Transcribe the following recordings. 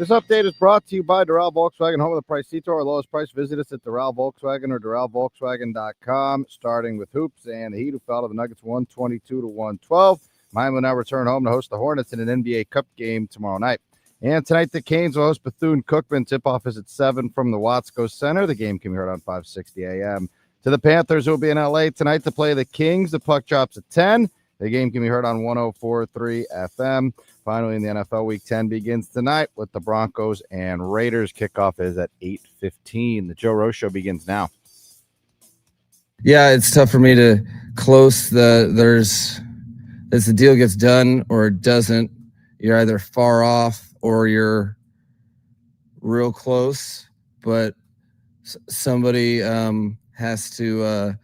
This update is brought to you by Doral Volkswagen, home of the price Detour. Our lowest price. Visit us at Doral Volkswagen or DoralVolkswagen.com. Starting with hoops and the Heat, who fell to the Nuggets 122-112. Miami will now return home to host the Hornets in an NBA Cup game tomorrow night. And tonight, the Canes will host Bethune-Cookman. Tip-off is at 7 from the Watsco Center. The game can be heard on 560 a.m. To the Panthers, who will be in L.A. tonight to play the Kings. The puck drops at 10. The game can be heard on 104.3 FM. Finally, in the NFL, Week 10 begins tonight with the Broncos and Raiders. Kickoff is at 8:15. The Joe Rose Show begins now. Yeah, it's tough for me to close as the deal gets done or it doesn't. You're either far off or you're real close, but somebody has to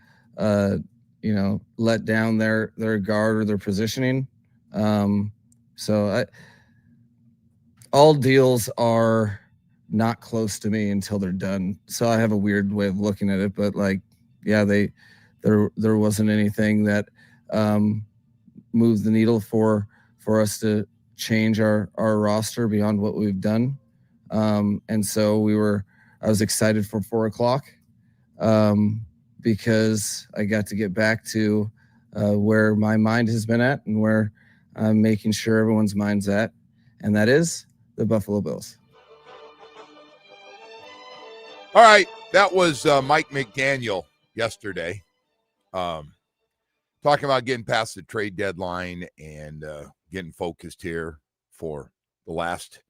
let down their guard or their positioning. All deals are not close to me until they're done. So I have a weird way of looking at it, but there wasn't anything that moved the needle for us to change our roster beyond what we've done. And so I was excited for 4:00 because I got to get back to where my mind has been at and where I'm making sure everyone's mind's at, and that is the Buffalo Bills. All right, that was Mike McDaniel yesterday, talking about getting past the trade deadline and getting focused here for the last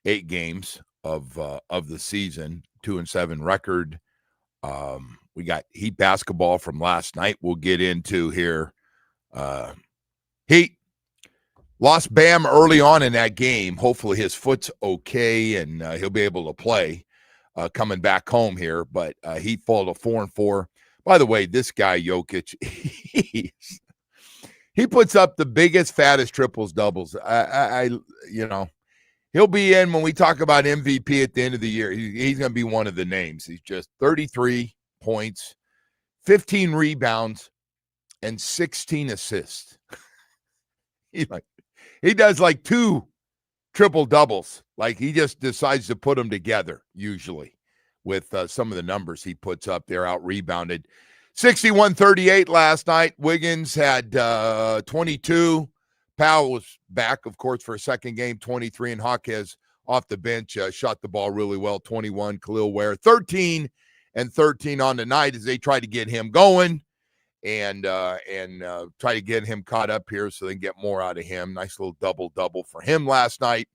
8 games of the season, 2-7 record. We got Heat basketball from last night we'll get into here. Heat lost Bam early on in that game. Hopefully his foot's okay and he'll be able to play coming back home here. But Heat fall to 4-4. By the way, this guy, Jokic, he puts up the biggest, fattest triples, doubles. He'll be in when we talk about MVP at the end of the year. He's going to be one of the names. He's just 33 points, 15 rebounds, and 16 assists. He does like 2 triple doubles. Like he just decides to put them together usually with some of the numbers he puts up there, out rebounded. 61-38 last night. Wiggins had 22. Powell was back, of course, for a second game, 23, and Hawkes off the bench shot the ball really well, 21. Khalil Ware, 13 and 13 on the night as they try to get him going and try to get him caught up here so they can get more out of him. Nice little double-double for him last night.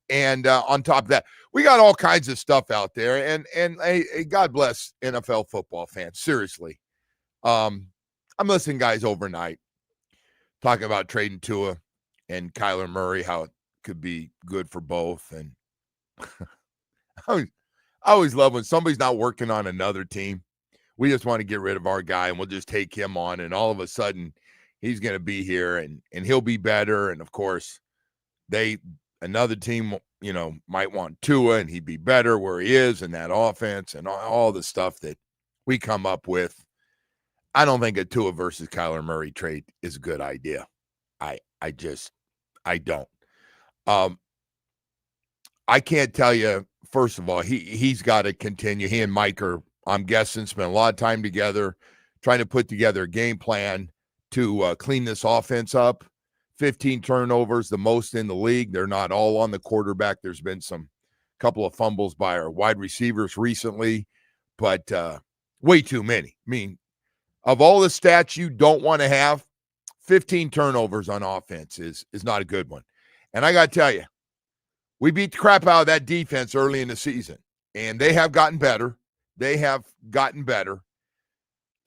And on top of that, we got all kinds of stuff out there. And God bless NFL football fans. Seriously. I'm listening, guys, overnight, talking about trading Tua and Kyler Murray, how it could be good for both. And I always love when somebody's not working on another team. We just want to get rid of our guy and we'll just take him on. And all of a sudden he's going to be here and he'll be better. And of course another team, might want Tua and he'd be better where he is in that offense and all the stuff that we come up with. I don't think a Tua versus Kyler Murray trade is a good idea. I don't. I can't tell you, first of all, he's got to continue. He and Mike are, I'm guessing, spent a lot of time together trying to put together a game plan to clean this offense up. 15 turnovers, the most in the league. They're not all on the quarterback. There's been couple of fumbles by our wide receivers recently, but way too many. I mean, of all the stats you don't want to have, 15 turnovers on offense is not a good one. And I got to tell you, we beat the crap out of that defense early in the season, and they have gotten better.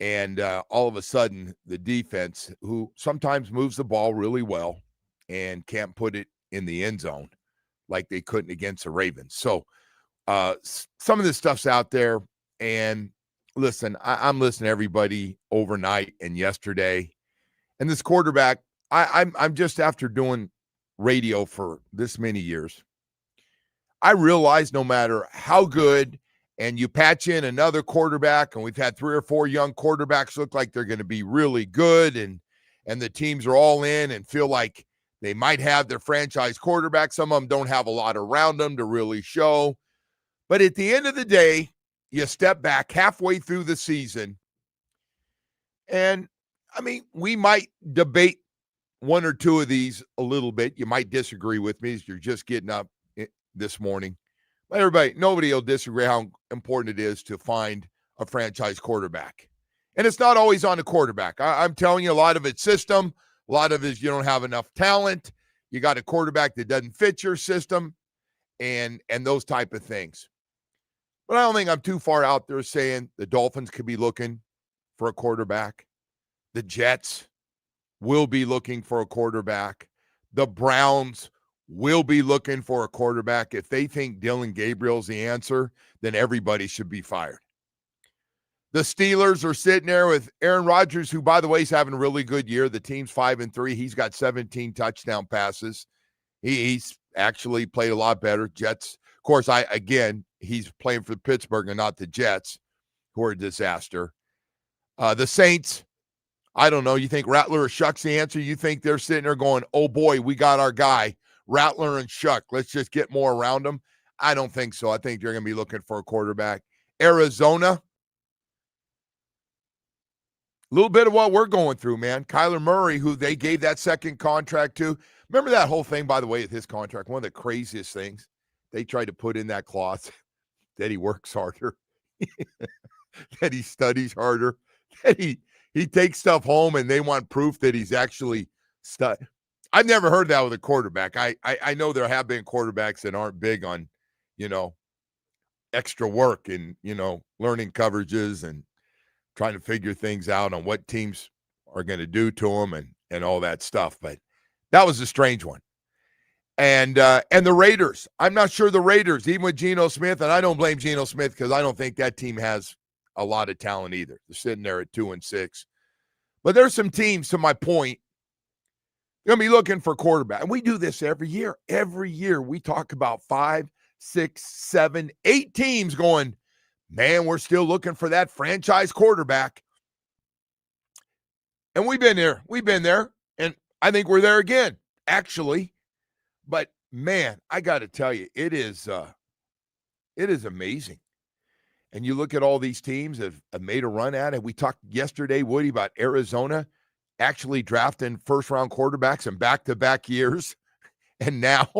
And all of a sudden, the defense, who sometimes moves the ball really well and can't put it in the end zone like they couldn't against the Ravens. So some of this stuff's out there. And listen, I'm listening to everybody overnight and yesterday. And this quarterback, I'm just after doing radio for this many years, I realize no matter how good, and you patch in another quarterback, and we've had 3 or 4 young quarterbacks look like they're going to be really good, and the teams are all in and feel like They might have their franchise quarterback. Some of them don't have a lot around them to really show. But at the end of the day, you step back halfway through the season. And, I mean, we might debate one or two of these a little bit. You might disagree with me as you're just getting up this morning. But nobody will disagree how important it is to find a franchise quarterback. And it's not always on the quarterback. I'm telling you, a lot of it's system. A lot of it is you don't have enough talent. You got a quarterback that doesn't fit your system and those type of things. But I don't think I'm too far out there saying the Dolphins could be looking for a quarterback. The Jets will be looking for a quarterback. The Browns will be looking for a quarterback. If they think Dylan Gabriel's the answer, then everybody should be fired. The Steelers are sitting there with Aaron Rodgers, who, by the way, is having a really good year. The team's 5-3. He's got 17 touchdown passes. He's actually played a lot better. Jets, of course, he's playing for Pittsburgh and not the Jets, who are a disaster. The Saints, I don't know. You think Rattler or Shuck's the answer? You think they're sitting there going, oh, boy, we got our guy, Rattler and Shuck. Let's just get more around them. I don't think so. I think they're going to be looking for a quarterback. Arizona, a little bit of what we're going through, man. Kyler Murray, who they gave that second contract to. Remember that whole thing, by the way, with his contract? One of the craziest things. They tried to put in that clause that he works harder, that he studies harder, that he takes stuff home and they want proof that he's actually studied. I've never heard that with a quarterback. I know there have been quarterbacks that aren't big on, extra work and, learning coverages and trying to figure things out on what teams are going to do to them and all that stuff. But that was a strange one. And the Raiders, I'm not sure the Raiders, even with Geno Smith, and I don't blame Geno Smith because I don't think that team has a lot of talent either. They're sitting there at 2-6. But there's some teams, to my point, going to be looking for quarterback. And we do this every year. Every year we talk about 5, 6, 7, 8 teams going, man, we're still looking for that franchise quarterback. And we've been there. We've been there. And I think we're there again, actually. But, man, I got to tell you, it is amazing. And you look at all these teams that have made a run at it. We talked yesterday, Woody, about Arizona actually drafting first-round quarterbacks in back-to-back years. And now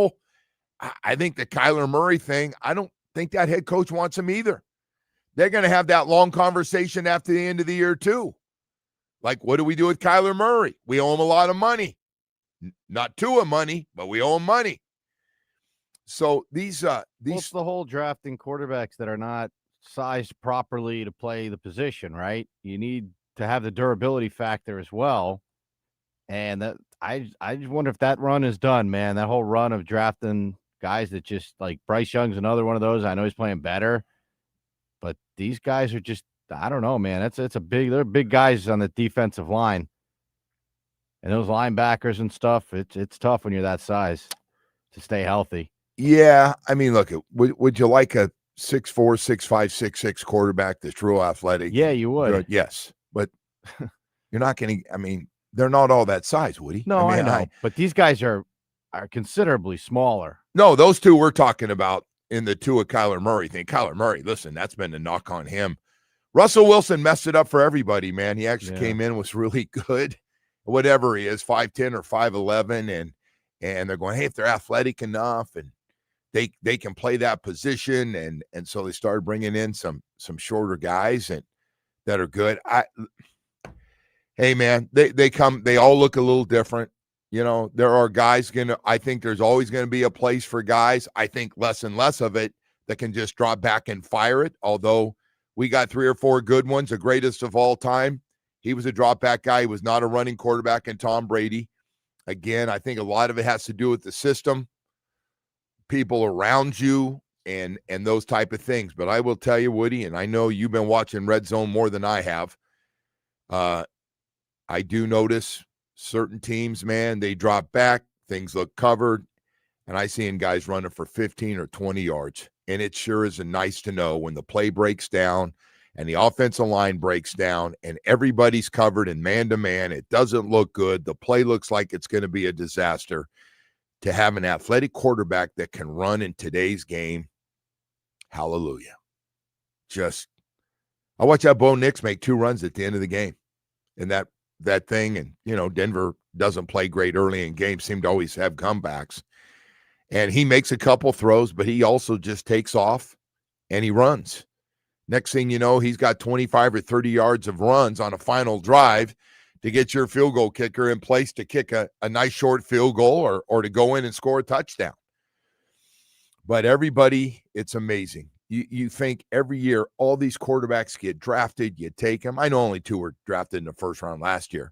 I think the Kyler Murray thing, I don't think that head coach wants him either. They're going to have that long conversation after the end of the year, too. Like, what do we do with Kyler Murray? We owe him a lot of money. Not Tua money, but we owe him money. So these What's the whole drafting quarterbacks that are not sized properly to play the position, right? You need to have the durability factor as well. And that I just wonder if that run is done, man. That whole run of drafting guys that just like Bryce Young's another one of those. I know he's playing better, but these guys are just, I don't know, man. They're big guys on the defensive line. And those linebackers and stuff, it's tough when you're that size to stay healthy. Yeah, I mean, look, would you like a 6'4", 6'5", 6'6" quarterback that's real athletic? Yeah, you would. Yes, but you're not going to. I mean, they're not all that size, Woody. No, I know, but these guys are considerably smaller. No, those two we're talking about in the Tua Kyler Murray thing. Kyler Murray, listen, that's been a knock on him. Russell Wilson messed it up for everybody, man. He actually came in, was really good. Whatever he is, 5'10" or 5'11", and they're going, hey, if they're athletic enough and they can play that position, and so they started bringing in some shorter guys and that are good. Hey man, they all look a little different. There are guys I think there's always gonna be a place for guys. I think less and less of it that can just drop back and fire it. Although we got 3 or 4 good ones, the greatest of all time. He was a drop back guy. He was not a running quarterback in Tom Brady. Again, I think a lot of it has to do with the system, people around you, and those type of things. But I will tell you, Woody, and I know you've been watching Red Zone more than I have. I do notice certain teams, man, they drop back, things look covered, and I seen guys running for 15 or 20 yards. And it sure is nice to know when the play breaks down and the offensive line breaks down and everybody's covered in man-to-man, it doesn't look good. The play looks like it's going to be a disaster. To have an athletic quarterback that can run in today's game, hallelujah. I watched that Bo Nix make 2 runs at the end of the game in that thing. And, Denver doesn't play great early in games, seem to always have comebacks. And he makes a couple throws, but he also just takes off and he runs. Next thing you know, he's got 25 or 30 yards of runs on a final drive to get your field goal kicker in place to kick a nice short field goal or to go in and score a touchdown. But everybody, it's amazing. You think every year all these quarterbacks get drafted, you take them. I know only 2 were drafted in the first round last year.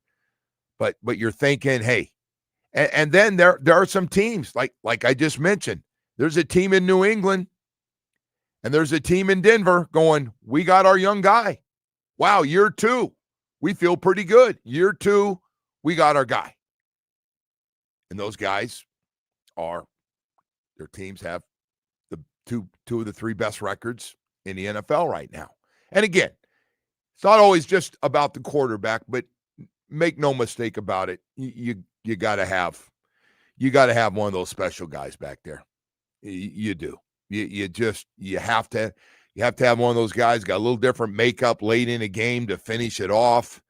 But you're thinking, hey, and then there are some teams, like I just mentioned. There's a team in New England and there's a team in Denver going, we got our young guy. Wow, year 2, we feel pretty good. Year 2, we got our guy. And those guys their teams have the two of the 3 best records in the NFL right now. And again, it's not always just about the quarterback, but make no mistake about it. You got to have one of those special guys back there. You do. You have to have one of those guys got a little different makeup late in a game to finish it off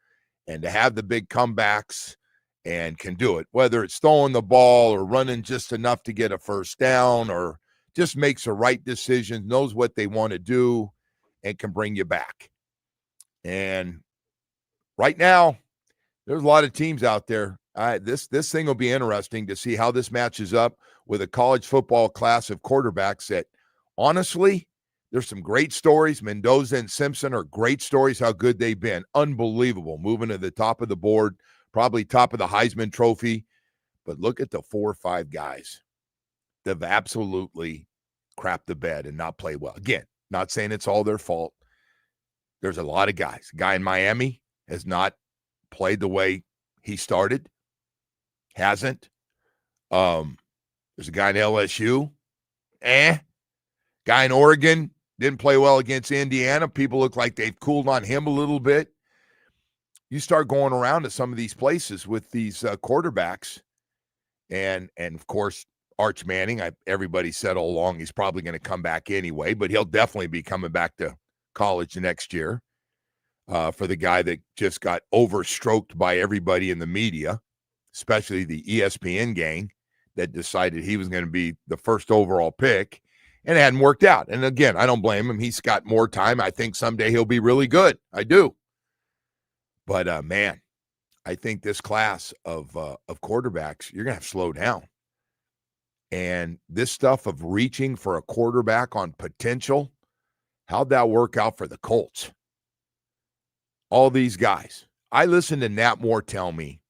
and to have the big comebacks and can do it, whether it's throwing the ball or running just enough to get a first down or just makes the right decision, knows what they want to do, and can bring you back. And right now, there's a lot of teams out there. This thing will be interesting to see how this matches up with a college football class of quarterbacks that, honestly, there's some great stories. Mendoza and Simpson are great stories how good they've been. Unbelievable. Moving to the top of the board, probably top of the Heisman Trophy. But look at the 4 or 5 guys that have absolutely crapped the bed and not played well. Again, not saying it's all their fault. There's a lot of guys. A guy in Miami has not played the way he started. Hasn't. There's a guy in LSU. Guy in Oregon didn't play well against Indiana. People look like they've cooled on him a little bit. You start going around to some of these places with these quarterbacks. And of course, Arch Manning, everybody said all along he's probably going to come back anyway, but he'll definitely be coming back to college next year for the guy that just got overstroked by everybody in the media, especially the ESPN gang that decided he was going to be the first overall pick, and it hadn't worked out. And again, I don't blame him. He's got more time. I think someday he'll be really good. I do. But, man, I think this class of quarterbacks, you're going to have to slow down. And this stuff of reaching for a quarterback on potential, how'd that work out for the Colts? All these guys. I listened to Nat Moore tell me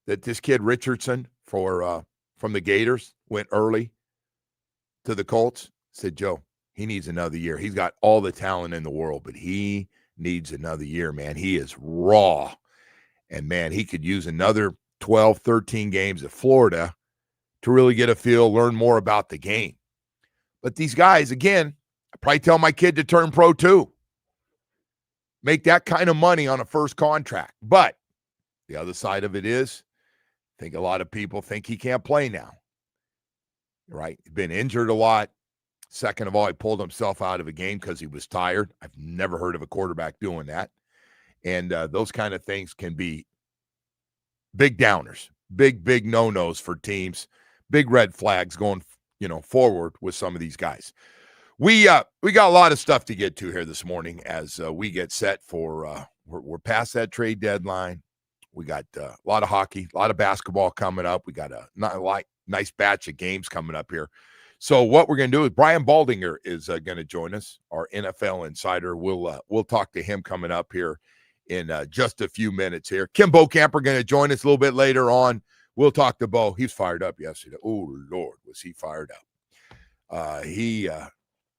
that this kid Richardson from the Gators went early to the Colts. Said, Joe, he needs another year. He's got all the talent in the world, but he needs another year, man. He is raw. And, man, he could use another 12, 13 games at Florida to really get a feel, learn more about the game. But these guys, again, I probably tell my kid to turn pro too. Make that kind of money on a first contract. But the other side of it is, I think a lot of people think he can't play now. Right? He's been injured a lot. Second of all, he pulled himself out of a game because he was tired. I've never heard of a quarterback doing that. And those kind of things can be big downers, big no-nos for teams, big red flags going, forward with some of these guys. We got a lot of stuff to get to here this morning as we get set for we're past that trade deadline. We got a lot of hockey, a lot of basketball coming up. We got a nice batch of games coming up here. So what we're going to do is Brian Baldinger is going to join us, our NFL insider. We'll talk to him coming up here in just a few minutes here. Kim Bokamper going to join us a little bit later on. We'll talk to Bo. He's fired up yesterday. Oh, Lord, was he fired up. He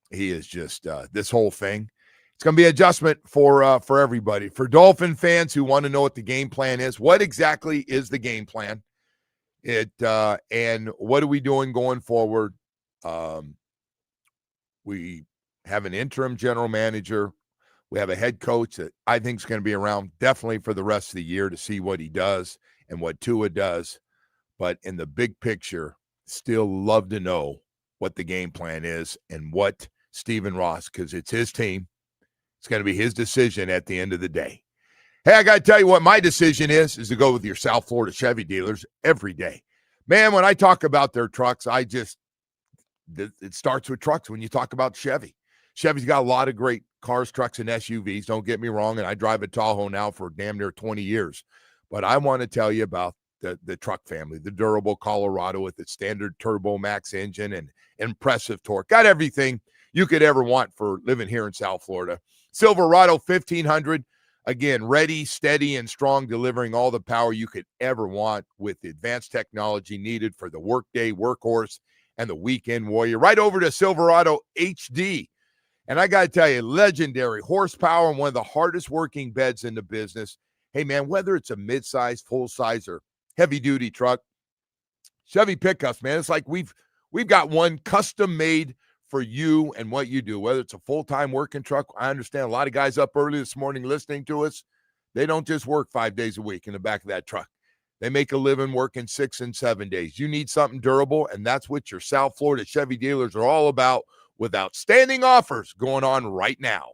is just this whole thing. It's going to be an adjustment for everybody. For Dolphin fans who want to know what the game plan is, what exactly is the game plan? And what are we doing going forward? We have an interim general manager We have a head coach that I think is going to be around definitely for the rest of the year to see what he does and what Tua does. But in the big picture, still love to know what the game plan is and what Stephen Ross, because it's his team. It's going to be his decision at the end of the day. Hey, I got to tell you what my decision is to go with your South Florida Chevy dealers every day. Man, when I talk about their trucks, it starts with trucks when you talk about Chevy. Chevy's got a lot of great cars, trucks, and SUVs. Don't get me wrong, and I drive a Tahoe now for damn near 20 years. But I want to tell you about the truck family, the durable Colorado with its standard turbo max engine and impressive torque. Got everything you could ever want for living here in South Florida. Silverado 1500, again, ready, steady, and strong, delivering all the power you could ever want with the advanced technology needed for the workday workhorse and the weekend warrior. Right over to Silverado HD. And I got to tell you, legendary horsepower and one of the hardest working beds in the business. Hey, man, whether it's a mid-size, full-size, or heavy-duty truck, Chevy pickups, man, it's like we've got one custom-made for you and what you do, whether it's a full-time working truck. I understand a lot of guys up early this morning listening to us. They don't just work 5 days a week in the back of that truck. They make a living working 6 and 7 days. You need something durable, and that's what your South Florida Chevy dealers are all about, with outstanding offers going on right now.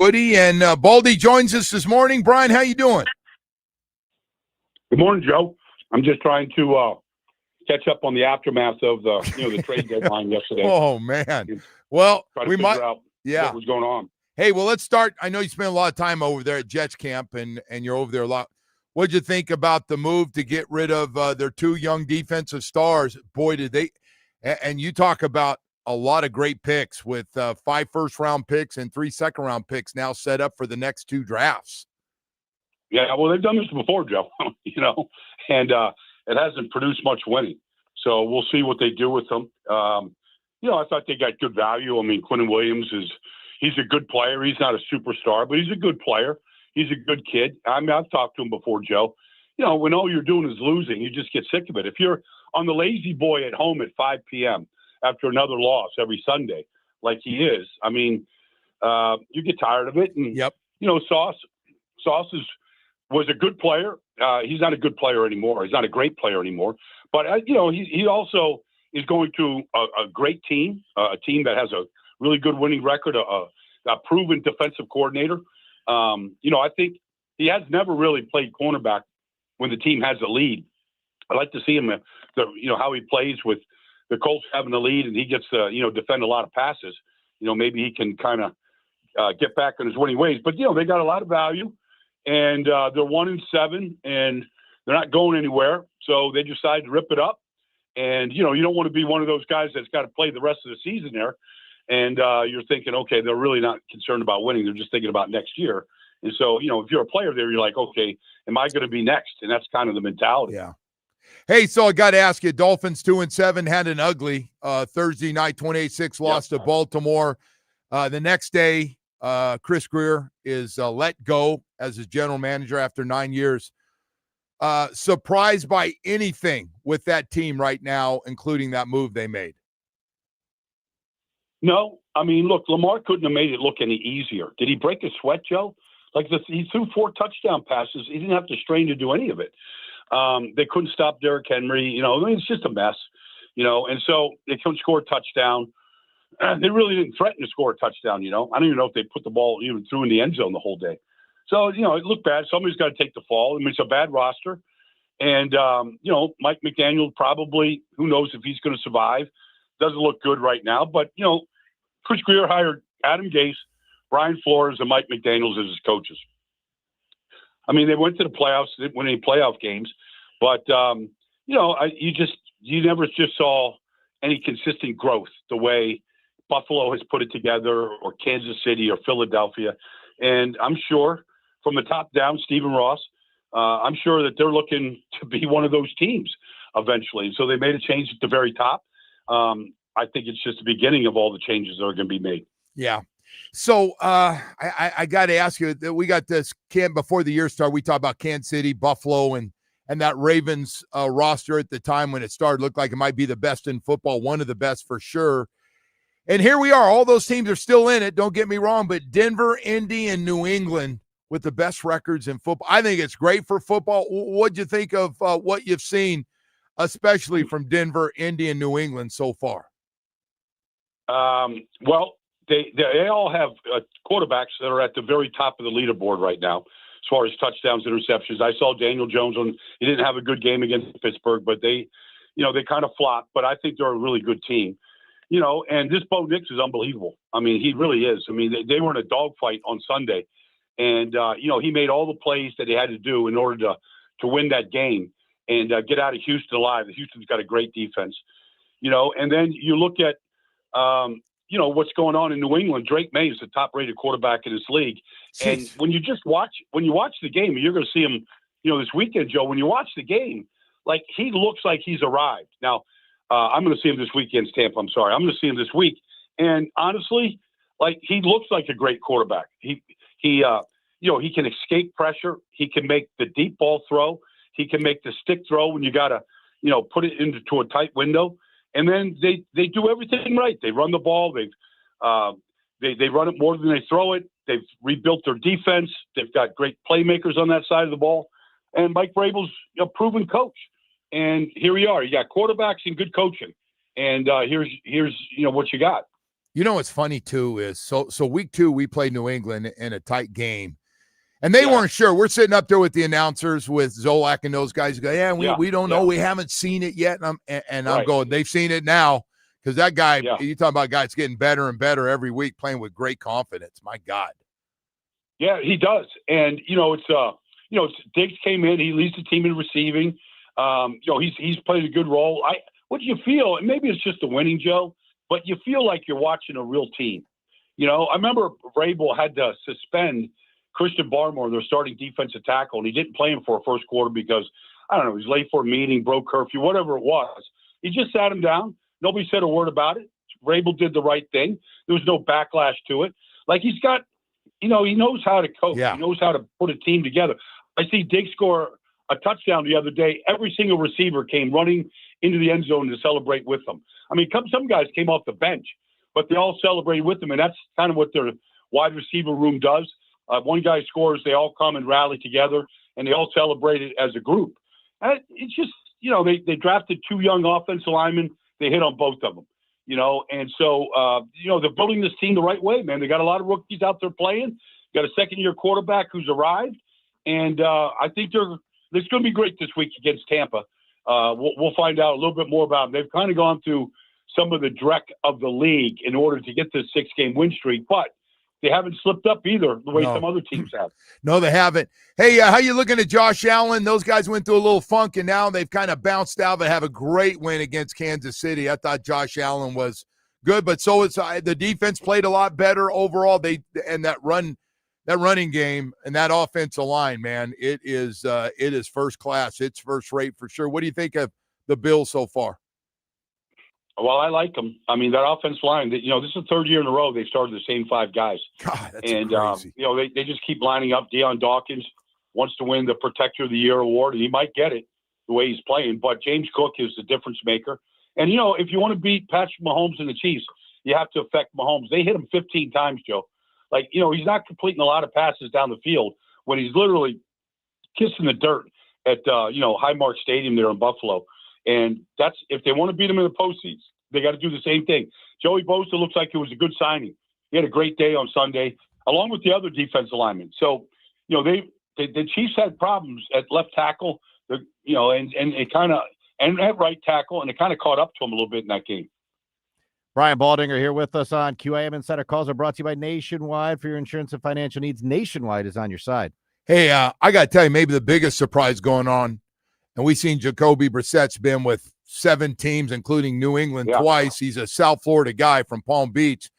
Woody and Baldy joins us this morning. Brian, how you doing? Good morning, Joe. I'm just trying to catch up on the aftermath of the trade deadline yesterday. Oh man. Well, Try to we figure might. out Yeah. what was going on. Hey, well, let's start. I know you spent a lot of time over there at Jets camp, and you're over there a lot. What'd you think about the move to get rid of their two young defensive stars? Boy, did they! And you talk about a lot of great picks with 5 first-round picks and 3 second-round picks now set up for the next 2 drafts. Yeah, well, they've done this before, Joe. And it hasn't produced much winning. So we'll see what they do with them. I thought they got good value. I mean, Quinnen Williams he's a good player. He's not a superstar, but he's a good player. He's a good kid. I mean, I've talked to him before, Joe. When all you're doing is losing, you just get sick of it. If you're on the lazy boy at home at 5 p.m. after another loss every Sunday, like he is, I mean, you get tired of it. And, yep. Sauce was a good player. He's not a good player anymore. He's not a great player anymore. But, he also is going to a great team, a team that has a really good winning record, a proven defensive coordinator. I think he has never really played cornerback when the team has a lead. I like to see him, how he plays with the Colts having the lead and he gets to, defend a lot of passes. Maybe he can kind of get back on his winning ways. But, they got a lot of value, and they're 1-7, and they're not going anywhere. So they decided to rip it up. And, you don't want to be one of those guys that's got to play the rest of the season there. And you're thinking, okay, they're really not concerned about winning. They're just thinking about next year. And so, if you're a player there, you're like, okay, am I going to be next? And that's kind of the mentality. Yeah. Hey, so I got to ask you, Dolphins 2-7 had an ugly Thursday night 28-6 loss to Baltimore. The next day, Chris Greer is let go as his general manager after 9 years. Surprised by anything with that team right now, including that move they made? No. I mean, look, Lamar couldn't have made it look any easier. Did he break a sweat, Joe? He threw 4 touchdown passes. He didn't have to strain to do any of it. They couldn't stop Derrick Henry. It's just a mess, and so they couldn't score a touchdown. They really didn't threaten to score a touchdown, I don't even know if they put the ball even through in the end zone the whole day. So, it looked bad. Somebody's got to take the fall. I mean, it's a bad roster. And, Mike McDaniel probably, who knows if he's going to survive. Doesn't look good right now. But, Chris Greer hired Adam Gase, Brian Flores, and Mike McDaniels as his coaches. I mean, they went to the playoffs, they didn't win any playoff games, but you never just saw any consistent growth the way Buffalo has put it together, or Kansas City, or Philadelphia. And I'm sure from the top down, Stephen Ross, I'm sure that they're looking to be one of those teams eventually. So they made a change at the very top. I think it's just the beginning of all the changes that are going to be made. Yeah. So I got to ask you, that we got this camp before the year started. We talked about Kansas City, Buffalo, and that Ravens roster at the time when it started looked like it might be the best in football, one of the best for sure. And here we are. All those teams are still in it. Don't get me wrong, but Denver, Indy, and New England with the best records in football. I think it's great for football. What'd you think of what you've seen, especially from Denver, Indy, and New England so far? Well, they all have quarterbacks that are at the very top of the leaderboard right now as far as touchdowns, interceptions. I saw Daniel Jones he didn't have a good game against Pittsburgh, but they kind of flopped. But I think they're a really good team. And this Bo Nix is unbelievable. I mean, he really is. I mean, they were in a dogfight on Sunday, and he made all the plays that he had to do in order to win that game and get out of Houston alive. Houston's got a great defense. And then you look at what's going on in New England. Drake May is the top-rated quarterback in this league. Jeez. And when you watch the game, you're going to see him, this weekend, Joe. When you watch the game, like, he looks like he's arrived. Now, I'm going to see him this weekend's Tampa. I'm sorry. I'm going to see him this week. And honestly, like, he looks like a great quarterback. He can escape pressure. He can make the deep ball throw. He can make the stick throw when you got to, put it into a tight window. And then they do everything right. They run the ball. They run it more than they throw it. They've rebuilt their defense. They've got great playmakers on that side of the ball. And Mike Vrabel's a proven coach. And here we are. You got quarterbacks and good coaching. And here's what you got. You know what's funny too is so week 2 we played New England in a tight game, and they weren't sure. We're sitting up there with the announcers with Zolak and those guys who go, we don't know, we haven't seen it yet, and I'm going, they've seen it now, because that guy, you talk about guys getting better and better every week, playing with great confidence. My God. Yeah, he does, and it's Diggs came in, he leads the team in receiving. He's played a good role. What do you feel? And maybe it's just a winning, Joe, but you feel like you're watching a real team. I remember Vrabel had to suspend Christian Barmore, their starting defensive tackle, and he didn't play him for a first quarter because, I don't know, he was late for a meeting, broke curfew, whatever it was. He just sat him down. Nobody said a word about it. Vrabel did the right thing. There was no backlash to it. Like, he's got, he knows how to coach. Yeah. He knows how to put a team together. I see Diggs score a touchdown the other day. Every single receiver came running into the end zone to celebrate with them. I mean, some guys came off the bench, but they all celebrated with them, and that's kind of what their wide receiver room does. One guy scores, they all come and rally together, and they all celebrate it as a group. And it's just, they drafted 2 young offensive linemen. They hit on both of them, and so, they're building this team the right way, man. They got a lot of rookies out there playing. Got a second-year quarterback who's arrived, and I think it's going to be great this week against Tampa. We'll find out a little bit more about them. They've kind of gone through some of the dreck of the league in order to get this 6-game win streak, but they haven't slipped up either the way some other teams have. No, they haven't. Hey, how you looking at Josh Allen? Those guys went through a little funk, and now they've kind of bounced out. They have a great win against Kansas City. I thought Josh Allen was good, but so is the defense played a lot better overall. That running game and that offensive line, man, it is first class. It's first rate for sure. What do you think of the Bills so far? Well, I like them. I mean, that offensive line, this is the 3rd year in a row they started the same 5 guys. God, that's and, crazy. They just keep lining up. Deion Dawkins wants to win the Protector of the Year award, and he might get it the way he's playing. But James Cook is the difference maker. And, if you want to beat Patrick Mahomes and the Chiefs, you have to affect Mahomes. They hit him 15 times, Joe. Like, he's not completing a lot of passes down the field when he's literally kissing the dirt at, Highmark Stadium there in Buffalo. And that's, if they want to beat him in the postseason, they got to do the same thing. Joey Bosa looks like it was a good signing. He had a great day on Sunday, along with the other defensive linemen. So, the Chiefs had problems at left tackle, and at right tackle, and it kind of caught up to them a little bit in that game. Brian Baldinger here with us on QAM Insider. Calls are brought to you by Nationwide. For your insurance and financial needs, Nationwide is on your side. Hey, I got to tell you, maybe the biggest surprise going on, and we've seen Jacoby Brissett's been with 7 teams, including New England twice. He's a South Florida guy from Palm Beach.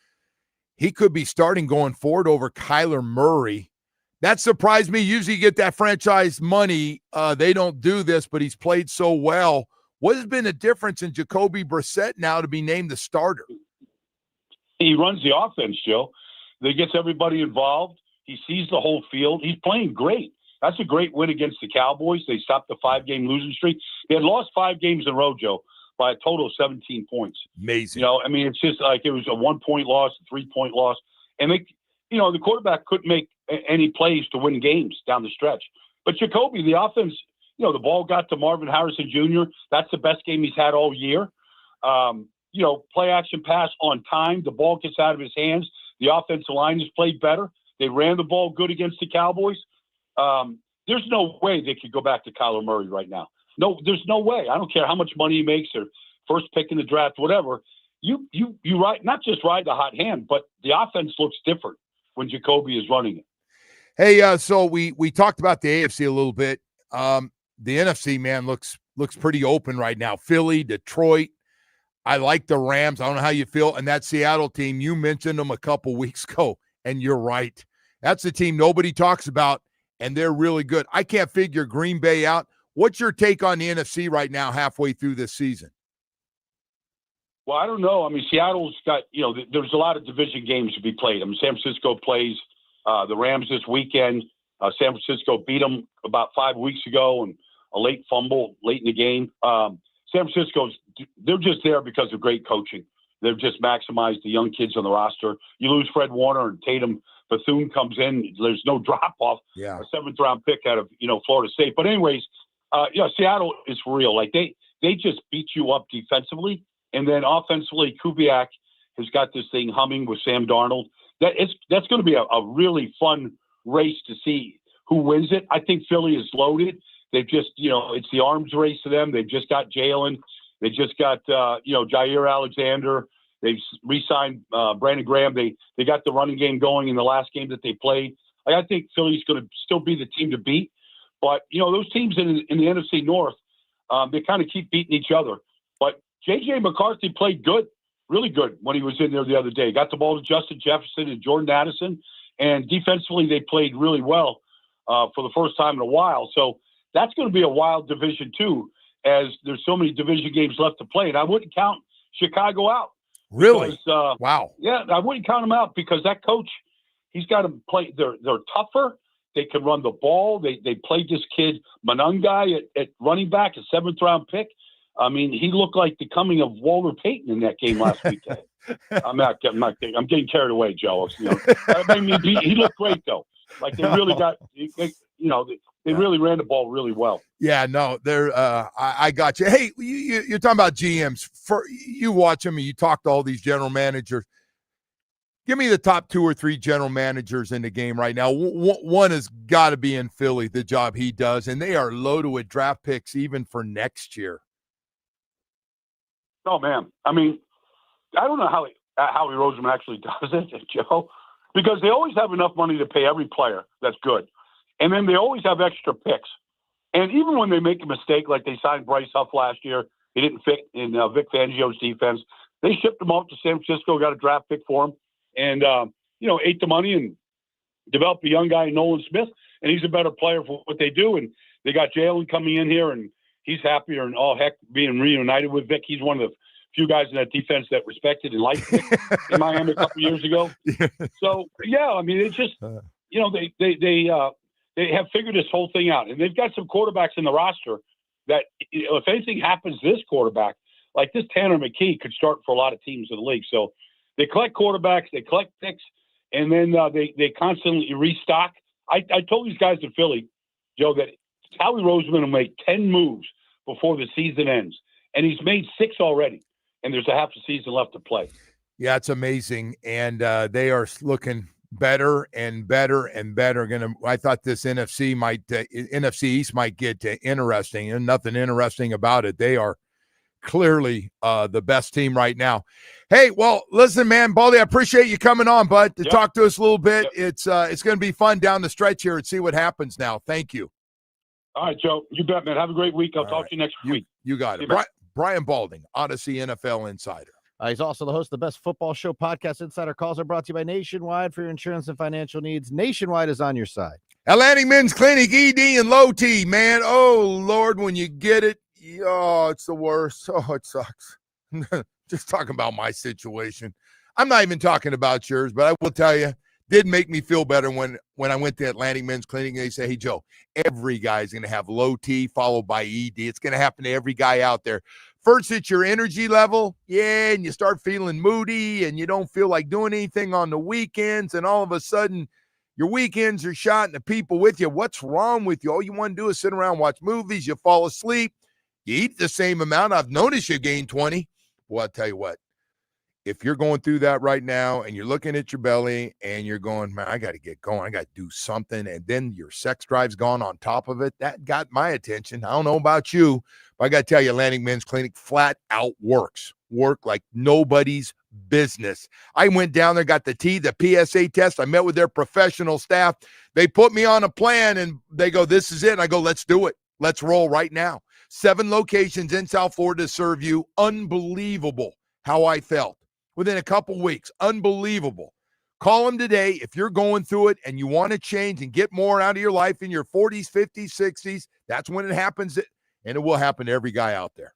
He could be starting going forward over Kyler Murray. That surprised me. Usually you get that franchise money. They don't do this, but he's played so well. What has been the difference in Jacoby Brissett now to be named the starter? He runs the offense, Joe. He gets everybody involved. He sees the whole field. He's playing great. That's a great win against the Cowboys. They stopped the 5-game losing streak. They had lost 5 games in a row, Joe, by a total of 17 points. Amazing. It's just like it was a 1-point loss, a 3-point loss. And the quarterback couldn't make any plays to win games down the stretch. But Jacoby, the offense, the ball got to Marvin Harrison Jr. That's the best game he's had all year. Play action pass on time. The ball gets out of his hands. The offensive line has played better. They ran the ball good against the Cowboys. There's no way they could go back to Kyler Murray right now. No, there's no way. I don't care how much money he makes or first pick in the draft, whatever. You not just ride the hot hand, but the offense looks different when Jacoby is running it. Hey, so we talked about the AFC a little bit. The NFC, man, looks pretty open right now. Philly, Detroit. I like the Rams. I don't know how you feel. And that Seattle team, you mentioned them a couple weeks ago, and you're right. That's the team nobody talks about, and they're really good. I can't figure Green Bay out. What's your take on the NFC right now halfway through this season? Well, I don't know. I mean, Seattle's got, there's a lot of division games to be played. I mean, San Francisco plays the Rams this weekend. San Francisco beat them about 5 weeks ago and a late fumble late in the game. San Francisco's, they're just there because of great coaching. They've just maximized the young kids on the roster. You lose Fred Warner and Tatum Bethune comes in. There's no drop off. Yeah. A 7th-round pick out of, Florida State. But anyways, Seattle is for real. Like they just beat you up defensively. And then offensively, Kubiak has got this thing humming with Sam Darnold. That's going to be a really fun race to see who wins it. I think Philly is loaded. They've just, it's the arms race to them. They've just got Jalen. They just got, Jair Alexander. They've re-signed Brandon Graham. They got the running game going in the last game that they played. I think Philly's going to still be the team to beat. But, those teams in the NFC North, they kind of keep beating each other. But J.J. McCarthy played good, really good when he was in there the other day. Got the ball to Justin Jefferson and Jordan Addison. And defensively, they played really well for the first time in a while. So that's going to be a wild division, too, as there's so many division games left to play. And I wouldn't count Chicago out. Really? Because, wow. Yeah, I wouldn't count them out because that coach, he's got to play. They're tougher. They can run the ball. They played this kid Manungai at running back, a 7th-round pick. I mean, he looked like the coming of Walter Payton in that game last weekend. I'm getting carried away, Joe. He looked great though. Like they really got, they really ran the ball really well. Yeah, no, I got you. Hey, you're talking about GMs. You watch them and you talk to all these general managers. Give me the top 2 or 3 general managers in the game right now. One has got to be in Philly, the job he does, and they are loaded with draft picks even for next year. Oh man, I mean, I don't know how Howie Roseman actually does it, Joe, because they always have enough money to pay every player that's good, and then they always have extra picks. And even when they make a mistake, like they signed Bryce Huff last year, he didn't fit in Vic Fangio's defense. They shipped him off to San Francisco, got a draft pick for him, and ate the money and developed a young guy, Nolan Smith, and he's a better player for what they do. And they got Jalen coming in here, and he's happier and being reunited with Vic. He's one of the few guys in that defense that respected and liked Vic in Miami a couple years ago. So yeah, I mean, it's just they have figured this whole thing out, and they've got some quarterbacks in the roster that if anything happens to this quarterback, like this Tanner McKee could start for a lot of teams in the league. So they collect quarterbacks, they collect picks, and then they constantly restock. I told these guys in Philly, Joe, that Howie Roseman will make 10 moves before the season ends, and he's made 6 already, and there's a half a season left to play. Yeah, it's amazing, and they are looking better and better and better. I thought this NFC East might get interesting, and nothing interesting about it. They are clearly the best team right now. Hey, well, listen, man, Baldy, I appreciate you coming on, bud, to talk to us a little bit. Yep. It's going to be fun down the stretch here and see what happens now. Thank you. All right, Joe. You bet, man. Have a great week. I'll talk to you next week. You got it. Brian Balding, Odyssey NFL Insider. He's also the host of the Best Football Show podcast. Insider calls are brought to you by Nationwide for your insurance and financial needs. Nationwide is on your side. Atlantic Men's Clinic, ED and Low T, man. Oh, Lord, when you get it, it's the worst. Oh, it sucks. Just talking about my situation. I'm not even talking about yours, but I will tell you, did make me feel better when I went to Atlantic Men's Clinic and they say, hey, Joe, every guy's going to have low T followed by ED. It's going to happen to every guy out there. First, it's your energy level, and you start feeling moody, and you don't feel like doing anything on the weekends, and all of a sudden, your weekends are shot, and the people with you, what's wrong with you? All you want to do is sit around, watch movies, you fall asleep, you eat the same amount. I've noticed you gain 20. Well, I'll tell you what, if you're going through that right now, and you're looking at your belly, and you're going, man, I got to get going, I got to do something, and then your sex drive's gone on top of it, that got my attention. I don't know about you, I got to tell you, Atlantic Men's Clinic flat out works. Work like nobody's business. I went down there, got the PSA test. I met with their professional staff. They put me on a plan, and they go, this is it. And I go, let's do it. Let's roll right now. 7 locations in South Florida to serve you. Unbelievable how I felt within a couple weeks. Unbelievable. Call them today if you're going through it and you want to change and get more out of your life in your 40s, 50s, 60s. That's when it happens. And it will happen to every guy out there.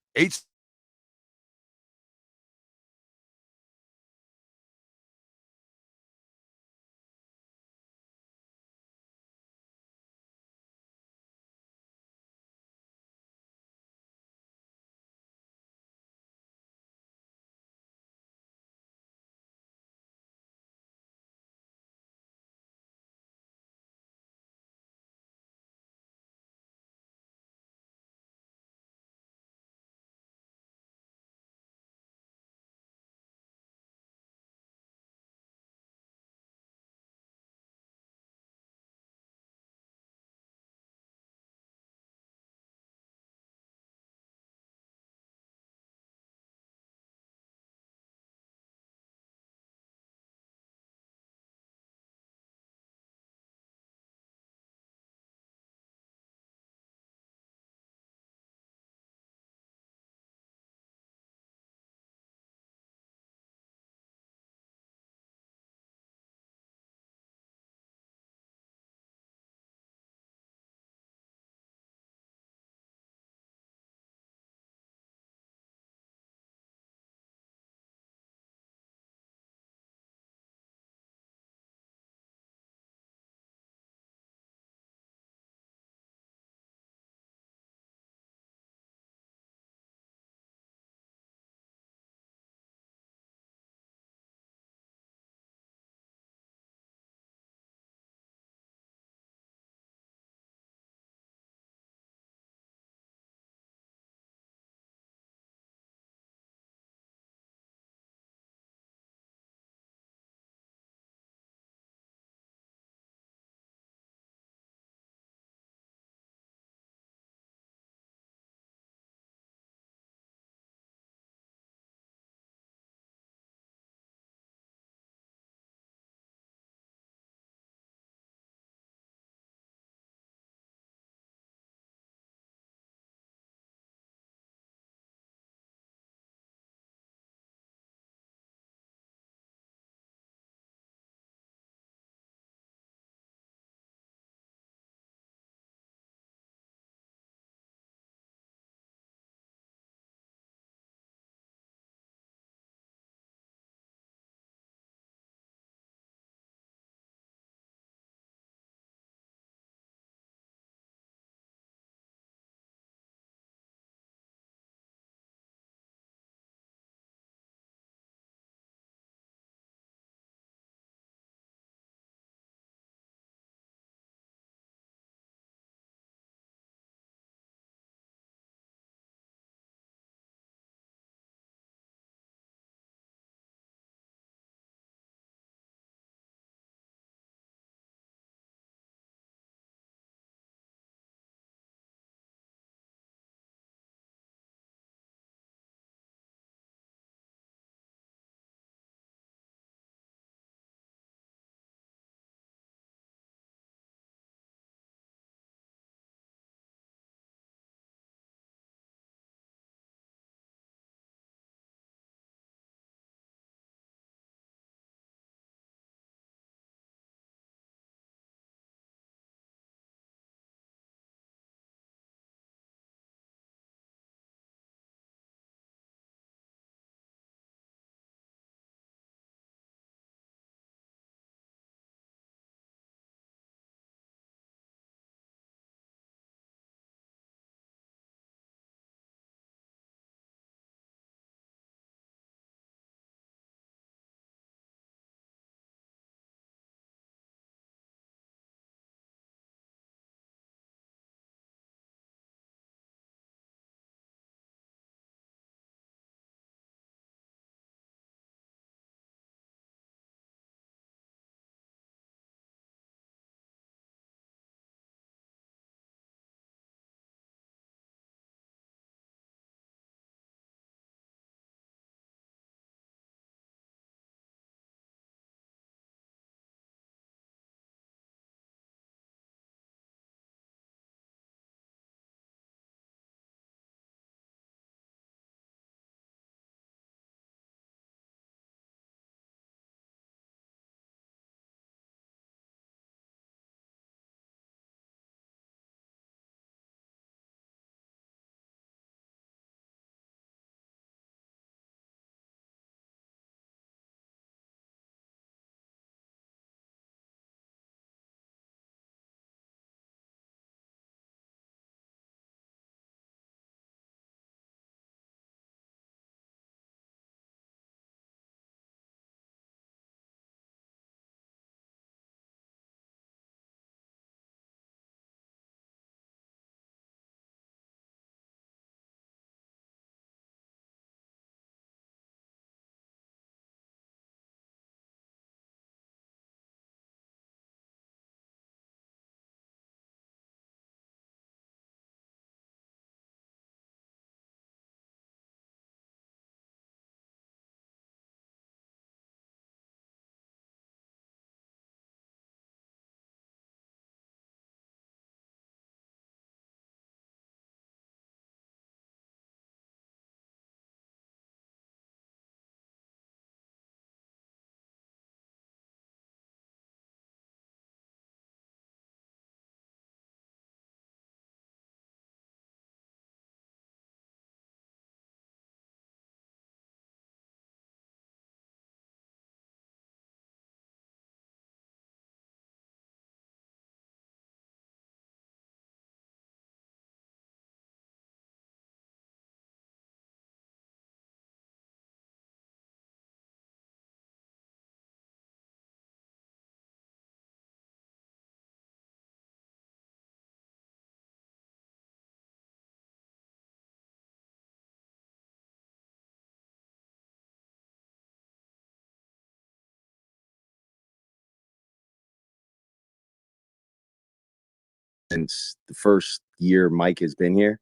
since the first year Mike has been here.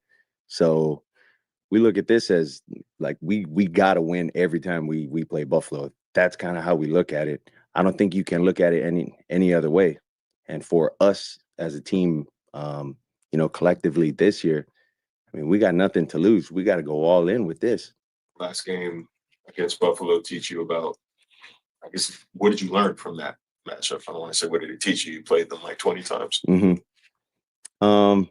So we look at this as like we got to win every time we play Buffalo. That's kind of how we look at it. I don't think you can look at it any other way. And for us as a team, collectively this year, I mean, we got nothing to lose. We got to go all in with this. Last game against Buffalo teach you about, I guess, what did you learn from that matchup? I don't want to say what did it teach you. You played them like 20 times. On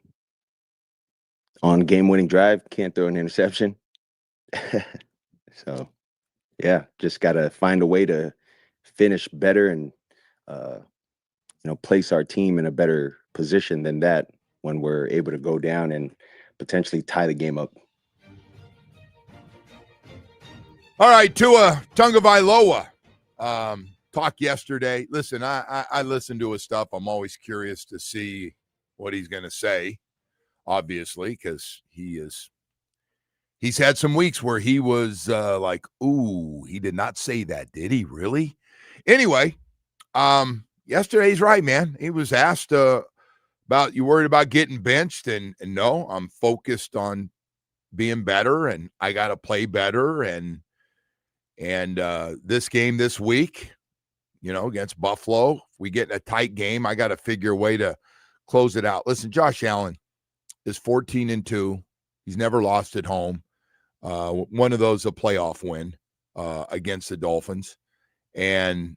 game-winning drive, can't throw an interception. So, yeah, just got to find a way to finish better and, place our team in a better position than that when we're able to go down and potentially tie the game up. All right, Tua Tagovailoa talk yesterday. Listen, I listened to his stuff. I'm always curious to see what he's going to say, obviously, because he's had some weeks where he was like, ooh, he did not say that, did he really? Anyway, yesterday's right, man. He was asked about, you worried about getting benched? And no, I'm focused on being better, and I got to play better. And this game this week, against Buffalo, if we get in a tight game, I got to figure a way to close it out. Listen, Josh Allen is 14-2. He's never lost at home. One of those, a playoff win against the Dolphins. And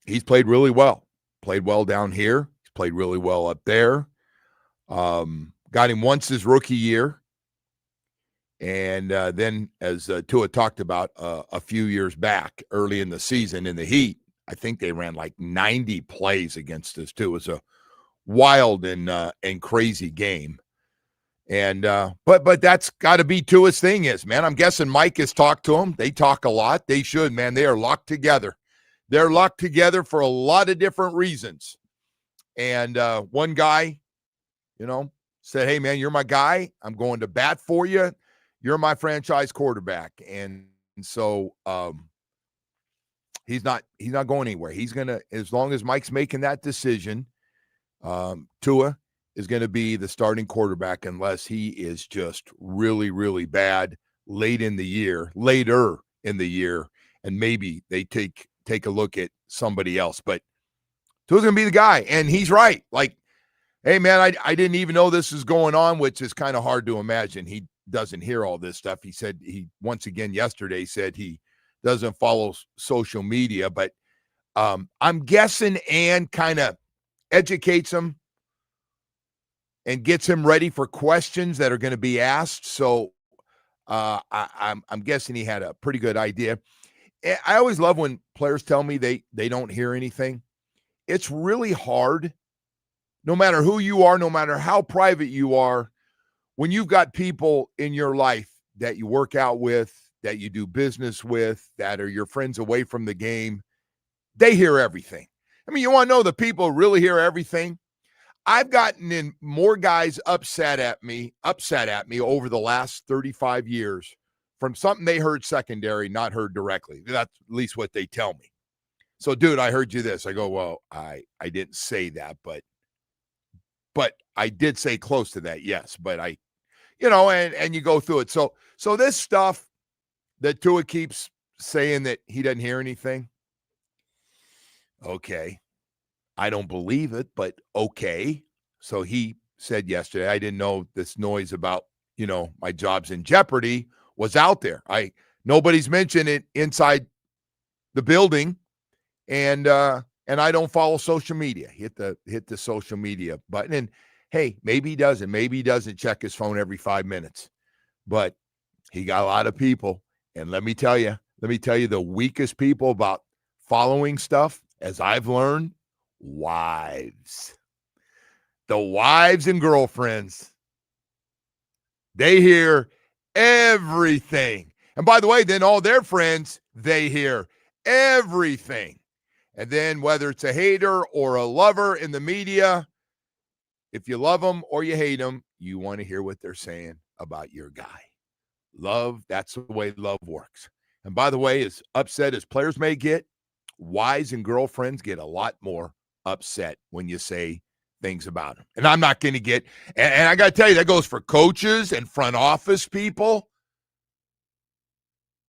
he's played really well. Played well down here. He's played really well up there. Got him once his rookie year. And then, as Tua talked about a few years back, early in the season in the Heat, I think they ran like 90 plays against us too. It was a wild and crazy game. And but that's got to be Tua's thing is, man. I'm guessing Mike has talked to him. They talk a lot. They should, man. They are locked together. They're locked together for a lot of different reasons. And one guy, said, hey, man, you're my guy. I'm going to bat for you. You're my franchise quarterback. And so he's not going anywhere. He's going to, as long as Mike's making that decision, Tua is going to be the starting quarterback unless he is just really, really bad later in the year, and maybe they take a look at somebody else. But Tua's going to be the guy, and he's right. Like, hey, man, I didn't even know this was going on, which is kind of hard to imagine. He doesn't hear all this stuff. He said once again yesterday said he doesn't follow social media, but I'm guessing Ann kind of educates him and gets him ready for questions that are going to be asked. So I'm guessing he had a pretty good idea. I always love when players tell me they don't hear anything. It's really hard, no matter who you are, no matter how private you are, when you've got people in your life that you work out with, that you do business with, that are your friends away from the game, they hear everything. I mean, you want to know the people who really hear everything? I've gotten in more guys upset at me over the last 35 years from something they heard secondary, not heard directly. That's at least what they tell me. So, dude, I heard you this. I go, well, I didn't say that, but I did say close to that, yes. But I, and you go through it. So this stuff that Tua keeps saying that he doesn't hear anything. Okay. I don't believe it, but okay. So he said yesterday, I didn't know this noise about, my job's in jeopardy was out there. Nobody's mentioned it inside the building, and I don't follow social media. Hit the social media button, and hey, maybe he doesn't. Maybe he doesn't check his phone every 5 minutes, but he got a lot of people. And let me tell you the weakest people about following stuff, as I've learned, wives. The wives and girlfriends. They hear everything. And by the way, then all their friends, they hear everything. And then whether it's a hater or a lover in the media, if you love them or you hate them, you want to hear what they're saying about your guy. Love, that's the way love works. And by the way, as upset as players may get, wives and girlfriends get a lot more upset when you say things about him. And I'm not going to get, and I got to tell you, that goes for coaches and front office people,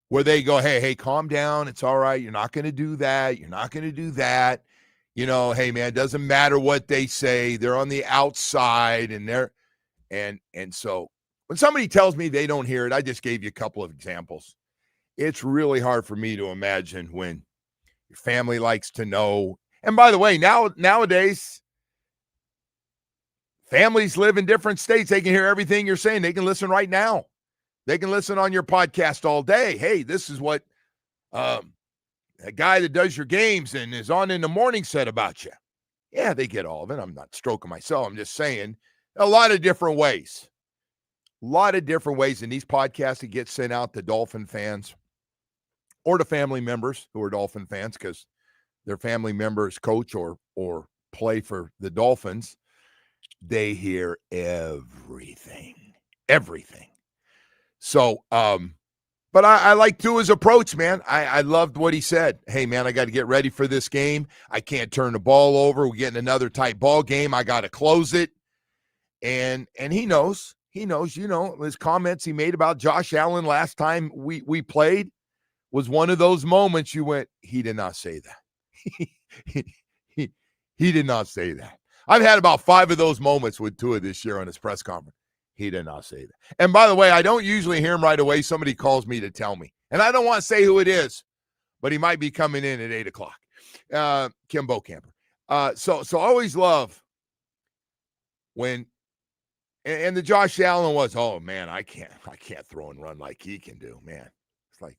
where they go, hey, calm down. It's all right. You're not going to do that. You're not going to do that. You know, hey, man, it doesn't matter what they say. They're on the outside, and so when somebody tells me they don't hear it, I just gave you a couple of examples. It's really hard for me to imagine when your family likes to know. And by the way, nowadays, families live in different states. They can hear everything you're saying. They can listen right now. They can listen on your podcast all day. Hey, this is what a guy that does your games and is on in the morning said about you. Yeah, they get all of it. I'm not stroking myself. I'm just saying a lot of different ways. A lot of different ways in these podcasts that get sent out to Dolphin fans or to family members who are Dolphin fans because their family members coach or play for the Dolphins. They hear everything. So, but I like Tua's approach, man. I loved what he said. Hey, man, I got to get ready for this game. I can't turn the ball over. We're getting another tight ball game. I got to close it. And he knows, his comments he made about Josh Allen last time we played was one of those moments you went, he did not say that. he did not say that. I've had about 5 of those moments with Tua this year on his press conference. He did not say that. And by the way, I don't usually hear him right away. Somebody calls me to tell me. And I don't want to say who it is, but he might be coming in at 8 o'clock. Kim Bokamper. So I always love when, and the Josh Allen was, oh man, I can't throw and run like he can do, man. It's like,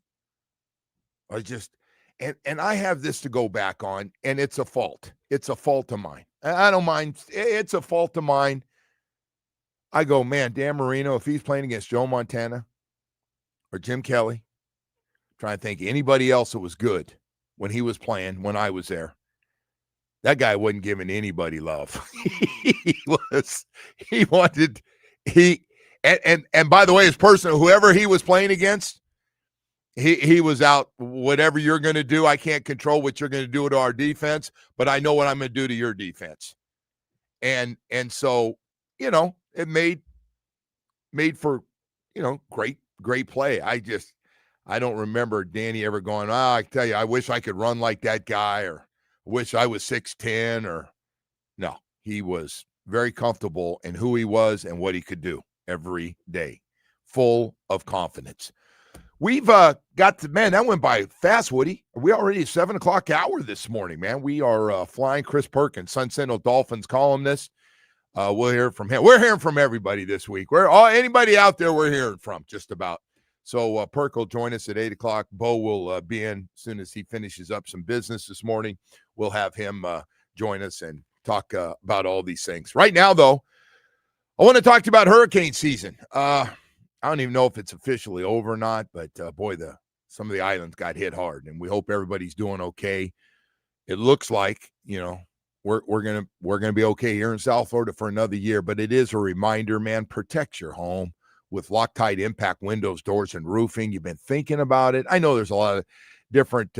I just, and I have this to go back on, and it's a fault. It's a fault of mine. I don't mind. It's a fault of mine. I go, man, Dan Marino, if he's playing against Joe Montana or Jim Kelly, I'm trying to think anybody else that was good when he was playing, when I was there, that guy wasn't giving anybody love. And by the way, his person, whoever he was playing against, he was out. Whatever you're going to do, I can't control what you're going to do to our defense, but I know what I'm going to do to your defense. And so, it made for, great play. I don't remember Danny ever going, I tell you, I wish I could run like that guy, or wish I was 6'10", or no. He was very comfortable in who he was and what he could do every day, full of confidence. We've got to, man, that went by fast, Woody. We already at 7 o'clock hour this morning, man. We are flying. Chris Perkins, Sun Sentinel Dolphins columnist. We'll hear from him. We're hearing from everybody this week. Anybody out there we're hearing from, just about. So Perk will join us at 8 o'clock. Bo will be in as soon as he finishes up some business this morning. We'll have him join us and talk about all these things. Right now, though, I want to talk to you about hurricane season. I don't even know if it's officially over or not, but boy, some of the islands got hit hard, and we hope everybody's doing okay. It looks like, we're gonna be okay here in South Florida for another year, but it is a reminder, man, protect your home with Loctite impact windows, doors, and roofing. You've been thinking about it. I know there's a lot of different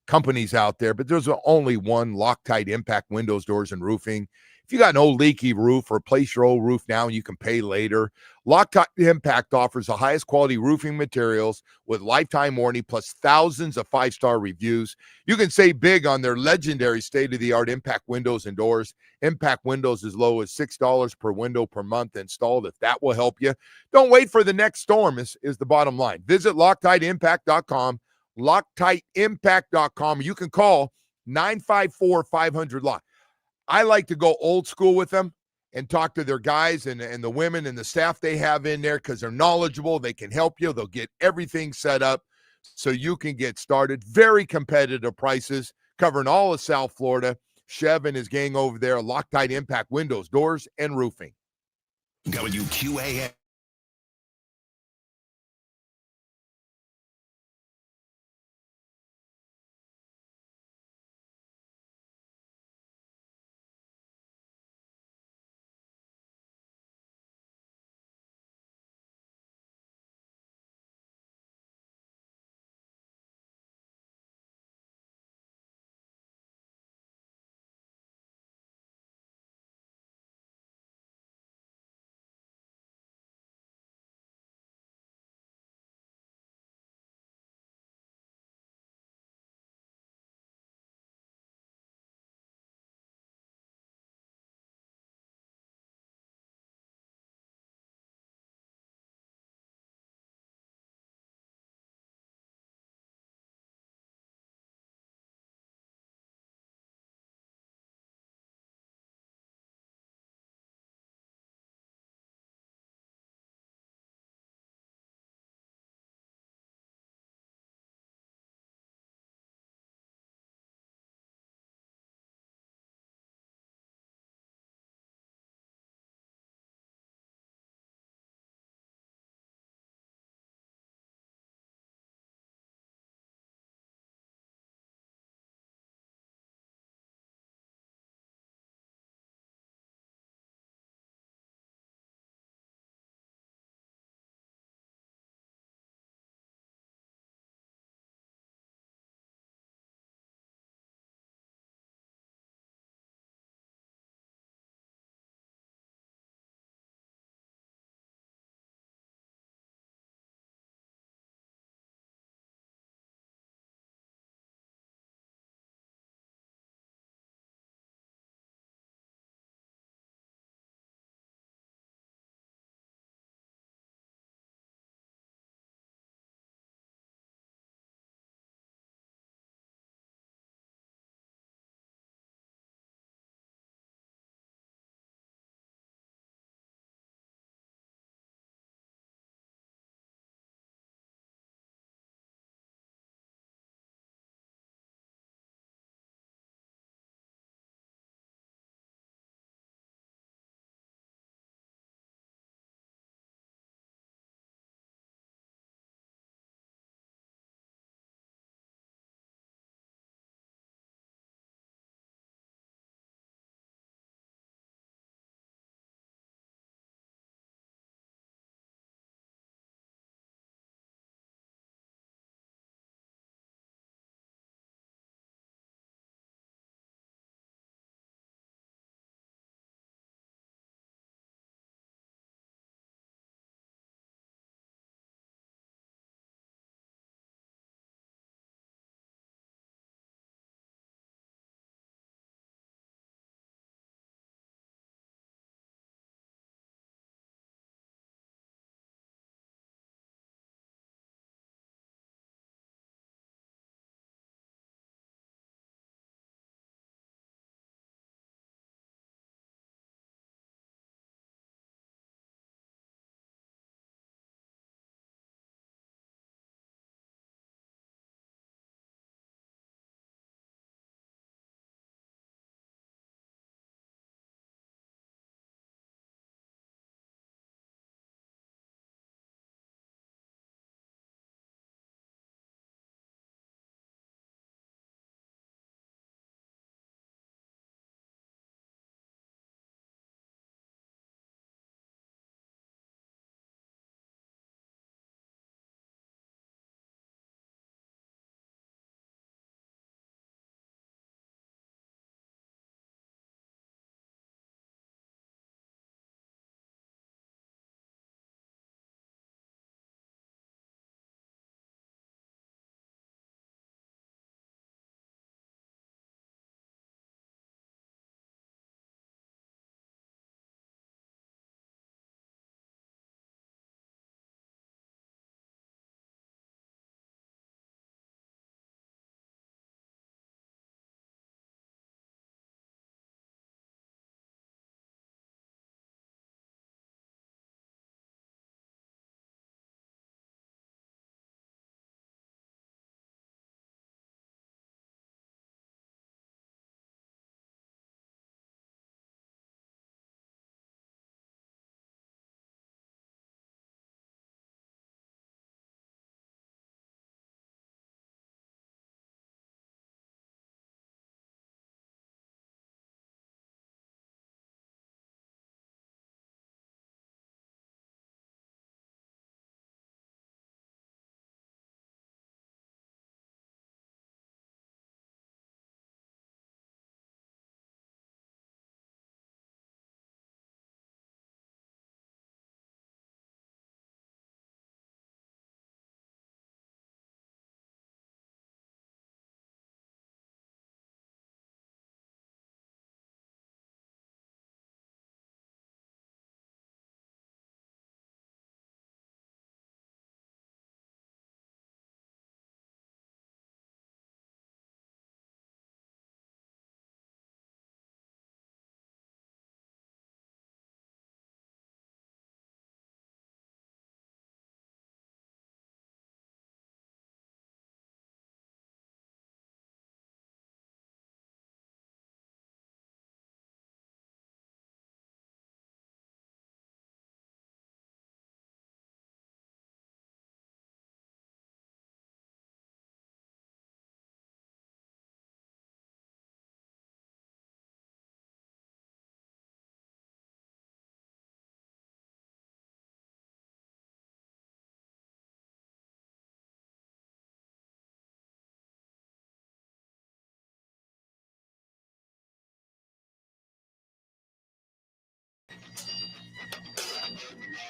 companies out there, but there's only one Loctite impact windows, doors, and roofing. If you got an old leaky roof, replace your old roof now and you can pay later. Loctite Impact offers the highest quality roofing materials with lifetime warranty plus thousands of 5-star reviews. You can save big on their legendary state-of-the-art impact windows and doors. Impact windows as low as $6 per window per month installed, if that will help you. Don't wait for the next storm is the bottom line. Visit LoctiteImpact.com, LoctiteImpact.com. You can call 954-500-LOCK. I like to go old school with them and talk to their guys and the women and the staff they have in there, because they're knowledgeable. They can help you. They'll get everything set up so you can get started. Very competitive prices covering all of South Florida. Chev and his gang over there, Loctite Impact windows, doors, and roofing. WQAM.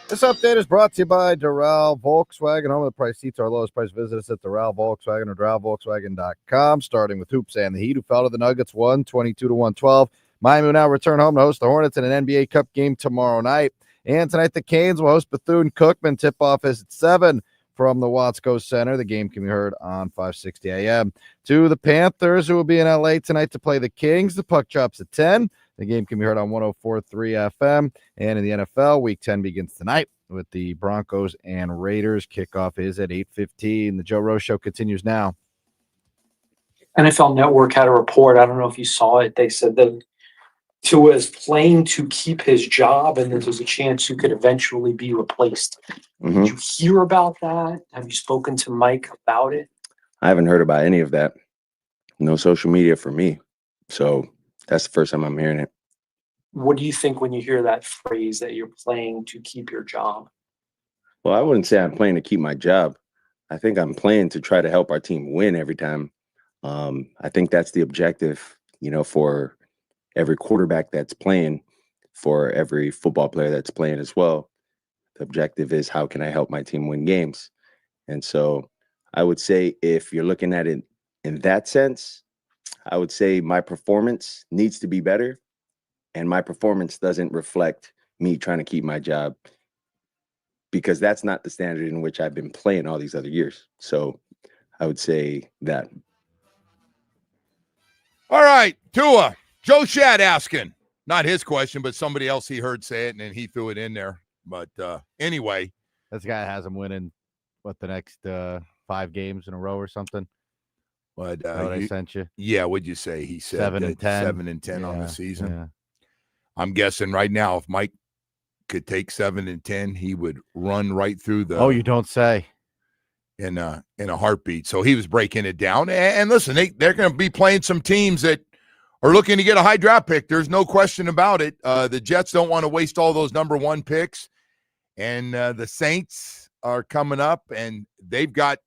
This update is brought to you by Doral Volkswagen. Home of the price seats, our lowest price. Visit us at Doral Volkswagen or DoralVolkswagen.com. Starting with hoops and the Heat, who fell to the Nuggets 122-112. Miami will now return home to host the Hornets in an NBA Cup game tomorrow night. And tonight, the Canes will host Bethune-Cookman. Tip-off is at 7 from the Watsco Center. The game can be heard on 560 a.m. To the Panthers, who will be in L.A. tonight to play the Kings. The puck drops at 10. The game can be heard on 104.3 FM. And in the NFL, Week 10 begins tonight with the Broncos and Raiders. Kickoff is at 8:15. The Joe Rose Show continues now. NFL Network had a report. I don't know if you saw it. They said that Tua is playing to keep his job, and that there's a chance you could eventually be replaced. Mhm. Did you hear about that? Have you spoken to Mike about it? I haven't heard about any of that. No social media for me. So that's the first time I'm hearing it. What do you think when you hear that phrase that you're playing to keep your job? Well, I wouldn't say I'm playing to keep my job. I think I'm playing to try to help our team win every time. I think that's the objective, for every quarterback that's playing, for every football player that's playing as well. The objective is, how can I help my team win games? And so I would say, if you're looking at it in that sense, I would say my performance needs to be better. And my performance doesn't reflect me trying to keep my job, because that's not the standard in which I've been playing all these other years. So I would say that. All right, Tua. Joe Shad asking. Not his question, but somebody else he heard say it, and then he threw it in there. But anyway. This guy has him winning, the next 5 games in a row or something? But what I sent you? Yeah, what'd you say? He said 7 and 10. 7 and 10 on the season. Yeah. I'm guessing right now, if Mike could take 7 and 10, he would run right through the. Oh, you don't say. In a heartbeat. So he was breaking it down. And listen, they're going to be playing some teams that are looking to get a high draft pick. There's no question about it. The Jets don't want to waste all those number 1 picks. And the Saints are coming up, and they've got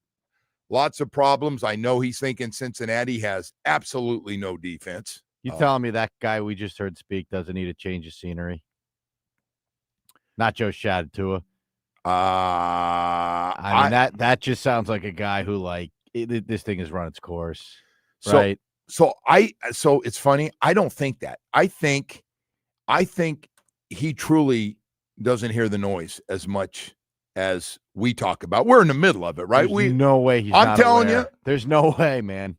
lots of problems. I know he's thinking Cincinnati has absolutely no defense. You telling me that guy we just heard speak doesn't need a change of scenery? Not Joe Shad, Tua. I mean, that just sounds like a guy who, this thing has run its course, right? So it's funny. I don't think that. I think he truly doesn't hear the noise as much as we talk about. We're in the middle of it, right? There's no way he's I'm not telling aware. you. There's no way, man.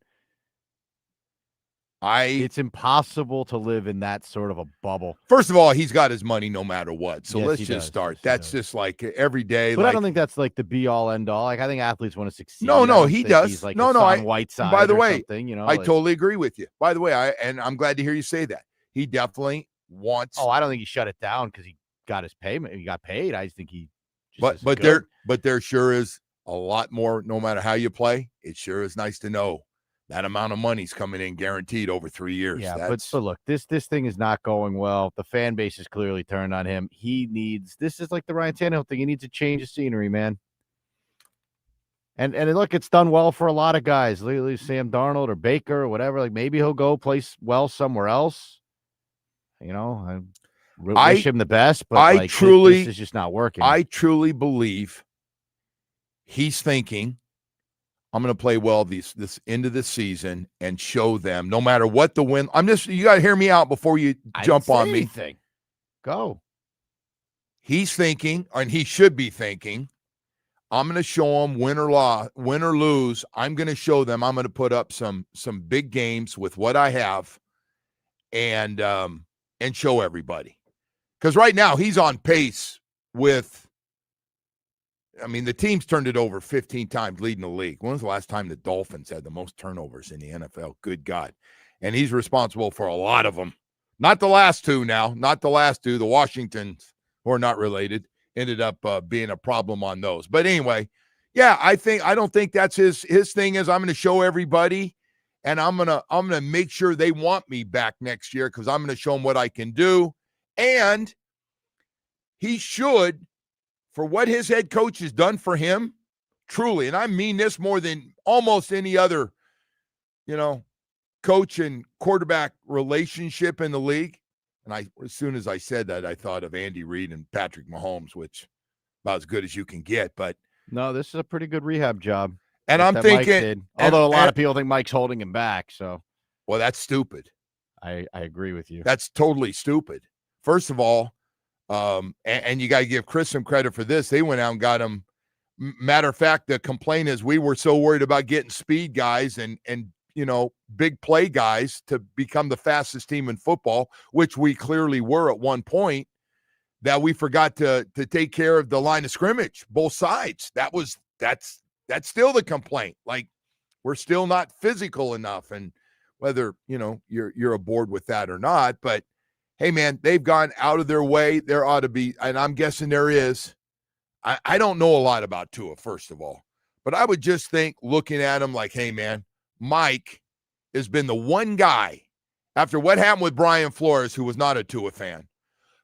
It's impossible to live in that sort of a bubble. First of all, he's got his money no matter what. So yes, let's just start. That's just like every day. But I don't think that's like the be all end all. I think athletes want to succeed. No, he does. He's like Whiteside. By the way, I totally agree with you. By the way, I'm glad to hear you say that. He definitely wants. Oh, I don't think he shut it down because he got his payment. He got paid. I just think he. But there sure is a lot more. No matter how you play, it sure is nice to know that amount of money's coming in guaranteed over 3 years. Yeah, but look, this thing is not going well. The fan base is clearly turned on him. This is like the Ryan Tannehill thing. He needs to change the scenery, man. And look, it's done well for a lot of guys. Literally Sam Darnold or Baker or whatever. Like maybe he'll go play well somewhere else. I wish him the best, but this is just not working. I truly believe he's thinking, I'm going to play well this end of the season and show them no matter what the win. You got to hear me out before you jump on me. Go. He's thinking, and he should be thinking, I'm going to show them win or lose. I'm going to show them I'm going to put up some big games with what I have and show everybody. Because right now he's on pace with, the team's turned it over 15 times, leading the league. When was the last time the Dolphins had the most turnovers in the NFL? Good God. And he's responsible for a lot of them. Not the last 2 now. Not the last 2. The Washingtons, who are not related, ended up being a problem on those. But anyway, yeah, I don't think that's his thing is I'm going to show everybody, and I'm gonna make sure they want me back next year because I'm going to show them what I can do. And he should, for what his head coach has done for him, truly, and I mean this more than almost any other, coach and quarterback relationship in the league. And as soon as I said that, I thought of Andy Reid and Patrick Mahomes, which about as good as you can get. But No, this is a pretty good rehab job. and I'm that Mike thinking, did. Although a lot of people think Mike's holding him back. So, well, that's stupid. I agree with you. That's totally stupid. First of all, and you got to give Chris some credit for this. They went out and got him. Matter of fact, the complaint is we were so worried about getting speed guys and big play guys to become the fastest team in football, which we clearly were at one point, that we forgot to take care of the line of scrimmage, both sides. That's still the complaint. Like, we're still not physical enough, and whether you're aboard with that or not, but hey, man, they've gone out of their way. There ought to be, and I'm guessing there is. I don't know a lot about Tua, first of all, but I would just think, looking at him, like, hey, man, Mike has been the one guy, after what happened with Brian Flores, who was not a Tua fan,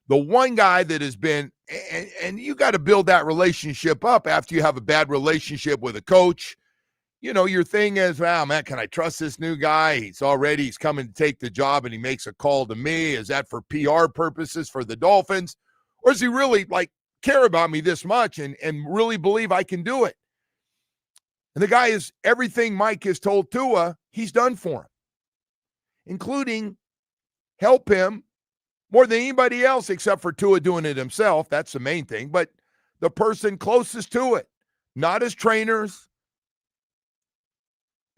the one guy that has been, and you got to build that relationship up after you have a bad relationship with a coach. Your thing is, wow, man, can I trust this new guy? He's coming to take the job and he makes a call to me. Is that for PR purposes for the Dolphins? Or does he really care about me this much and really believe I can do it? And the guy is, everything Mike has told Tua, he's done for him, including help him more than anybody else, except for Tua doing it himself. That's the main thing. But the person closest to it, not his trainers,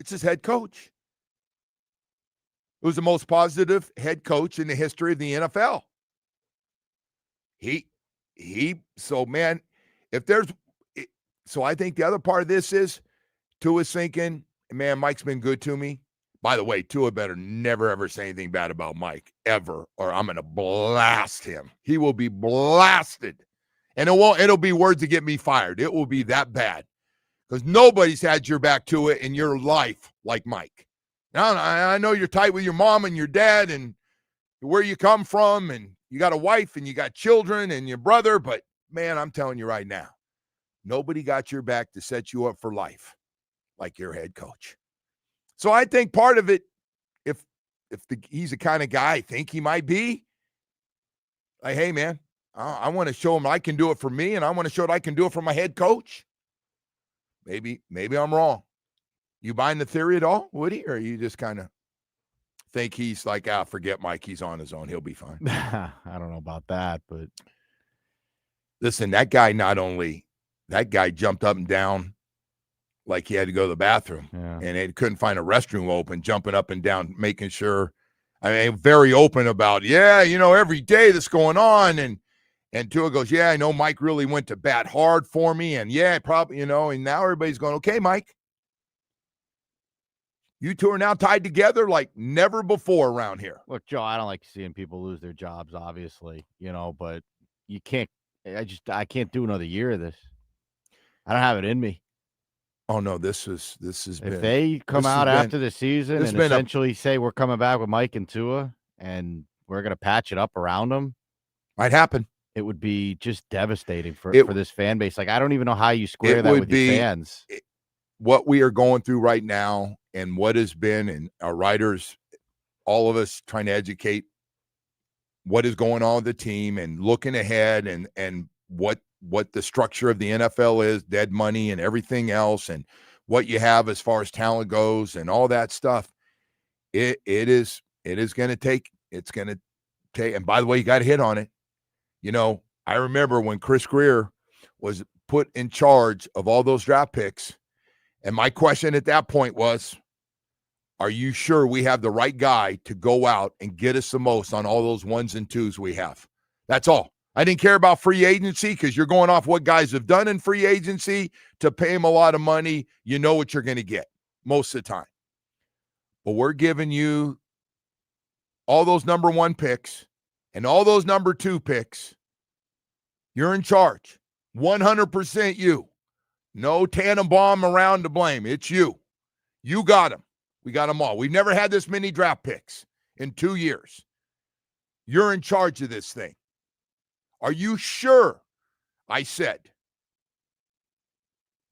it's his head coach. It was the most positive head coach in the history of the NFL. So man, so I think the other part of this is Tua's thinking, man, Mike's been good to me. By the way, Tua better never, ever say anything bad about Mike, ever, or I'm going to blast him. He will be blasted. And it'll be words to get me fired. It will be that bad. Because nobody's had your back to it in your life like Mike. Now, I know you're tight with your mom and your dad and where you come from, and you got a wife and you got children and your brother, but man, I'm telling you right now, nobody got your back to set you up for life like your head coach. So I think part of it, if he's the kind of guy I think he might be, like, hey, man, I want to show him I can do it for me, and I want to show that I can do it for my head coach. Maybe I'm wrong. You buying the theory at all, Woody? Or you just kind of think he's like, forget Mike. He's on his own. He'll be fine. I don't know about that, but listen, that guy jumped up and down like he had to go to the bathroom, and he couldn't find a restroom open, jumping up and down, making sure. I mean, very open about, every day that's going on. And Tua goes, yeah, I know Mike really went to bat hard for me. And yeah, probably, and now everybody's going, okay, Mike, you two are now tied together like never before around here. Look, Joe, I don't like seeing people lose their jobs, obviously, but you can't, I can't do another year of this. I don't have it in me. Oh no, this has been. If they come out after the season and essentially say we're coming back with Mike and Tua and we're going to patch it up around them, might happen. It would be just devastating for this fan base. Like, I don't even know how you square that with your fans. What we are going through right now and what has been, and our writers, all of us trying to educate what is going on with the team and looking ahead and what the structure of the NFL is, dead money and everything else, and what you have as far as talent goes and all that stuff. It is going to take, and by the way, you got to hit on it. I remember when Chris Greer was put in charge of all those draft picks, and my question at that point was, are you sure we have the right guy to go out and get us the most on all those ones and twos we have? That's all. I didn't care about free agency because you're going off what guys have done in free agency to pay them a lot of money. You know what you're going to get most of the time. But we're giving you all those number one picks and all those number two picks. You're in charge. 100% you. No Tannenbaum around to blame. It's you. You got them. We got them all. We've never had this many draft picks in 2 years. You're in charge of this thing. Are you sure? I said.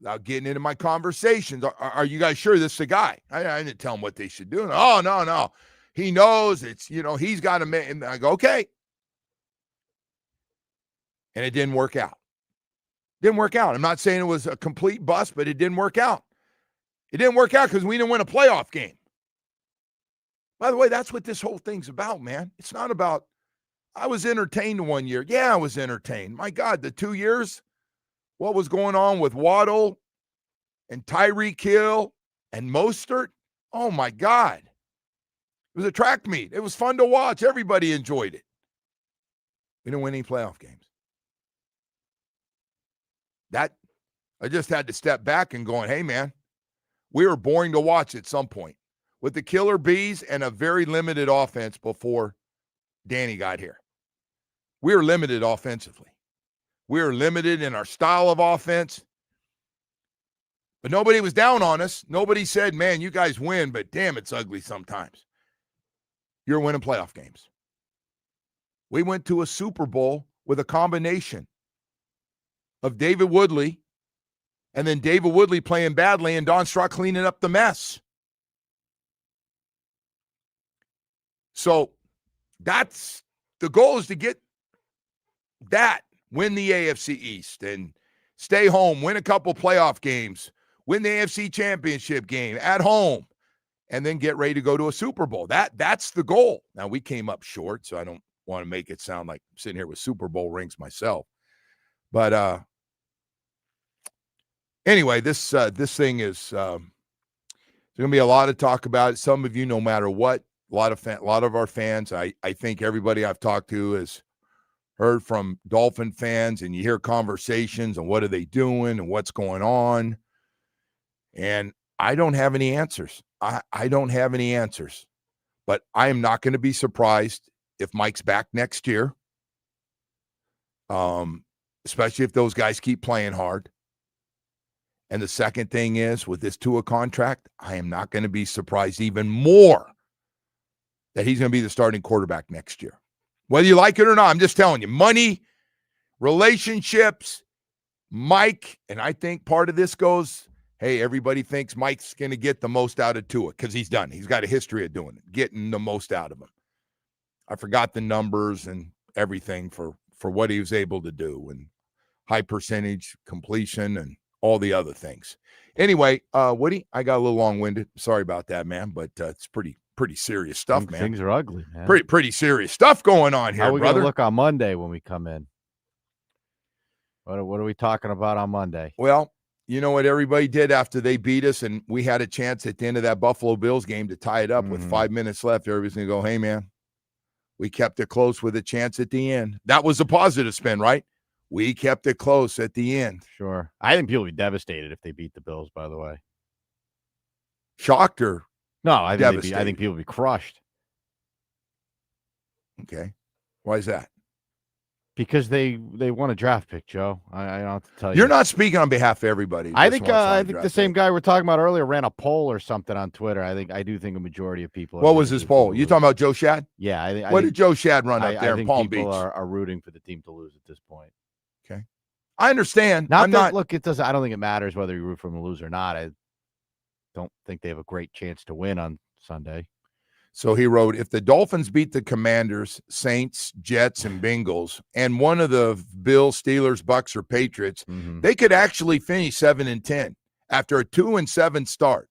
Without getting into my conversations, are you guys sure this is the guy? I didn't tell him what they should do. Oh, no. He knows it's, he's got to make, and I go, okay. And it didn't work out. Didn't work out. I'm not saying it was a complete bust, but it didn't work out. It didn't work out because we didn't win a playoff game. By the way, that's what this whole thing's about, man. It's not about, I was entertained 1 year. Yeah, I was entertained. My God, the 2 years, what was going on with Waddle and Tyreek Hill and Mostert? Oh, my God. It was a track meet. It was fun to watch. Everybody enjoyed it. We didn't win any playoff games. That, I just had to step back and going, hey, man, we were boring to watch at some point with the killer bees and a very limited offense before Danny got here. We were limited offensively. We were limited in our style of offense. But nobody was down on us. Nobody said, man, you guys win, but damn, it's ugly sometimes. You're winning playoff games. We went to a Super Bowl with a combination of David Woodley and then David Woodley playing badly and Don Strock cleaning up the mess. So that's the goal, is to get that, win the AFC East and stay home, win a couple playoff games, win the AFC Championship game at home, and then get ready to go to a Super Bowl. That's the goal. Now, we came up short, so I don't want to make it sound like I'm sitting here with Super Bowl rings myself. But anyway, this thing is there's going to be a lot of talk about it. Some of you, no matter what, a lot of our fans, I think everybody I've talked to has heard from Dolphin fans, and you hear conversations and what are they doing and what's going on. And I don't have any answers. I don't have any answers, but I am not going to be surprised if Mike's back next year. Especially if those guys keep playing hard. And the second thing is, with this Tua contract, I am not going to be surprised even more that he's going to be the starting quarterback next year. Whether you like it or not, I'm just telling you, money, relationships, Mike, and I think part of this goes, hey, everybody thinks Mike's going to get the most out of Tua because he's done. He's got a history of doing it, getting the most out of him. I forgot the numbers and everything for what he was able to do, and high percentage completion and all the other things. Anyway, Woody, I got a little long-winded. Sorry about that, man, but it's pretty serious stuff, man. Things are ugly, man. Pretty serious stuff going on here, How are we brother. gonna look on Monday when we come in? What are we talking about on Monday? Well, you know what everybody did after they beat us, and we had a chance at the end of that Buffalo Bills game to tie it up with 5 minutes left. Everybody's going to go, hey, man, we kept it close with a chance at the end. That was a positive spin, right? We kept it close at the end. Sure. I think people would be devastated if they beat the Bills, by the way. Shocked or No, I think devastated? people would be crushed. Okay. Why is that? Because they won a draft pick, Joe. I don't have to tell you. You're not speaking on behalf of everybody. I think the same guy we're talking about earlier ran a poll or something on Twitter. I do think a majority of people. What was his poll? You talking about Joe Shad? Yeah. What did Joe Shad run up there I in think Palm people Beach? are rooting for the team to lose at this point. Okay. I understand. Look, it doesn't. I don't think it matters whether you root for them to lose or not. I don't think they have a great chance to win on Sunday. So he wrote, if the Dolphins beat the Commanders, Saints, Jets, and Bengals, and one of the Bills, Steelers, Bucks, or Patriots, they could actually finish 7-10 after a 2-7 start.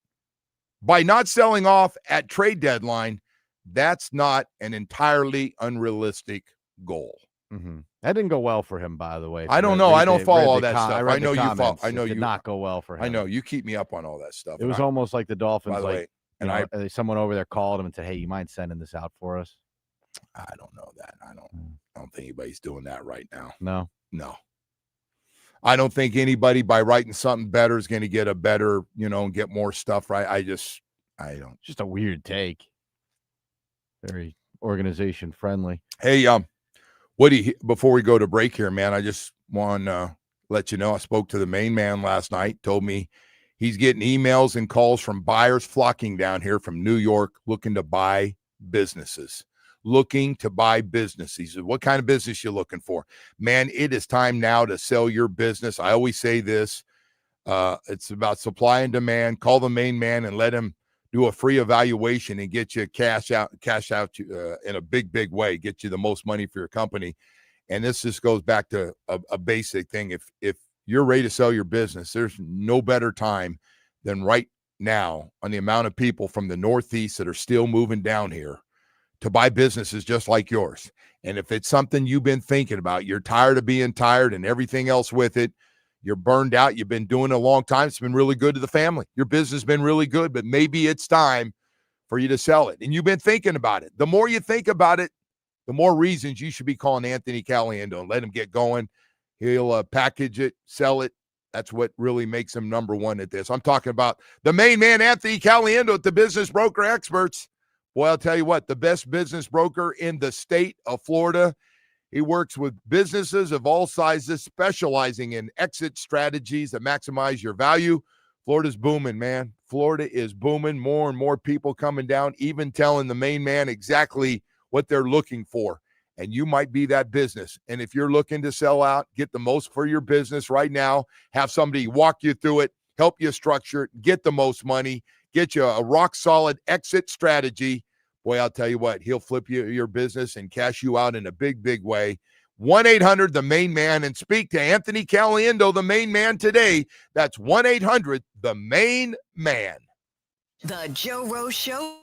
By not selling off at trade deadline, that's not an entirely unrealistic goal. That didn't go well for him, by the way. I don't know. I don't follow all that stuff. I know you follow. I know it you did not go well for him. I know you keep me up on all that stuff. It was almost like the Dolphins, by the way, someone over there called him and said, "Hey, you mind sending this out for us?" I don't know that. I don't think anybody's doing that right now. No. I don't think anybody by writing something better is going to get a better, and get more stuff right. I don't. Just a weird take. Very organization friendly. Hey, Woody, before we go to break here, man, I just want to let you know I spoke to the main man last night, told me he's getting emails and calls from buyers flocking down here from New York looking to buy businesses. He said, what kind of business you looking for? Man, it is time now to sell your business. I always say this. It's about supply and demand. Call the main man and let him do a free evaluation and get you cash out in a big way, get you the most money for your company. And this just goes back to a basic thing. If you're ready to sell your business, there's no better time than right now on the amount of people from the Northeast that are still moving down here to buy businesses just like yours. And if it's something you've been thinking about, you're tired of being tired and everything else with it, you're burned out, you've been doing it a long time, it's been really good to the family. Your business has been really good, but maybe it's time for you to sell it. And you've been thinking about it. The more you think about it, the more reasons you should be calling Anthony Caliendo and let him get going. He'll package it, sell it. That's what really makes him number one at this. I'm talking about the main man, Anthony Caliendo, at the Business Broker Experts. Boy, I'll tell you what, the best business broker in the state of Florida. He works with businesses of all sizes, specializing in exit strategies that maximize your value. Florida's booming, man. Florida is booming. More and more people coming down, even telling the main man exactly what they're looking for. And you might be that business. And if you're looking to sell out, get the most for your business right now, have somebody walk you through it, help you structure it, get the most money, get you a rock-solid exit strategy. Boy, I'll tell you what, he'll flip your business and cash you out in a big, big way. 1-800, the main man, and speak to Anthony Caliendo, the main man, today. That's 1-800, the main man. The Joe Rose Show.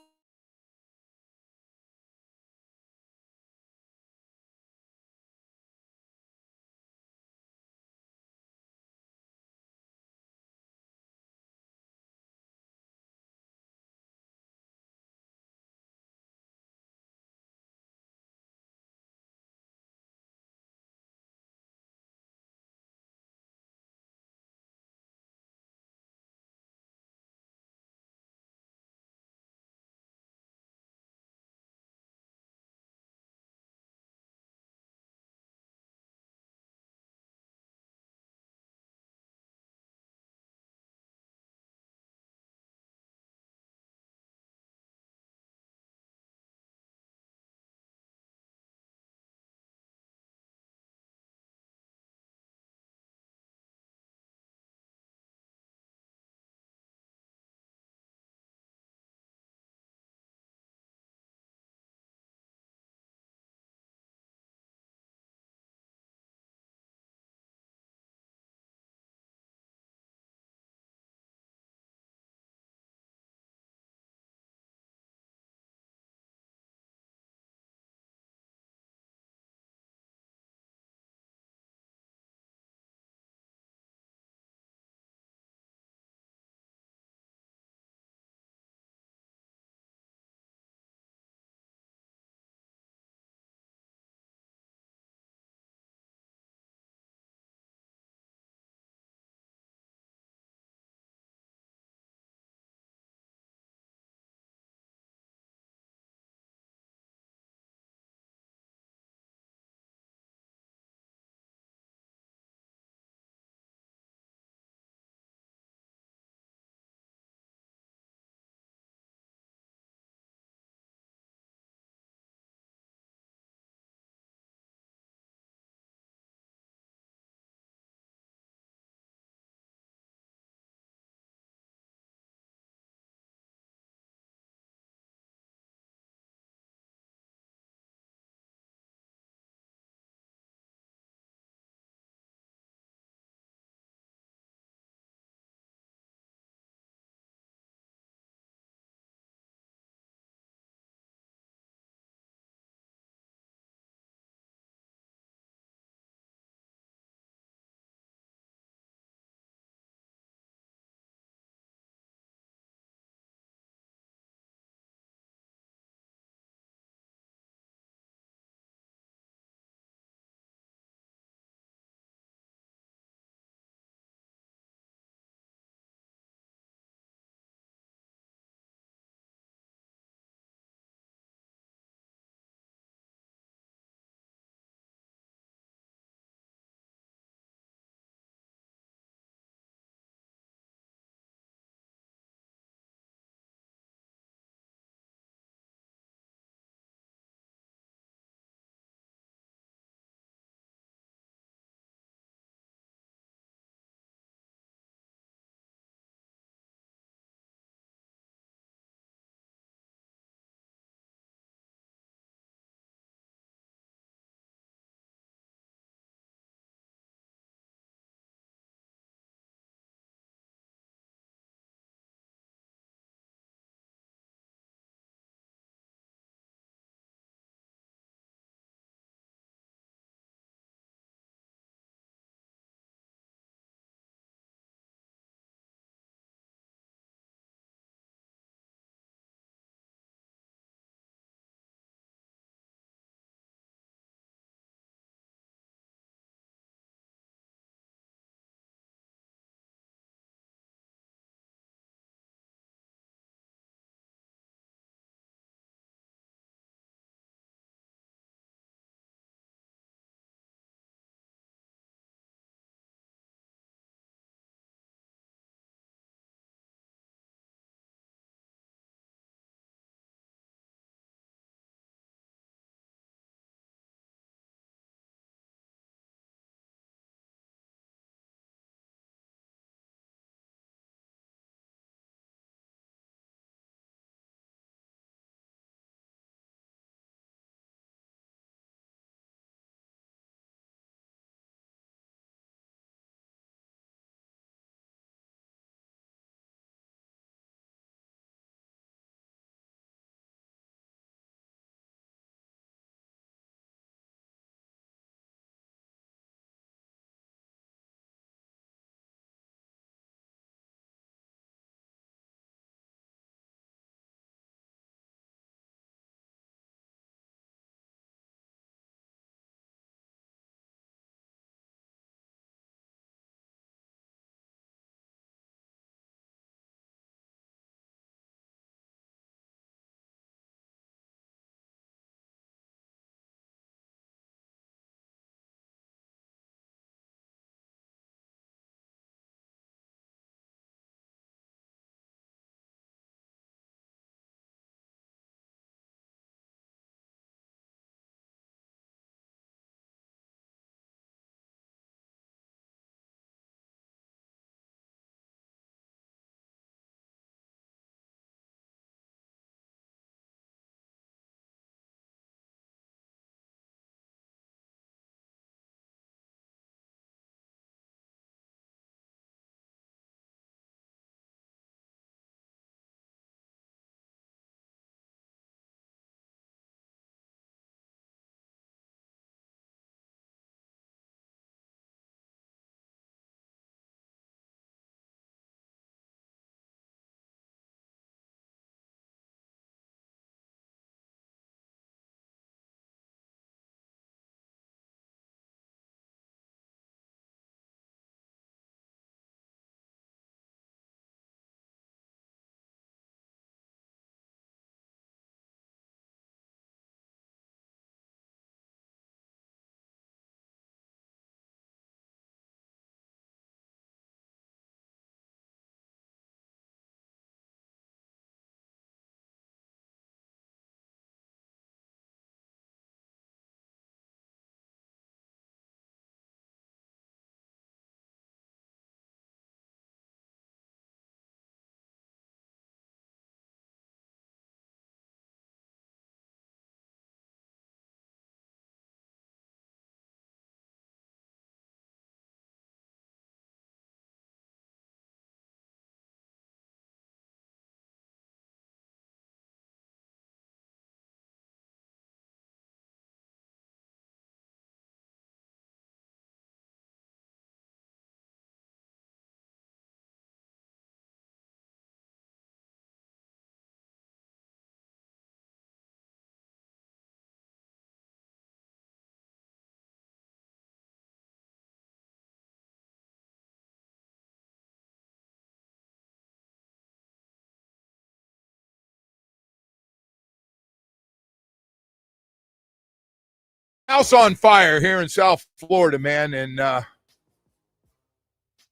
House on fire here in South Florida, man, and I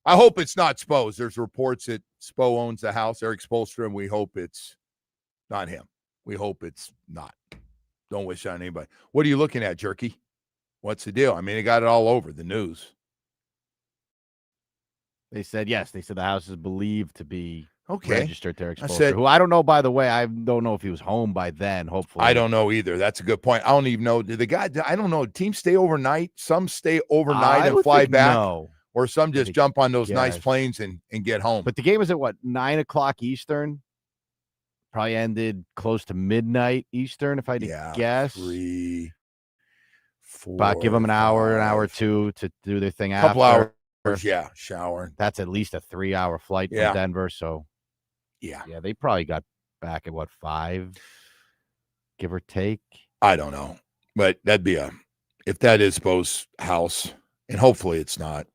hope it's not Spo's. There's reports that Spo owns the house, Eric Spoelstra, and we hope it's not him. We hope it's not. Don't wish on anybody. What are you looking at, Jerky? What's the deal? I mean, they got it all over the news. They said yes. They said the house is believed to be registered to Eric I Spoelstra, said- who I don't know, by the way. I don't know if he was home by then, hopefully. I don't know either. That's a good point. I don't even know. Did the guy, I don't know. Teams stay overnight. Some stay overnight I and would fly think back. No. Or some just jump on those nice Yes. planes and get home. But the game is at what, 9 o'clock Eastern? Probably ended close to midnight Eastern, if I had to guess. 3, 4. About give them an hour or 5, two to do their thing couple after. hours, yeah, shower. That's at least a 3-hour flight from Yeah. Denver. So, Yeah. yeah, they probably got back at what, 5, give or take. I don't know. But that'd be if that is Bo's house, and hopefully it's not.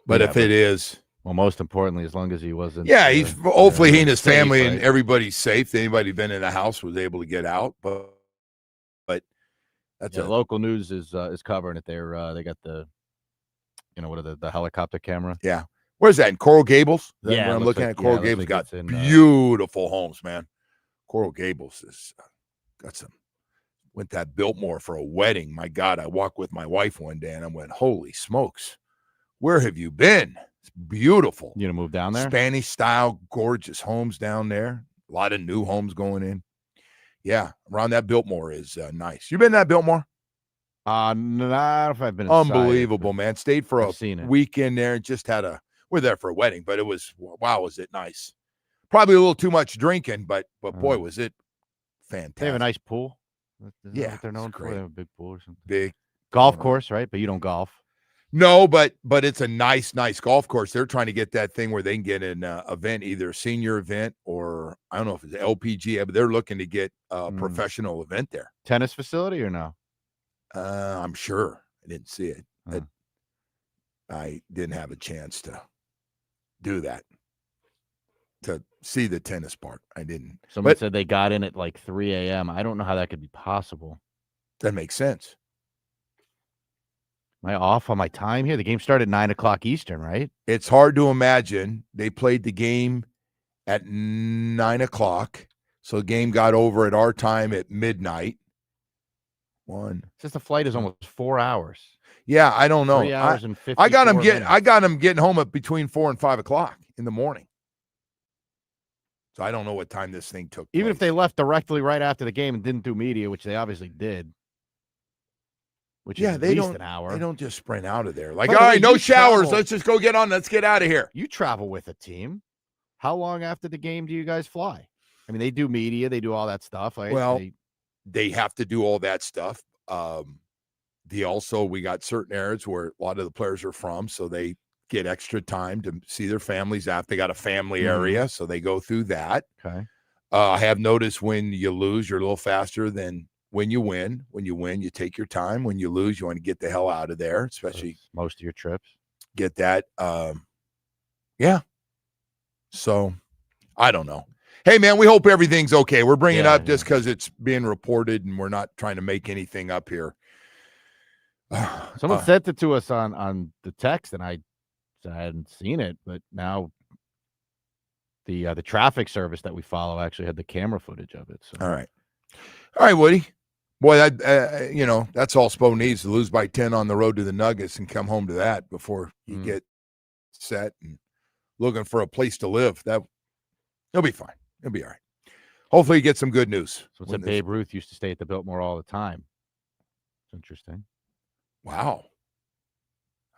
But Yeah, if it is, well, most importantly, as long as he wasn't. yeah, he's hopefully he and his safe, family right? and everybody's safe. Anybody been in the house was able to get out, but that's Yeah, local news is covering it. They got the, what are the helicopter camera? Yeah. Where's that? In Coral Gables? Is that Yeah, where it I'm looks looking like- at Coral yeah, it looks Gables like got it's in, beautiful homes, man. Coral Gables is got some. Went to Biltmore for a wedding. My God, I walked with my wife one day and I went, holy smokes, where have you been? It's beautiful. You gonna move down there? Spanish style, gorgeous homes down there. A lot of new homes going in. Yeah, around that Biltmore is nice. You been to that Biltmore? Not if I've been inside. Unbelievable, man. Stayed for a I've seen it. weekend there and just we're there for a wedding, but it was, wow, was it nice. Probably a little too much drinking, but boy, was it fantastic. They have a nice pool. Isn't that Yeah, what they're known it's for. great. They have a big pool or something. Big Golf course, right? But you don't golf. No, but it's a nice golf course. They're trying to get that thing where they can get an event, either a senior event or I don't know if it's LPGA, but they're looking to get a professional event there. Tennis facility or no? I'm sure. I didn't see it. I didn't have a chance to do that, to see the tennis part. I didn't. Someone But said they got in at like 3 a.m. I don't know how that could be possible. that makes sense. Am I off on my time here? The game started at 9 o'clock Eastern, right? It's hard to imagine. They played the game at 9 o'clock. So the game got over at our time at midnight. Since the flight is almost 4 hours. Yeah, I don't know. 3 hours and 50. I got them getting home at between 4 and 5 o'clock in the morning. So I don't know what time this thing took. Even if they left directly right after the game and didn't do media, which they obviously did. Which is at they least don't, an hour. They don't just sprint out of there. Like, By all the way, right, no you showers. travel- Let's just go get on. Let's get out of here. You travel with a team. How long after the game do you guys fly? I mean, they do media, they do all that stuff. Right? Well, they have to do all that stuff. We got certain areas where a lot of the players are from, so they get extra time to see their families after. They got a family area, so they go through that. Okay. I have noticed when you lose, you're a little faster than when you win. When you win, you take your time. When you lose, you want to get the hell out of there, especially most of your trips. Get that. Yeah. So I don't know. Hey, man, we hope everything's okay. We're bringing it up just because it's being reported and we're not trying to make anything up here. Someone sent it to us on the text, and I hadn't seen it, but now the traffic service that we follow actually had the camera footage of it. So. All right, Woody. Boy, that that's all Spo needs, to lose by 10 on the road to the Nuggets and come home to that before you get set and looking for a place to live. That he'll be fine. He'll be all right. Hopefully, you get some good news. So it's Babe Ruth used to stay at the Biltmore all the time. It's interesting. Wow.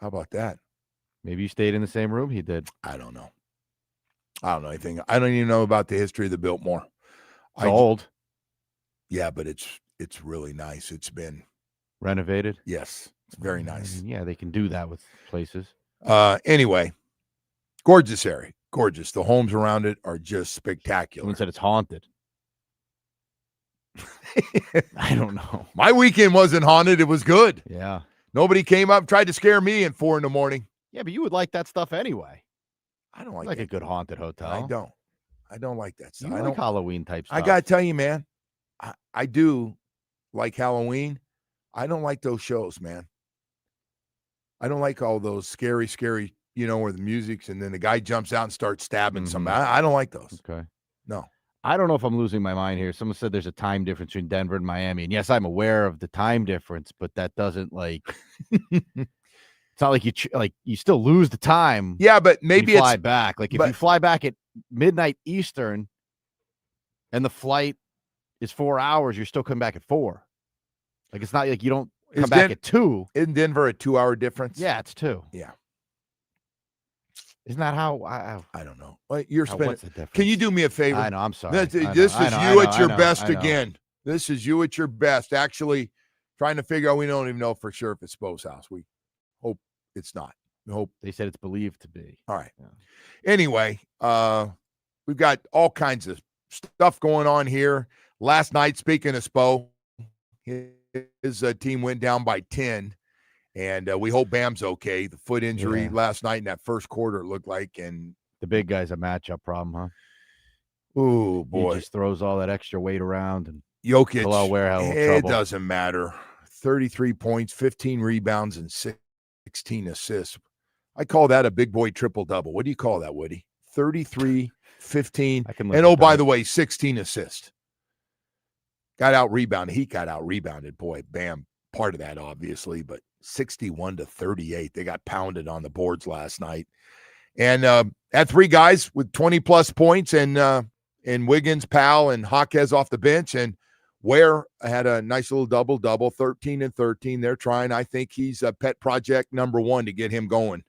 How about that? Maybe you stayed in the same room he did. I don't know. I don't know anything. I don't even know about the history of the Biltmore. It's old. Yeah, but it's really nice. It's been renovated. Yes, it's very nice. I mean, yeah, they can do that with places. Anyway, gorgeous area. Gorgeous. The homes around it are just spectacular. Someone said it's haunted. I don't know. My weekend wasn't haunted. It was good. Yeah. Nobody came up, tried to scare me at 4 a.m. Yeah, but you would like that stuff anyway. I don't like a good haunted hotel. I don't like that stuff. You I like don't Halloween type stuff. I gotta tell you, man, I do like Halloween, I don't like those shows, man. I don't like all those scary, where the music's and then the guy jumps out and starts stabbing somebody. I don't like those. Okay. No. I don't know if I'm losing my mind here. Someone said there's a time difference between Denver and Miami. And yes, I'm aware of the time difference, but that doesn't it's not like you still lose the time. Yeah, but maybe you fly it's back. Like if you fly back at midnight Eastern and the flight is 4 hours, you're still coming back at 4. Like it's not like you don't come back at 2. Isn't Denver a 2-hour difference? Yeah, it's 2. Yeah. Isn't that how I don't know. You're spending. What's the difference? Can you do me a favor? I know. I'm sorry. This is you at your best again. This is you at your best. Actually, trying to figure out. We don't even know for sure if it's Bo's house. We hope it's not. We hope they said it's believed to be. All right. Yeah. Anyway, we've got all kinds of stuff going on here. Last night, speaking of Spo, his team went down by 10. And we hope Bam's okay. The foot injury last night in that first quarter, it looked like. And the big guy's a matchup problem, huh? Oh, boy. He just throws all that extra weight around. And Jokic, trouble. Doesn't matter. 33 points, 15 rebounds, and 16 assists. I call that a big boy triple-double. What do you call that, Woody? 33, 15, and by the way, 16 assists. Got out-rebounded. He got out-rebounded. Boy, Bam, part of that, obviously, but 61-38. They got pounded on the boards last night. And had 3 guys with 20-plus points, and Wiggins, Powell, and Hawkes off the bench. And Ware had a nice little double-double, 13 and 13. They're trying. I think he's a pet project number 1 to get him going.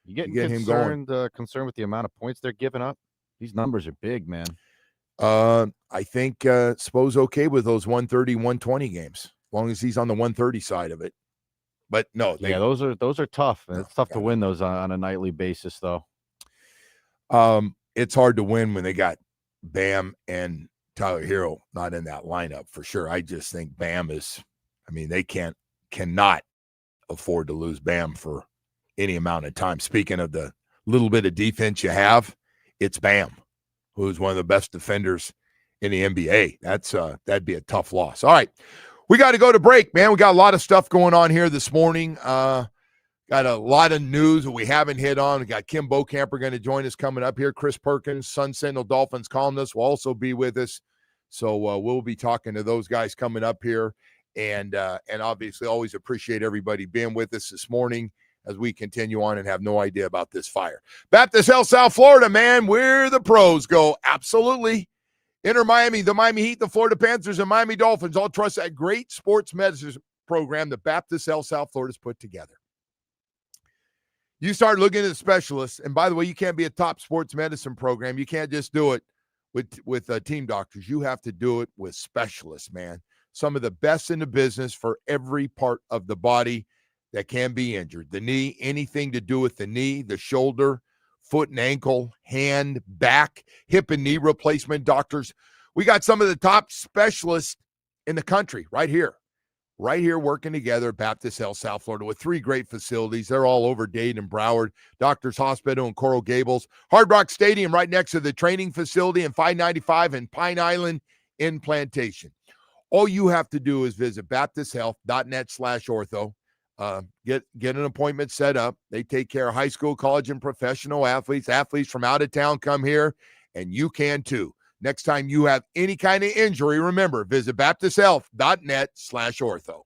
You getting concerned with the amount of points they're giving up? These numbers are big, man. I think Spo's okay with those 130, 120 games, as long as he's on the 130 side of it. But no, those are tough. It's tough to win those on a nightly basis, though. It's hard to win when they got Bam and Tyler Hero not in that lineup for sure. I just think Bam is. I mean, they cannot afford to lose Bam for any amount of time. Speaking of the little bit of defense you have, it's Bam, who's one of the best defenders in the NBA. That'd be a tough loss. All right. We got to go to break, man. We got a lot of stuff going on here this morning. Got a lot of news that we haven't hit on. We got Kim Bokamper going to join us coming up here. Chris Perkins, Sun Sentinel Dolphins columnist, will also be with us. So we'll be talking to those guys coming up here. And obviously always appreciate everybody being with us this morning as we continue on and have no idea about this fire. Baptist Health South Florida, man, where the pros go. Absolutely. Enter Miami, the Miami Heat, the Florida Panthers, and Miami Dolphins all trust that great sports medicine program that Baptist Health South Florida's put together. You start looking at specialists, and by the way, you can't be a top sports medicine program. You can't just do it with team doctors. You have to do it with specialists, man. Some of the best in the business for every part of the body that can be injured. The knee, anything to do with the knee, the shoulder, foot and ankle, hand, back, hip and knee replacement doctors. We got some of the top specialists in the country right here working together at Baptist Health South Florida with 3 great facilities. They're all over Dade and Broward, Doctors Hospital in Coral Gables, Hard Rock Stadium right next to the training facility, and 595 in Pine Island in Plantation. All you have to do is visit baptisthealth.net/ortho. Get an appointment set up. They take care of high school, college, and professional athletes. Athletes from out of town come here, and you can too. Next time you have any kind of injury, remember, visit baptisthealth.net/ortho.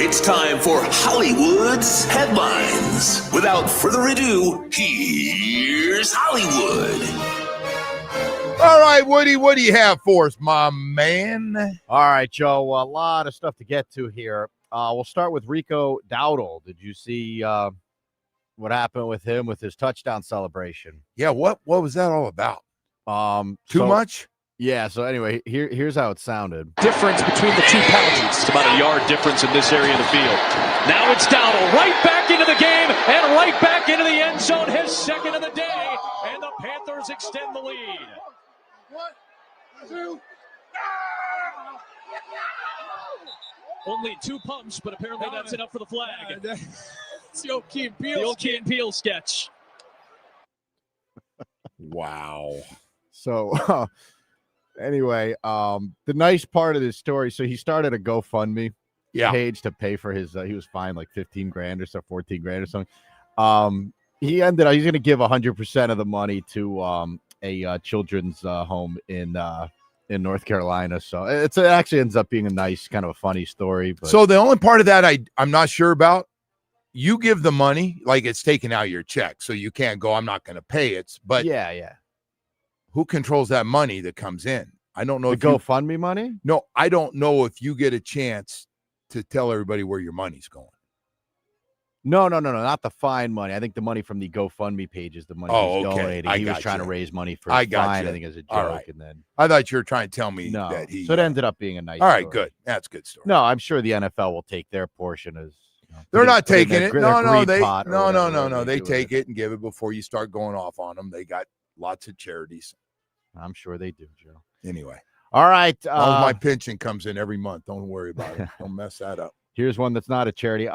It's time for Hollywood's headlines. Without further ado, here's Hollywood. All right, Woody, what do you have for us, my man? All right, Joe, a lot of stuff to get to here. We'll start with Rico Dowdle. Did you see what happened with him with his touchdown celebration? Yeah, what was that all about? Too much? Yeah, so anyway, here's how it sounded. Difference between the two penalties. It's about a yard difference in this area of the field. Now it's Dowdle right back into the game and right back into the end zone, his second of the day, and the Panthers extend the lead. 1, 2. Only 2 pumps, but apparently that's enough for the flag. It's the old Key and Peele. The old Key and Peele sketch. Wow. So anyway, the nice part of this story, so he started a GoFundMe page to pay for his he was fined like 15 grand or so, 14 grand or something. He's going to give 100% of the money to a children's home in North Carolina. So it actually ends up being a nice kind of a funny story. But. So the only part of that I'm not sure about, you give the money, like it's taken out of your check, so you can't go, I'm not going to pay it. But yeah. Who controls that money that comes in? I don't know. The GoFundMe money? No, I don't know if you get a chance to tell everybody where your money's going. No, not the fine money. I think the money from the GoFundMe page is the money he's donating. He was trying to raise money for his fine, I think, as a joke. Right. And then I thought you were trying to tell me that he. So it ended up being a nice. All right, story. good. That's a good story. No, I'm sure the NFL will take their portion as. They're not taking it. No. They do take it and give it before you start going off on them. They got lots of charities. I'm sure they do, Joe. Anyway. All right. My pension comes in every month. Don't worry about it. Don't mess that up. Here's one that's not a charity.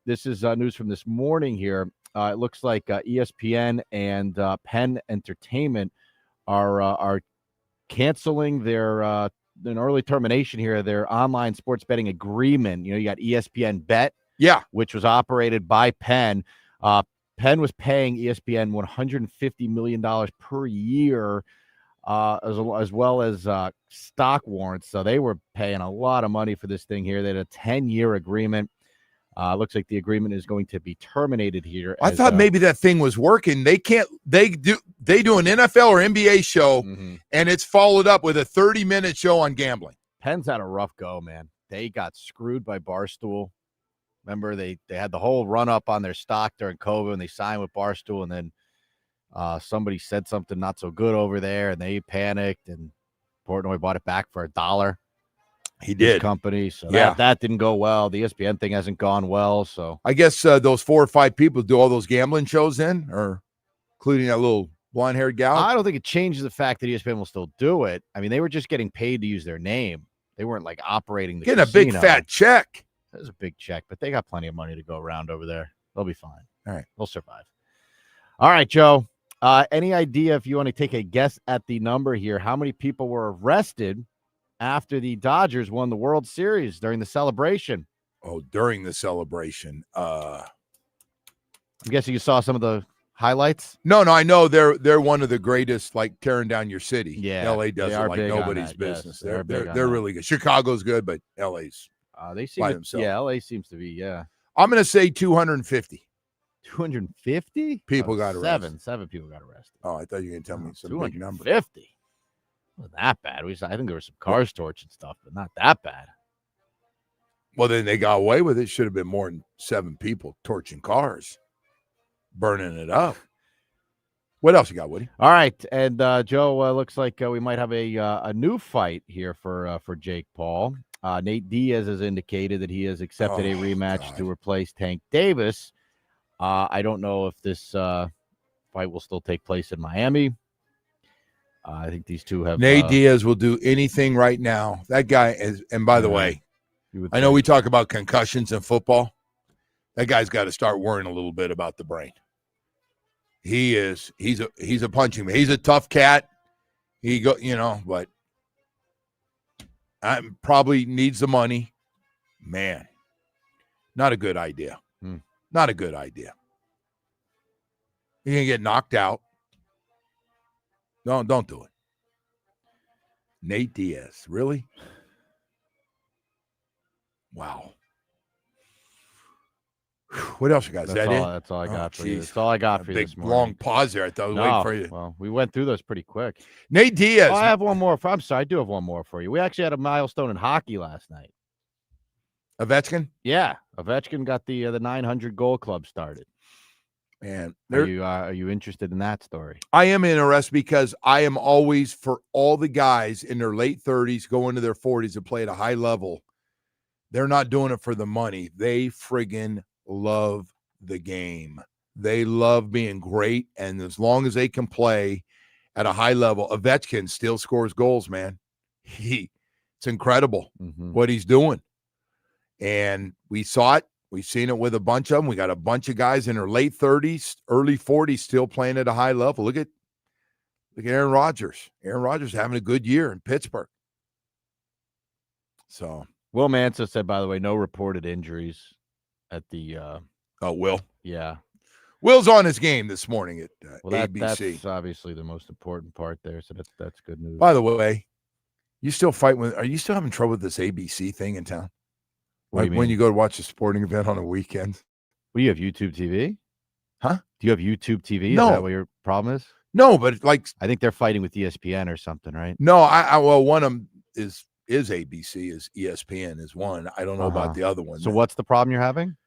This is news from this morning here. It looks like ESPN and Penn Entertainment are canceling their an early termination here. Their online sports betting agreement. You got ESPN Bet. Yeah, which was operated by Penn. Penn was paying ESPN $150 million per year, as well as stock warrants. So they were paying a lot of money for this thing here. They had a 10-year agreement. Looks like the agreement is going to be terminated here. I thought maybe that thing was working. They do an NFL or NBA show, and it's followed up with a 30-minute show on gambling. Penn's had a rough go, man. They got screwed by Barstool. Remember, they had the whole run-up on their stock during COVID, and they signed with Barstool, and then somebody said something not so good over there, and they panicked, and Portnoy bought it back for $1. He did. Company, so that didn't go well. The ESPN thing hasn't gone well, so. I guess those 4 or 5 people do all those gambling shows then, or including that little blonde-haired gal? I don't think it changes the fact that ESPN will still do it. I mean, they were just getting paid to use their name. They weren't, like, operating the casino. A big fat check. It was a big check, but they got plenty of money to go around over there. They'll be fine. All right. They'll survive. All right, Joe. Any idea, if you want to take a guess at the number here, how many people were arrested after the Dodgers won the World Series during the celebration? Oh, during the celebration. I'm guessing you saw some of the highlights? No, I know they're one of the greatest, like tearing down your city. Yeah. LA does it like nobody's business. Yes, they're really good. Chicago's good, but LA's they seem LA seems to be, I'm going to say 250. 250 people got arrested. Seven people got arrested. Oh, I thought you were going to tell me some big number. 250. Not that bad. I think there were some cars torched and stuff, but not that bad. Well, then they got away with it. Should have been more than 7 people torching cars, burning it up. What else you got, Woody? All right, and Joe, looks like we might have a new fight here for Jake Paul. Nate Diaz has indicated that he has accepted a rematch to replace Tank Davis. I don't know if this fight will still take place in Miami. I think these two have. Nate Diaz will do anything right now. That guy is, and by the way, I know we talk about concussions in football. That guy's got to start worrying a little bit about the brain. He's a punching man. He's a tough cat. But I probably needs the money. Man, not a good idea. Not a good idea. You're gonna get knocked out. No, don't do it. Nate Diaz, really? Wow. What else you got? Is That's that all, it? That's all I got for you. Jeez. That's all I got for you Big this morning. long pause there. I thought I was waiting for you. Well, we went through those pretty quick. Nate Diaz. Oh, I have one more. I'm sorry. I do have one more for you. We actually had a milestone in hockey last night. Ovechkin? Yeah. Ovechkin got the 900 goal club started. Man, are you interested in that story? I am interested because I am always for all the guys in their late 30s going to their 40s to play at a high level. They're not doing it for the money. They friggin' love the game. They love being great, and as long as they can play at a high level, Ovechkin still scores goals, man. It's incredible what he's doing. And we saw it. We've seen it with a bunch of them. We got a bunch of guys in their late 30s, early 40s still playing at a high level. Look at Aaron Rodgers. Aaron Rodgers having a good year in Pittsburgh. So Will Manso said, by the way, no reported injuries at the Will. Yeah. Will's on his game this morning at ABC. That's obviously the most important part there. So that's good news. By the way, you still fighting with? Are you still having trouble with this ABC thing in town? Like when you go to watch a sporting event on a weekend? Well, you have YouTube TV? Huh? Do you have YouTube TV? No. Is that what your problem is? No, but like I think they're fighting with ESPN or something, right? No, well, one of them is ABC, is ESPN is one. I don't know about the other one. So what's the problem you're having?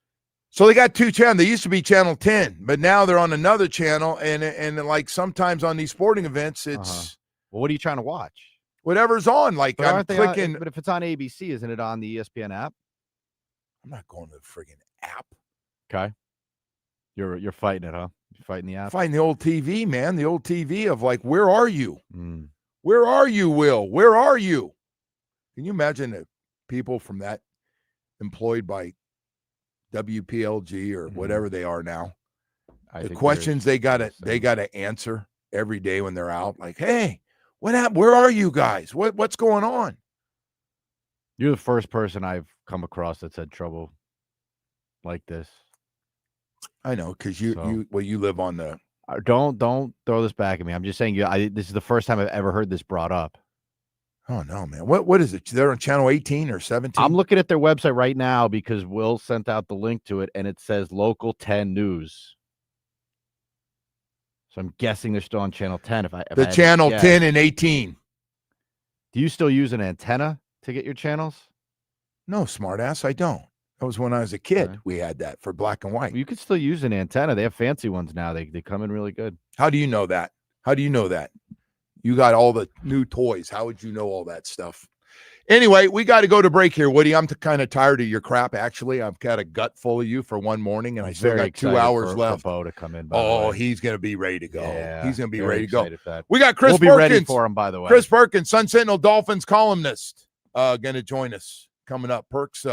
So they got two channels. They used to be Channel 10, but now they're on another channel. And like sometimes on these sporting events, it's Well, what are you trying to watch? Whatever's on. Like But I'm clicking. but if it's on ABC, isn't it on the ESPN app? I'm not going to the friggin' app. Okay. You're fighting it, huh? You're fighting the app? Fighting the old TV, man. The old TV of like, where are you? Where are you, Will? Where are you? Can you imagine the people from that employed by WPLG or whatever they are now? The questions they gotta answer every day when they're out. Like, hey, what happened? Where are you guys? What's going on? You're the first person I've come across that's had trouble like this. I know, because you live on the. Don't throw this back at me. I'm just saying, this is the first time I've ever heard this brought up. Oh no, man! What is it? They're on channel 18 or 17. I'm looking at their website right now because Will sent out the link to it, and it says Local 10 News. So I'm guessing they're still on channel 10. Channel 10 and 18. Do you still use an antenna to get your channels? No, smartass, I don't. That was when I was a kid. Okay. We had that for black and white. You could still use an antenna. They have fancy ones now. They come in really good. How do you know that? You got all the new toys. How would you know all that stuff? Anyway, we got to go to break here, Woody. I'm kind of tired of your crap, actually. I've got a gut full of you for one morning, and I still got 2 hours left. For Bo to come in. He's going to be ready to go. Yeah, he's going to be ready to go. For we got Chris Perkins. We'll be ready for him, by the way. Chris Perkins, Sun Sentinel Dolphins columnist, going to join us coming up. Perks,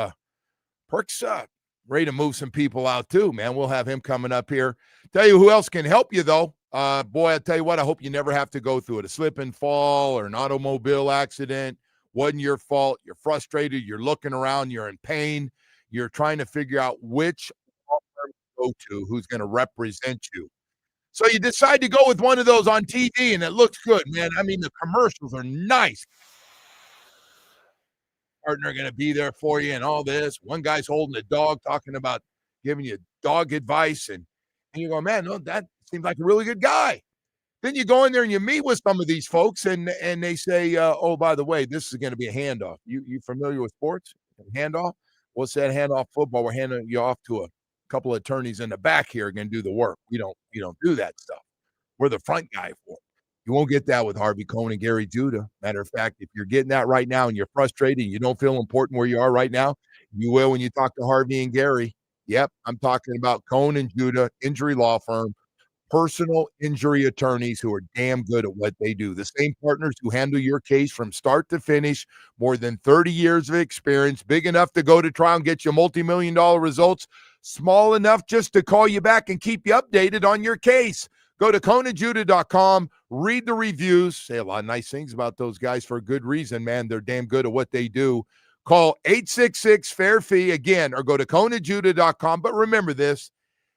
ready to move some people out too, man. We'll have him coming up here. Tell you who else can help you, though. Boy, I tell you what, I hope you never have to go through it. A slip and fall or an automobile accident. Wasn't your fault. You're frustrated. You're looking around. You're in pain. You're trying to figure out which law firm to go to, who's going to represent you. So you decide to go with one of those on TV, and it looks good, man. I mean, the commercials are nice. Partner going to be there for you and all this. One guy's holding a dog, talking about giving you dog advice, and you go, man, no, that seems like a really good guy. Then you go in there and you meet with some of these folks, and they say, oh, by the way, this is going to be a handoff. You familiar with sports? Handoff? What's that handoff football? We're handing you off to a couple of attorneys in the back here going to do the work. You don't do that stuff. We're the front guy for it. You won't get that with Harvey Cohn and Gary Judah. Matter of fact, if you're getting that right now and you're frustrated and you don't feel important where you are right now, you will when you talk to Harvey and Gary. Yep, I'm talking about Cohn and Judah, injury law firm, personal injury attorneys who are damn good at what they do. The same partners who handle your case from start to finish, more than 30 years of experience, big enough to go to trial and get you multi-million-dollar results, small enough just to call you back and keep you updated on your case. Go to ConanJudah.com, read the reviews, say a lot of nice things about those guys for a good reason, man. They're damn good at what they do. Call 866-FAIR-FEE again, or go to ConanJudah.com. But remember this,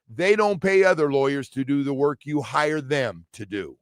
they don't pay other lawyers to do the work you hire them to do.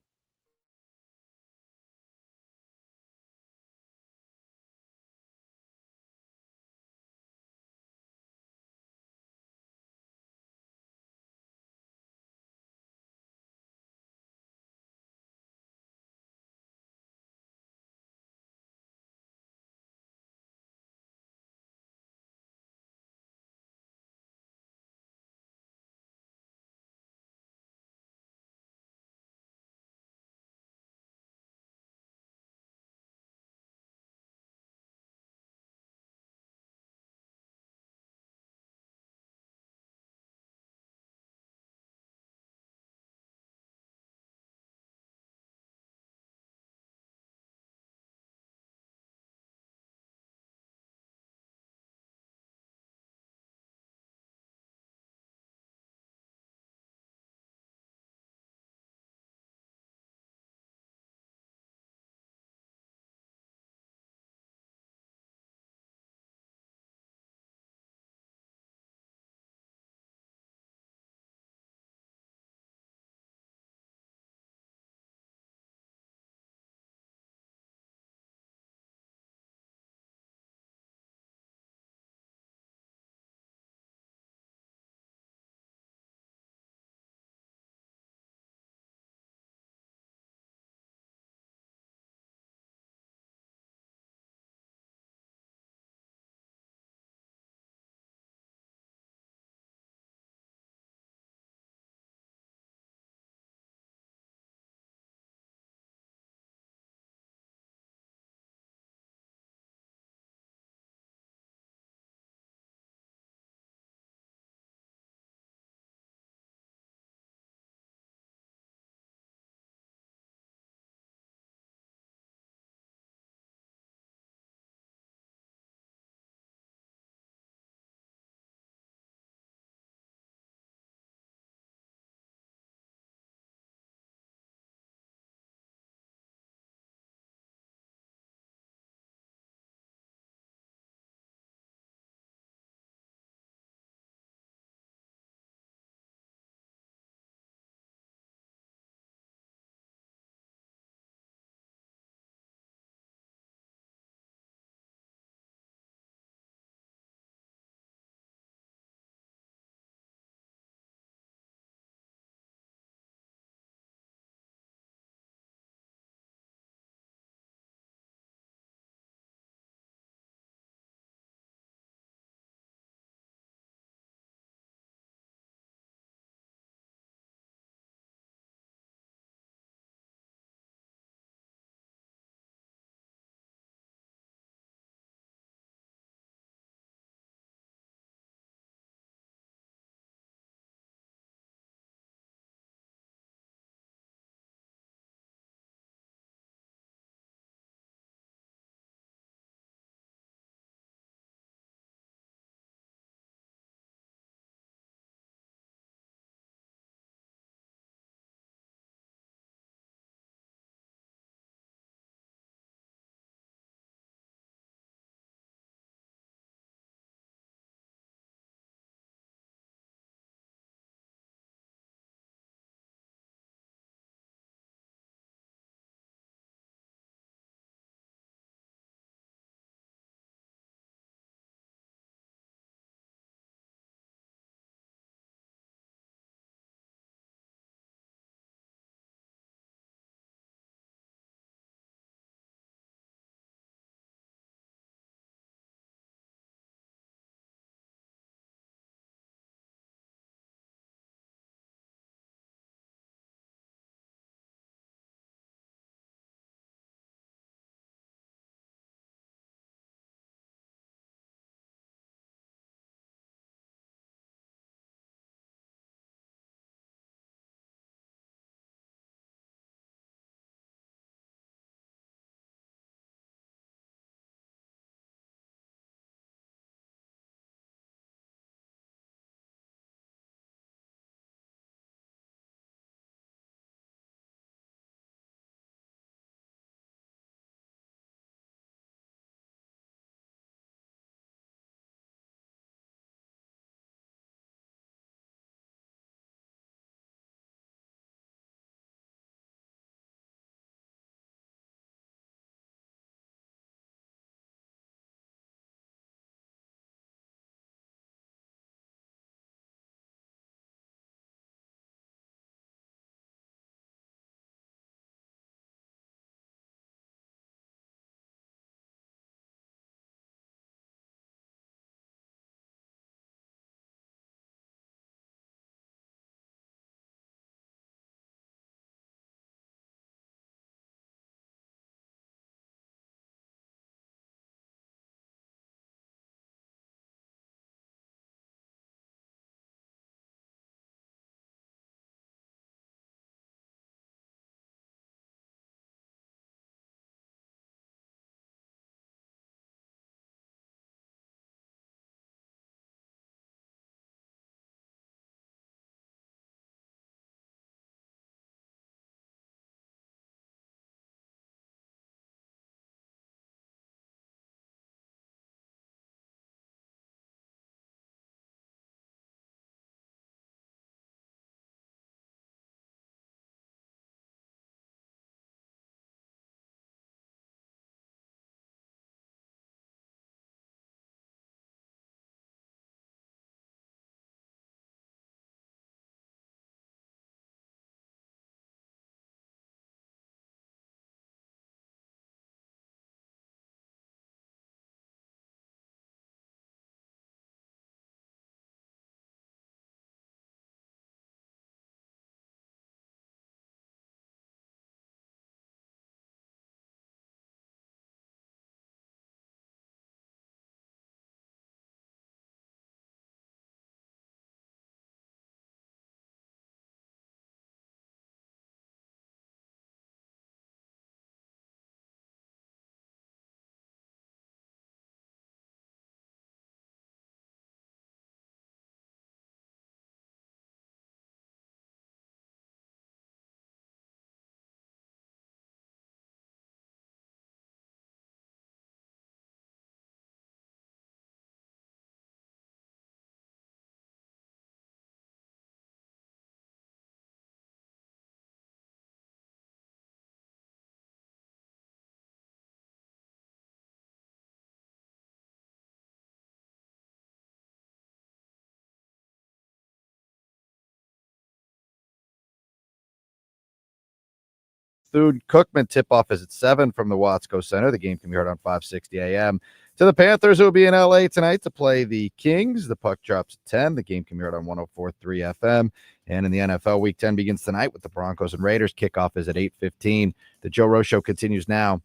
Bethune-Cookman. Tip-off is at 7 from the Watsco Center. The game can be heard on 560 a.m. To the Panthers, who will be in L.A. tonight to play the Kings. The puck drops at 10. The game can be heard on 104.3 FM. And in the NFL, Week 10 begins tonight with the Broncos and Raiders. Kickoff is at 8:15. The Joe Rose Show continues now.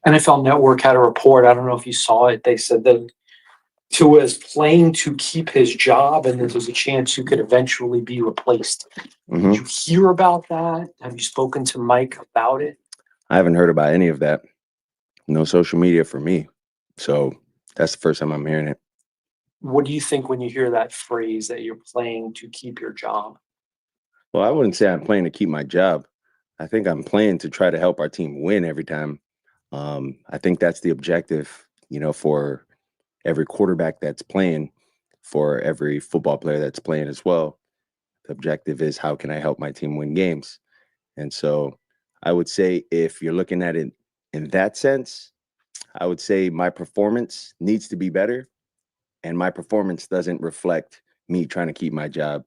NFL Network had a report. I don't know if you saw it. They said that Tua is playing to keep his job, and that there's a chance you could eventually be replaced. Mhm. Did you hear about that? Have you spoken to Mike about it? I haven't heard about any of that. No social media for me. So that's the first time I'm hearing it. What do you think when you hear that phrase that you're playing to keep your job? Well, I wouldn't say I'm playing to keep my job. I think I'm playing to try to help our team win every time. I think that's the objective, for every quarterback that's playing, for every football player that's playing as well. The objective is, how can I help my team win games? And so I would say, if you're looking at it in that sense, I would say my performance needs to be better, and my performance doesn't reflect me trying to keep my job,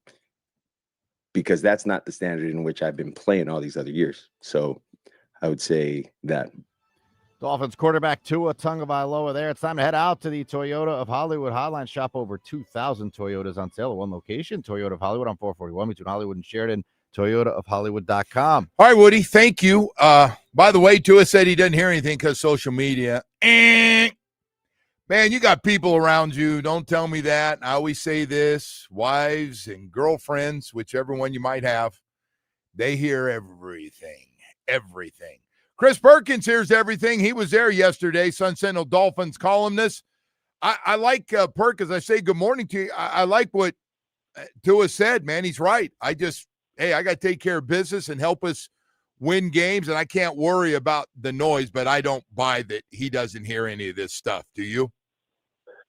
because that's not the standard in which I've been playing all these other years. So I would say that. Dolphins quarterback Tua Tagovailoa there. It's time to head out to the Toyota of Hollywood hotline. Shop over 2,000 Toyotas on sale at one location. Toyota of Hollywood on 441 between Hollywood and Sheridan. ToyotaofHollywood.com. All right, Woody, thank you. By the way, Tua said he didn't hear anything because social media. Man, you got people around you. Don't tell me that. I always say this, wives and girlfriends, whichever one you might have, they hear everything. Chris Perkins hears everything. He was there yesterday, Sun Sentinel Dolphins columnist. I like Perkins. I say good morning to you. I like what Tua said, man. He's right. I got to take care of business and help us win games, and I can't worry about the noise, but I don't buy that he doesn't hear any of this stuff. Do you?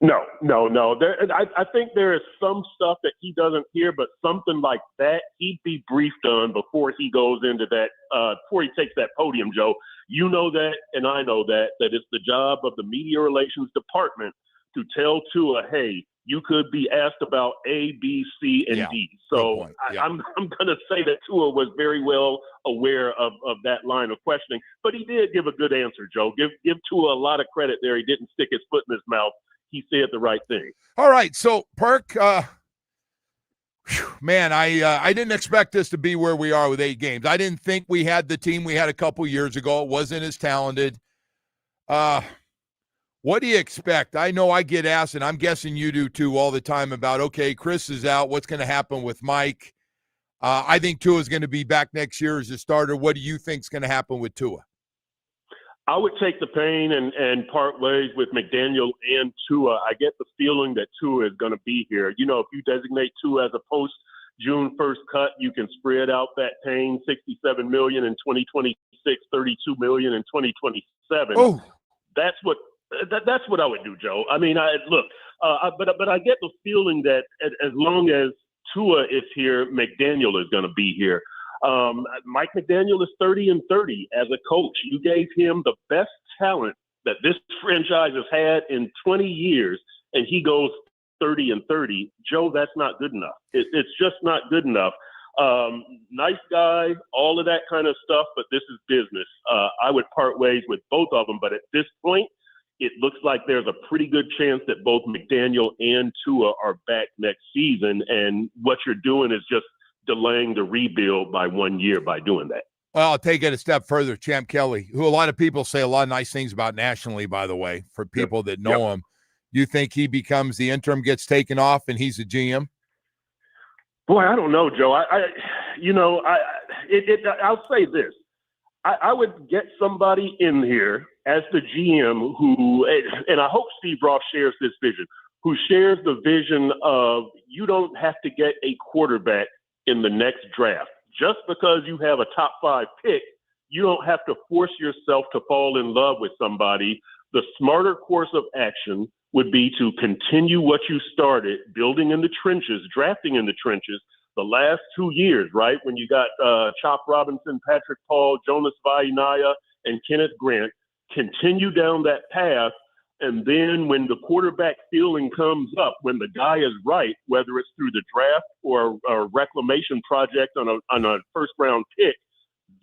No. I think there is some stuff that he doesn't hear, but something like that he'd be briefed on before he goes into that, before he takes that podium, Joe. You know that, and I know that it's the job of the media relations department to tell Tua, hey, you could be asked about A, B, C, and D. So I'm going to say that Tua was very well aware of that line of questioning, but he did give a good answer, Joe. Give Tua a lot of credit there. He didn't stick his foot in his mouth. He said the right thing. All right, so Perk, man, I didn't expect this to be where we are with 8 games. I didn't think we had the team we had a couple years ago. It wasn't as talented. What do you expect? I know I get asked, and I'm guessing you do too, all the time about, okay, Chris is out. What's going to happen with Mike? I think Tua is going to be back next year as a starter. What do you think is going to happen with Tua? I would take the pain and part ways with McDaniel and Tua. I get the feeling that Tua is going to be here. If you designate Tua as a post-June 1st cut, you can spread out that pain, $67 million in 2026, $32 million in 2027. Oh. That's what I would do, Joe. I mean, but I get the feeling that as long as Tua is here, McDaniel is going to be here. Mike McDaniel is 30-30 as a coach. You gave him the best talent that this franchise has had in 20 years, and he goes 30-30. Joe, that's not good enough. It's just not good enough. Nice guy, all of that kind of stuff, but this is business. I would part ways with both of them, but at this point, it looks like there's a pretty good chance that both McDaniel and Tua are back next season, and what you're doing is just delaying the rebuild by 1 year by doing that. Well, I'll take it a step further. Champ Kelly, who a lot of people say a lot of nice things about nationally, by the way, for people that know him. You think he becomes the interim, gets taken off, and he's a GM? Boy, I don't know, Joe. I'll say this. I would get somebody in here as the GM who, and I hope Steve Ross shares this vision, who shares the vision of you don't have to get a quarterback in the next draft. Just because you have a top 5 pick, you don't have to force yourself to fall in love with somebody. The smarter course of action would be to continue what you started, building in the trenches, drafting in the trenches, the last 2 years, right? When you got Chop Robinson, Patrick Paul, Jonas Vainaya, and Kenneth Grant, continue down that path. And then when the quarterback feeling comes up, when the guy is right, whether it's through the draft or a reclamation project on a first-round pick,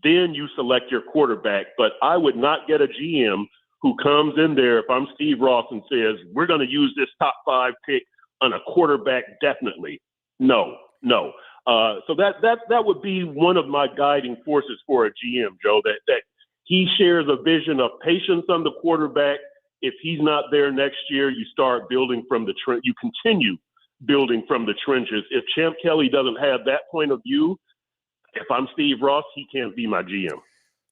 then you select your quarterback. But I would not get a GM who comes in there, if I'm Steve Ross, and says, we're going to use this top 5 pick on a quarterback definitely. No. So that would be one of my guiding forces for a GM, Joe, that he shares a vision of patience on the quarterback. If he's not there next year, you start building from the trench. You continue building from the trenches. If Champ Kelly doesn't have that point of view, if I'm Steve Ross, he can't be my GM.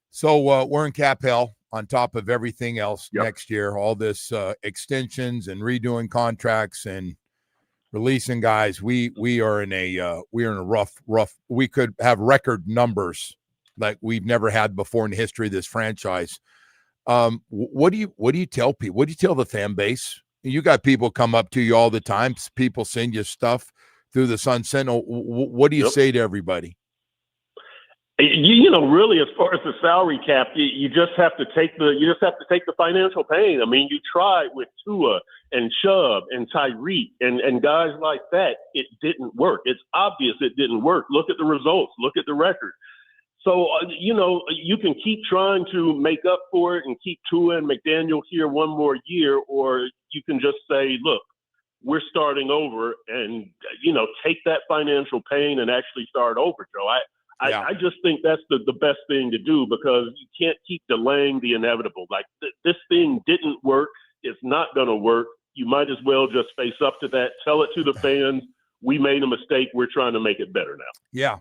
So we're in cap hell on top of everything else next year. All this extensions and redoing contracts and releasing guys. We are in a rough. We could have record numbers like we've never had before in the history of this franchise. What do you tell people? What do you tell the fan base? You got people come up to you all the time. People send you stuff through the Sun Sentinel. What do you say to everybody? You know, really, as far as the salary cap, you just have to take the financial pain. I mean, you tried with Tua and Chubb and Tyreek and guys like that. It didn't work. It's obvious it didn't work. Look at the results. Look at the record. So, you know, you can keep trying to make up for it and keep Tua and McDaniel here one more year, or you can just say, look, we're starting over and, you know, take that financial pain and actually start over, Joe. I just think that's the best thing to do, because you can't keep delaying the inevitable. Like this thing didn't work. It's not going to work. You might as well just face up to that. Tell it to the fans. We made a mistake. We're trying to make it better now. Yeah.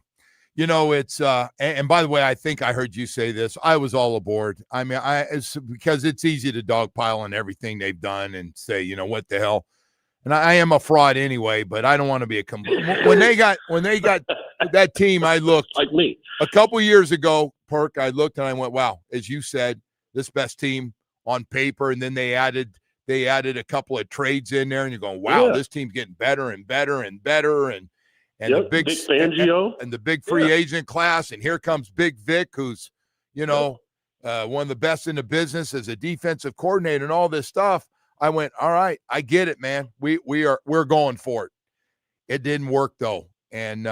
You know, it's and by the way, I think I heard you say this. I was all aboard. I mean, it's because it's easy to dogpile on everything they've done and say, you know, what the hell. And I am a fraud anyway, but I don't want to be when they got that team. I looked like me a couple years ago, Perk. I looked and I went, wow, as you said, this best team on paper. And then they added a couple of trades in there, and you're going, wow, this team's getting better and better and better. And the big Fangio and the big free agent class. And here comes Big Vic, who's, you know, one of the best in the business as a defensive coordinator and all this stuff. I went, all right, I get it, man. We're going for it. It didn't work though. And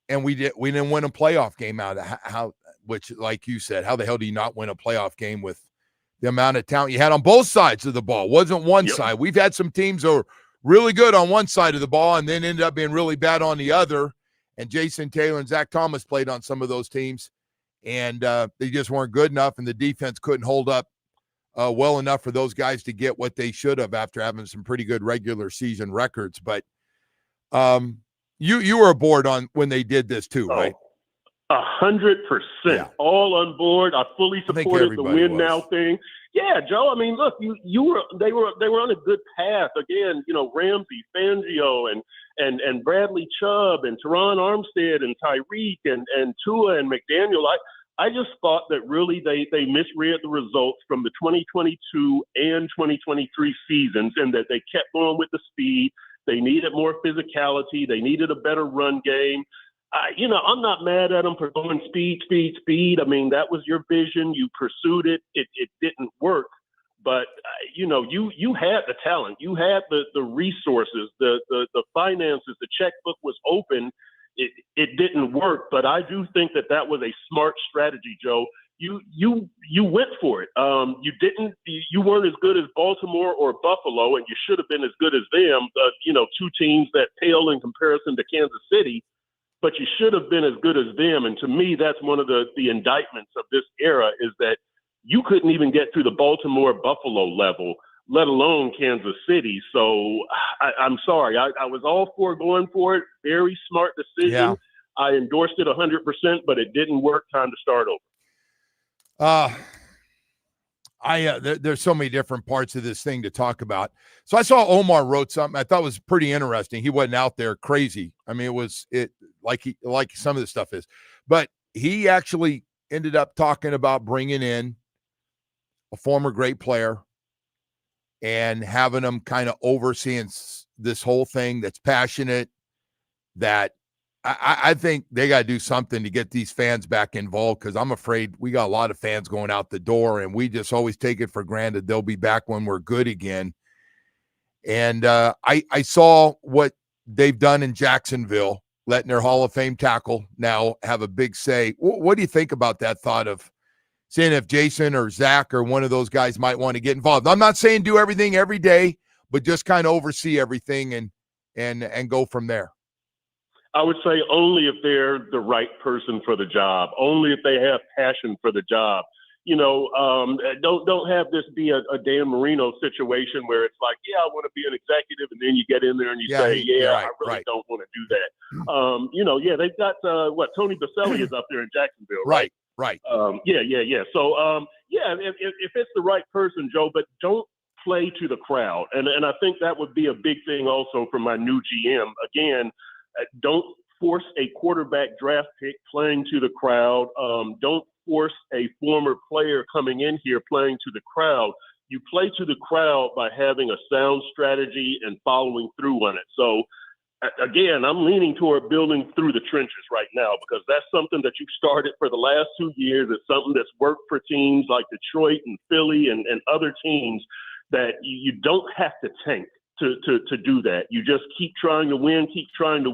we didn't win a playoff game out of which, like you said, how the hell do you not win a playoff game with the amount of talent you had on both sides of the ball? It wasn't one side. We've had some teams that were really good on one side of the ball and then ended up being really bad on the other. And Jason Taylor and Zach Thomas played on some of those teams, and they just weren't good enough, and the defense couldn't hold up well enough for those guys to get what they should have after having some pretty good regular season records. But you were aboard on when they did this too, right? 100%. All on board. I fully supported the win now thing. Yeah, Joe. I mean, look, they were on a good path. Again, you know, Ramsey, Fangio, and Bradley Chubb, and Teron Armstead, and Tyreek, and Tua, and McDaniel. I just thought that really they misread the results from the 2022 and 2023 seasons, and that they kept going with the speed. They needed more physicality. They needed a better run game. You know, I'm not mad at them for going speed. I mean, that was your vision. You pursued it. It didn't work. But, you know, you had the talent. You had the resources, the finances. The checkbook was open. It didn't work. But I do think that was a smart strategy, Joe. You went for it. You weren't as good as Baltimore or Buffalo, and you should have been as good as them. You know, two teams that pale in comparison to Kansas City. But you should have been as good as them. And to me, that's one of the indictments of this era, is that you couldn't even get through the Baltimore-Buffalo level, let alone Kansas City. So I'm sorry. I was all for going for it. Very smart decision. Yeah. I endorsed it 100%, but it didn't work. Time to start over. There's so many different parts of this thing to talk about. So I saw Omar wrote something I thought was pretty interesting. He wasn't out there crazy. I mean, like some of the stuff is, but he actually ended up talking about bringing in a former great player and having him kind of overseeing this whole thing that's passionate, that I think they got to do something to get these fans back involved, because I'm afraid we got a lot of fans going out the door, and we just always take it for granted they'll be back when we're good again. And I saw what they've done in Jacksonville letting their Hall of Fame tackle now have a big say. What do you think about that thought of seeing if Jason or Zach or one of those guys might want to get involved? I'm not saying do everything every day, but just kind of oversee everything and go from there. I would say only if they're the right person for the job, only if they have passion for the job. Don't have this be a Dan Marino situation where it's like, yeah, I want to be an executive, and then you get in there and you say, I really don't want to do that. They've got Tony Baselli is up there in Jacksonville, right? Right. So, if it's the right person, Joe, but don't play to the crowd, and I think that would be a big thing also for my new GM. Again, don't force a quarterback draft pick playing to the crowd. Don't force a former player coming in here playing to the crowd. You play to the crowd by having a sound strategy and following through on it. So, again, I'm leaning toward building through the trenches right now because that's something that you've started for the last 2 years. It's something that's worked for teams like Detroit and Philly and other teams that you don't have to tank to do that. You just keep trying to win, keep trying to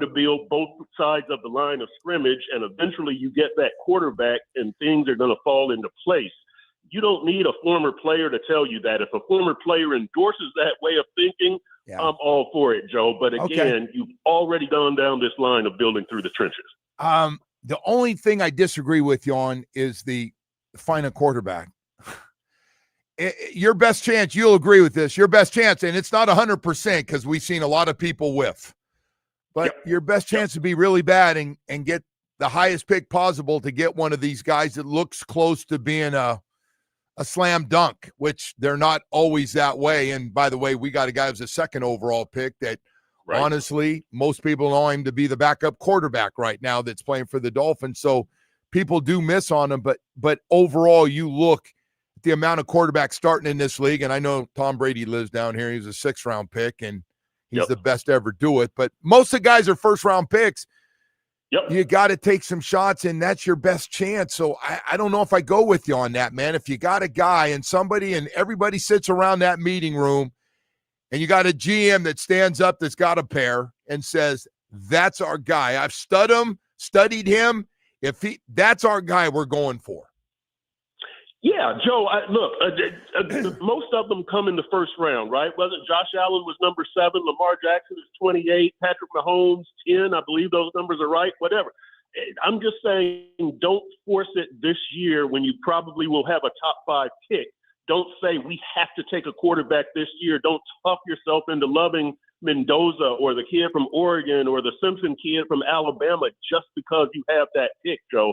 build both sides of the line of scrimmage, and eventually you get that quarterback and things are going to fall into place. You don't need a former player to tell you that. If a former player endorses that way of thinking, I'm all for it, Joe. But again, you've already gone down this line of building through the trenches. The only thing I disagree with you on is the final quarterback. Your best chance, you'll agree with this, your best chance, and it's not 100% because we've seen a lot of people whiff, but your best chance to be really bad and get the highest pick possible to get one of these guys that looks close to being a slam dunk, which they're not always that way. And by the way, we got a guy who's a second overall pick that honestly, most people know him to be the backup quarterback right now that's playing for the Dolphins. So people do miss on him, but overall you look at the amount of quarterbacks starting in this league. And I know Tom Brady lives down here. He's a 6th round pick and he's the best to ever do it. But most of the guys are 1st round picks. You got to take some shots, and that's your best chance. So I don't know if I go with you on that, man. If you got a guy and somebody and everybody sits around that meeting room and you got a GM that stands up that's got a pair and says, that's our guy. I've studied him. That's our guy we're going for. Yeah, Joe, most of them come in the 1st round, right? Whether Josh Allen was number 7, Lamar Jackson is 28, Patrick Mahomes 10, I believe those numbers are right, whatever. I'm just saying don't force it this year when you probably will have a top 5 pick. Don't say we have to take a quarterback this year. Don't talk yourself into loving Mendoza or the kid from Oregon or the Simpson kid from Alabama just because you have that pick, Joe.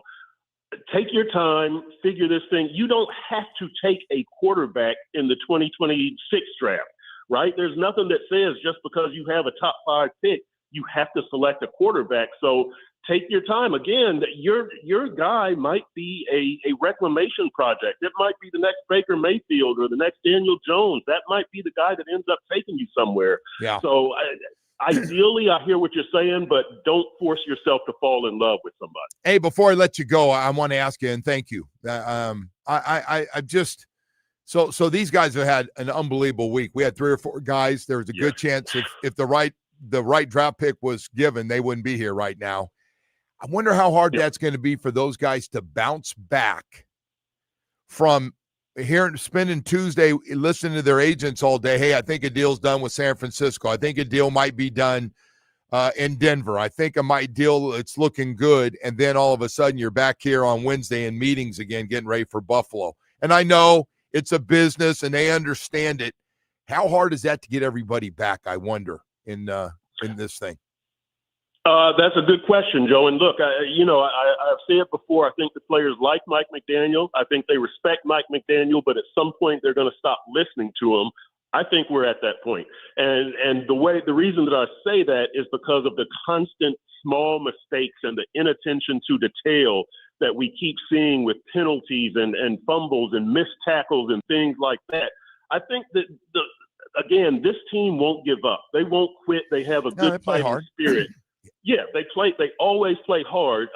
Take your time, figure this thing. You don't have to take a quarterback in the 2026 draft, right? There's nothing that says just because you have a top 5 pick, you have to select a quarterback. So take your time. Again, your guy might be a reclamation project. It might be the next Baker Mayfield or the next Daniel Jones. That might be the guy that ends up taking you somewhere. Yeah. So ideally, I hear what you're saying, but don't force yourself to fall in love with somebody. Hey, before I let you go, I want to ask you, and thank you. So these guys have had an unbelievable week. We had 3 or 4 guys. There was a good chance if the right draft pick was given, they wouldn't be here right now. I wonder how hard that's going to be for those guys to bounce back from here, spending Tuesday listening to their agents all day. Hey, I think a deal's done with San Francisco. I think a deal might be done in Denver. I think it's looking good. And then all of a sudden you're back here on Wednesday in meetings again, getting ready for Buffalo. And I know it's a business and they understand it. How hard is that to get everybody back, I wonder, in this thing? That's a good question, Joe. And look, I've said before, I think the players like Mike McDaniel. I think they respect Mike McDaniel, but at some point they're going to stop listening to him. I think we're at that point. And the reason that I say that is because of the constant small mistakes and the inattention to detail that we keep seeing with penalties and fumbles and missed tackles and things like that. I think that again, this team won't give up. They won't quit. They have a good fighting spirit. Yeah, they always play hard.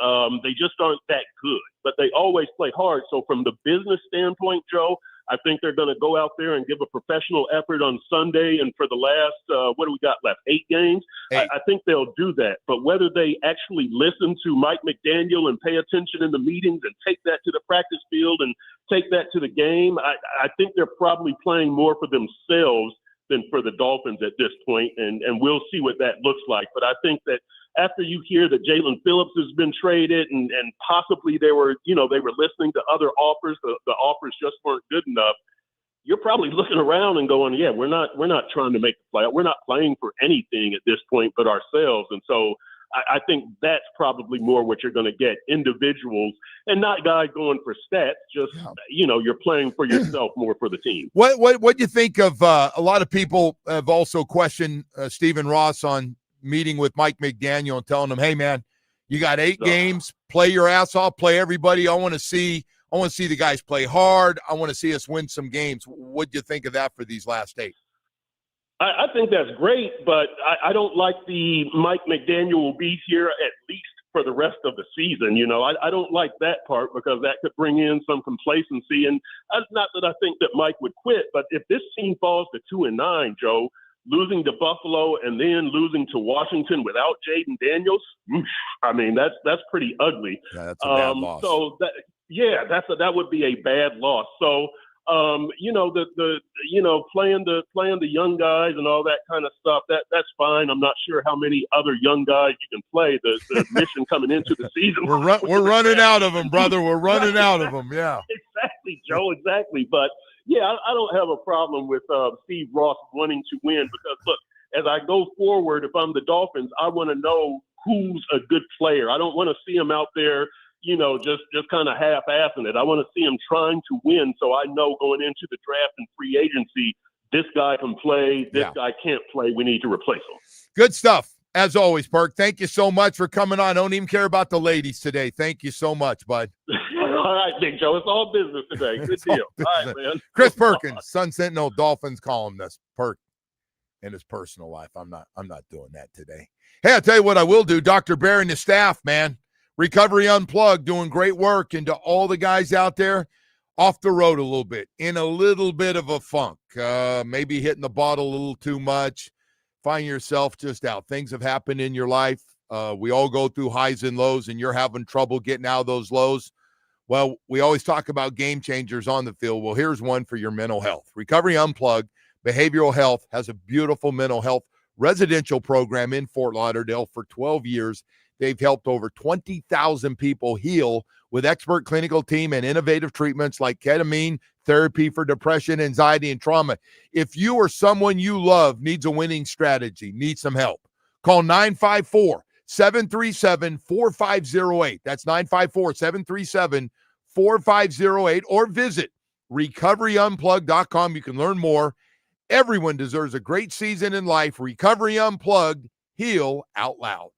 They just aren't that good, but they always play hard. So from the business standpoint, Joe, I think they're going to go out there and give a professional effort on Sunday. And for the last, what do we got left? 8 games? I think they'll do that. But whether they actually listen to Mike McDaniel and pay attention in the meetings and take that to the practice field and take that to the game, I think they're probably playing more for themselves than for the Dolphins at this point, and we'll see what that looks like. But I think that after you hear that Jalen Phillips has been traded and possibly they were listening to other offers, the offers just weren't good enough, you're probably looking around and going, yeah, we're not trying to make the playoff. We're not playing for anything at this point but ourselves. And so I think that's probably more what you're going to get, individuals and not guys going for stats. Just, you're playing for yourself more for the team. What do you think of a lot of people have also questioned Stephen Ross on meeting with Mike McDaniel and telling him, hey, man, you got 8 games, play your ass off, play everybody. I want to see the guys play hard. I want to see us win some games. What do you think of that for these last 8? I think that's great, but I don't like the Mike McDaniel will be here at least for the rest of the season. I don't like that part because that could bring in some complacency. And not that I think that Mike would quit, but if this team falls to 2-9, Joe, losing to Buffalo and then losing to Washington without Jaden Daniels, I mean, that's pretty ugly. Yeah, that's a bad loss. So that would be a bad loss. So playing the young guys and all that kind of stuff, that's fine. I'm not sure how many other young guys you can play. The mission coming into the season. We're running out of them, brother. We're running out of them. Yeah. Exactly, Joe. Exactly. But yeah, I don't have a problem with Steve Ross wanting to win because look, as I go forward, if I'm the Dolphins, I want to know who's a good player. I don't want to see him out there, just kind of half-assing it. I want to see him trying to win so I know going into the draft and free agency, this guy can play, this guy can't play. We need to replace him. Good stuff. As always, Perk, thank you so much for coming on. I don't even care about the ladies today. Thank you so much, bud. All right, Big Joe. It's all business today. Good deal. All right, man. Chris Perkins, Sun Sentinel Dolphins columnist. Perk in his personal life. I'm not doing that today. Hey, I'll tell you what I will do. Dr. Bear and his staff, man. Recovery Unplugged, doing great work. And to all the guys out there, off the road a little bit, in a little bit of a funk, maybe hitting the bottle a little too much, find yourself just out. Things have happened in your life. We all go through highs and lows, and you're having trouble getting out of those lows. Well, we always talk about game changers on the field. Well, here's one for your mental health. Recovery Unplugged, Behavioral Health, has a beautiful mental health residential program in Fort Lauderdale for 12 years. They've helped over 20,000 people heal with expert clinical team and innovative treatments like ketamine, therapy for depression, anxiety, and trauma. If you or someone you love needs a winning strategy, needs some help, call 954-737-4508. That's 954-737-4508, or visit recoveryunplugged.com. You can learn more. Everyone deserves a great season in life. Recovery Unplugged, heal out loud.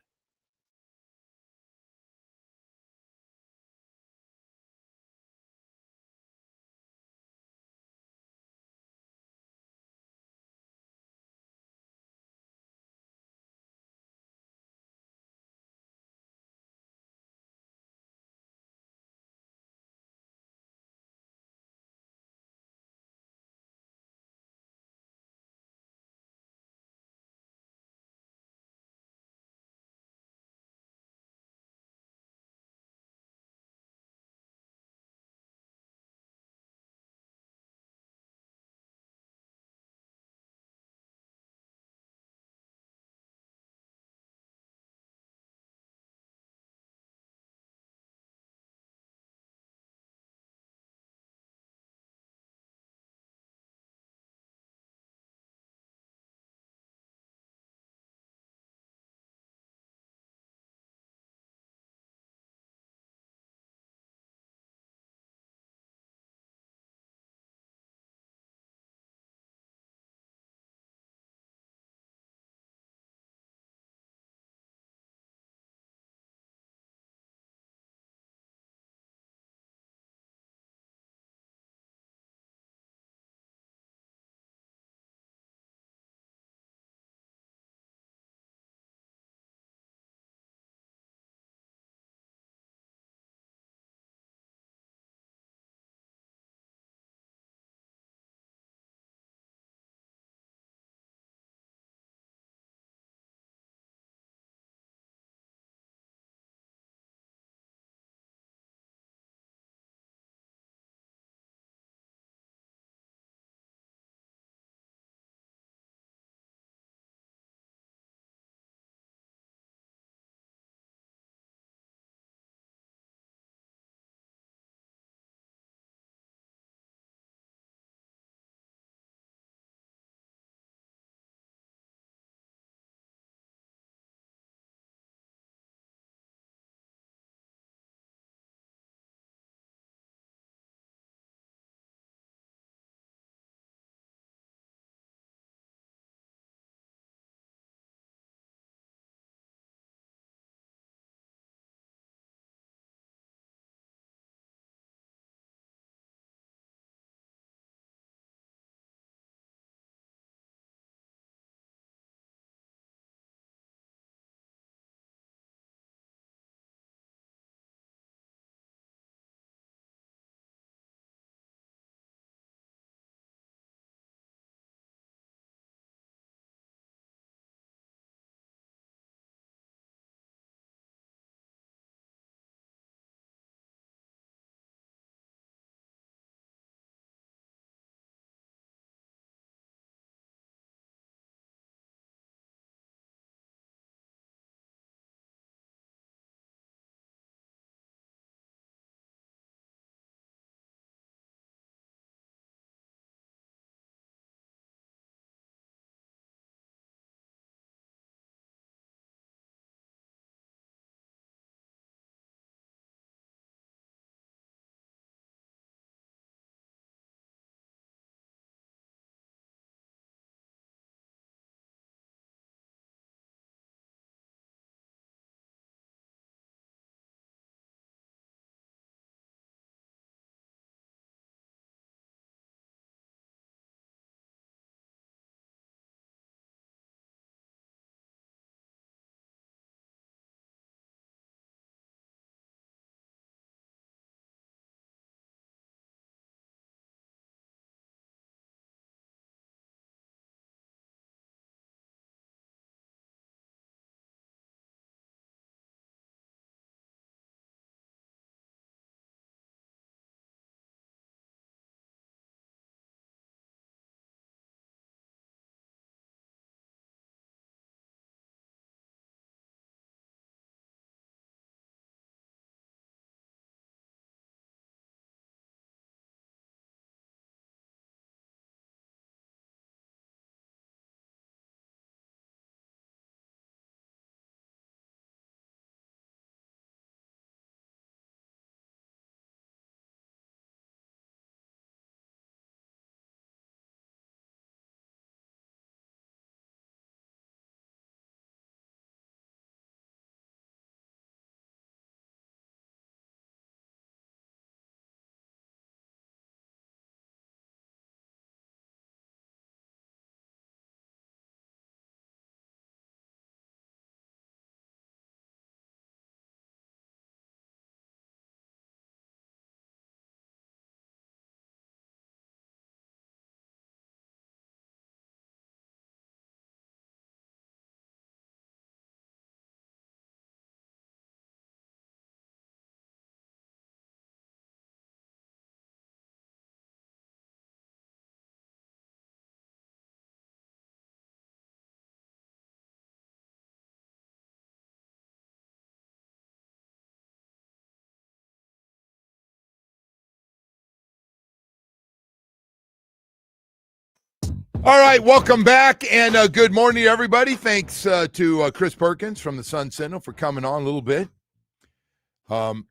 All right, welcome back, and good morning to everybody. Thanks to Chris Perkins from the Sun Sentinel for coming on a little bit.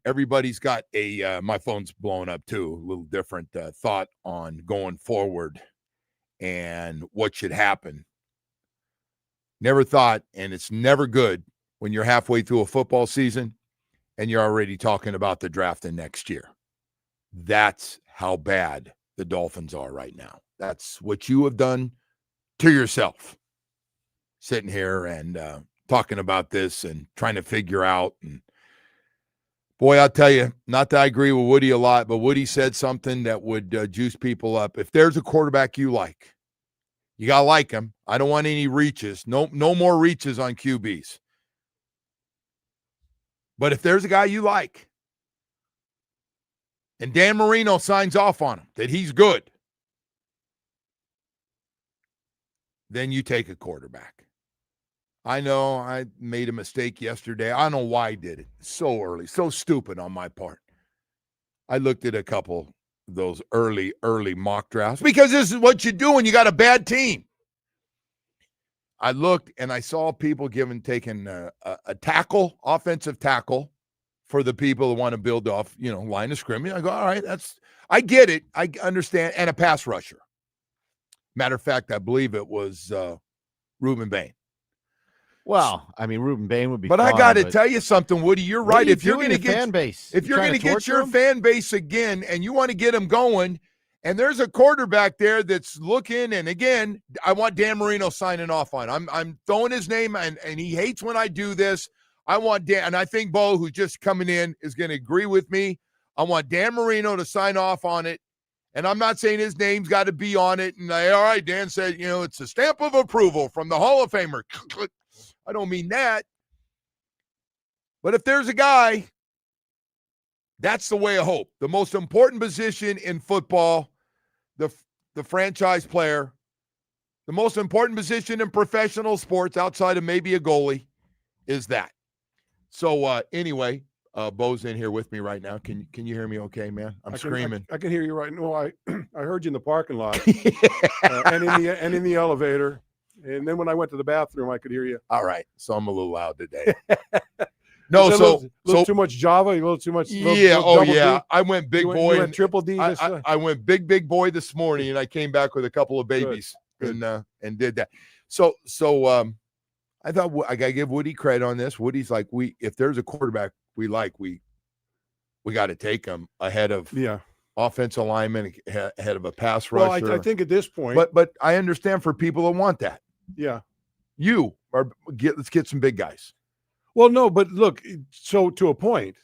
Everybody's got my phone's blowing up too, a little different thought on going forward and what should happen. Never thought, and it's never good when you're halfway through a football season and you're already talking about the draft in next year. That's how bad the Dolphins are right now. That's what you have done to yourself, sitting here and talking about this and trying to figure out. And boy, I'll tell you, not that I agree with Woody a lot, but Woody said something that would juice people up. If there's a quarterback you like, you got to like him. I don't want any reaches. No more reaches on QBs. But if there's a guy you like, and Dan Marino signs off on him, that he's good, then you take a quarterback. I know I made a mistake yesterday. I don't know why I did it so early, so stupid on my part. I looked at a couple of those early mock drafts because this is what you do when you got a bad team. I looked and I saw people taking a tackle, offensive tackle, for the people who want to build off, line of scrimmage. I go, all right, I get it. I understand. And a pass rusher. Matter of fact, I believe it was Reuben Bain. Well, I mean, Reuben Bain would be But fun, I got to tell you something, Woody. You're right. If you're going to get fan base, if you're going to get your fan base again and you want to get them going, and there's a quarterback there that's looking, and again, I want Dan Marino signing off on. I'm throwing his name, and he hates when I do this. I want Dan, and I think Bo, who's just coming in, is going to agree with me. I want Dan Marino to sign off on it. And I'm not saying his name's got to be on it. And all right, Dan said, it's a stamp of approval from the Hall of Famer. I don't mean that. But if there's a guy, that's the way of hope. The most important position in football, the franchise player, the most important position in professional sports outside of maybe a goalie is that. So anyway, Bo's in here with me right now. Can you hear me okay, man? I'm screaming. I can hear you right now. I heard you in the parking lot and in the elevator. And then when I went to the bathroom, I could hear you. All right. So I'm a little loud today. No, a little too much Java, a little too much. Yeah. D. I went big boy. You went triple D. I went big boy this morning, and I came back with a couple of babies. Good. And did that. So I thought I got to give Woody credit on this. Woody's like, if there's a quarterback we like, we got to take him ahead of offensive lineman, ahead of a pass rusher. Well, I think at this point. But I understand for people that want that. Yeah. Let's get some big guys. Well, no, but look, so to a point,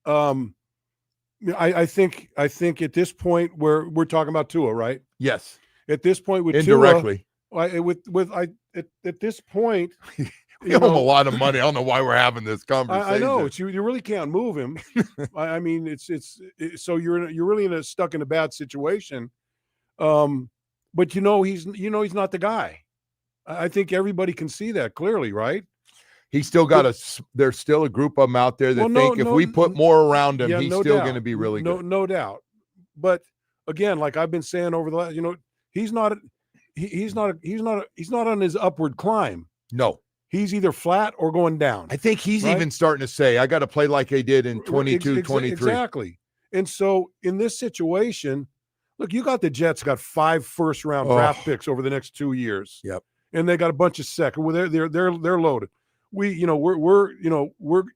I think at this point we're talking about Tua, right? Yes. At this point with indirectly. Tua, at this point, we owe him a lot of money. I don't know why we're having this conversation. I know you really can't move him. I mean, it's so you're really stuck in a bad situation. But he's not the guy. I think everybody can see that clearly, right? He's still got there's still a group of them out there that think if we put more around him, he's still going to be really good. No doubt. But again, like I've been saying over the last, he's not on his upward climb. No. He's either flat or going down. I think he's even starting to say, I got to play like I did in 22, 23. Exactly. And so in this situation, look, you got the Jets got 5 first-round draft picks over the next 2 years. Yep. And they got a bunch of second. Well, they're loaded. We're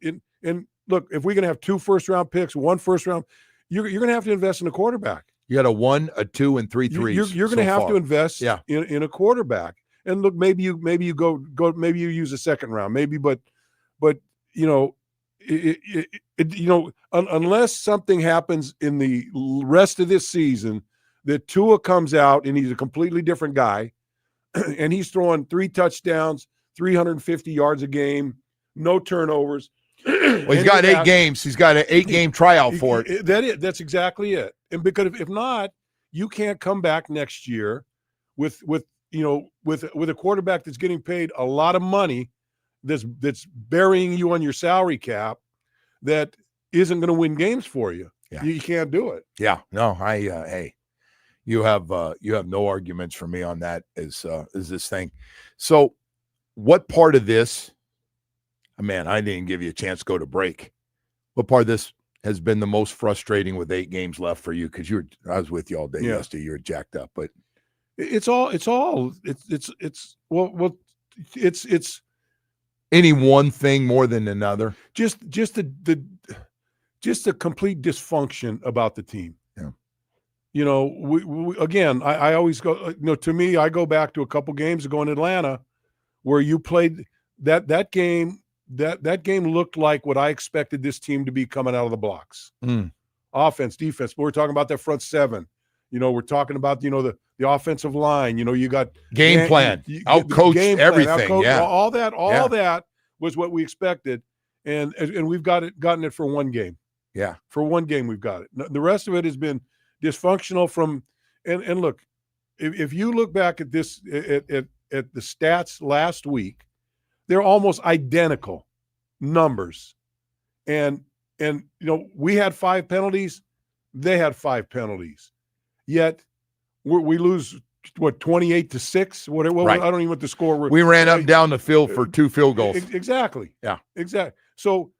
in. And look, if we're gonna have 2 first-round picks, 1 first-round, you're gonna have to invest in a quarterback. You got a 1, a 2, and 3 threes. You're gonna have to invest in a quarterback. And look, maybe you go maybe you use a second round, maybe, but unless something happens in the rest of this season that Tua comes out and he's a completely different guy, and he's throwing 3 touchdowns, 350 yards a game, no turnovers. Well, he's got 8 games. He's got an 8-game tryout for it. That's exactly it. And because if not, you can't come back next year with a quarterback that's getting paid a lot of money, that's burying you on your salary cap, that isn't going to win games for you. Yeah. You can't do it. Yeah. No, hey, You have no arguments for me on that is this thing. So what part of this, man, I didn't give you a chance to go to break. What part of this has been the most frustrating with 8 games left for you? Because I was with you all day yesterday. You were jacked up, but it's any one thing more than another. Just the complete dysfunction about the team. Yeah. You know, we again, I always go, to me, I go back to a couple games ago in Atlanta where you played that game. That game looked like what I expected this team to be coming out of the blocks. Offense, defense. But we're talking about that front seven. We're talking about, the offensive line. You got game plan, outcoached everything. All that was what we expected. And we've gotten it for one game. Yeah. For one game, we've got it. The rest of it has been dysfunctional and look, if you look back at this, at the stats last week, they're almost identical numbers. And we had 5 penalties. They had 5 penalties. Yet we lose, 28-6? Whatever. Right. I don't even know what the score was. We ran up and down the field for 2 field goals. Exactly. Yeah. Exactly. So,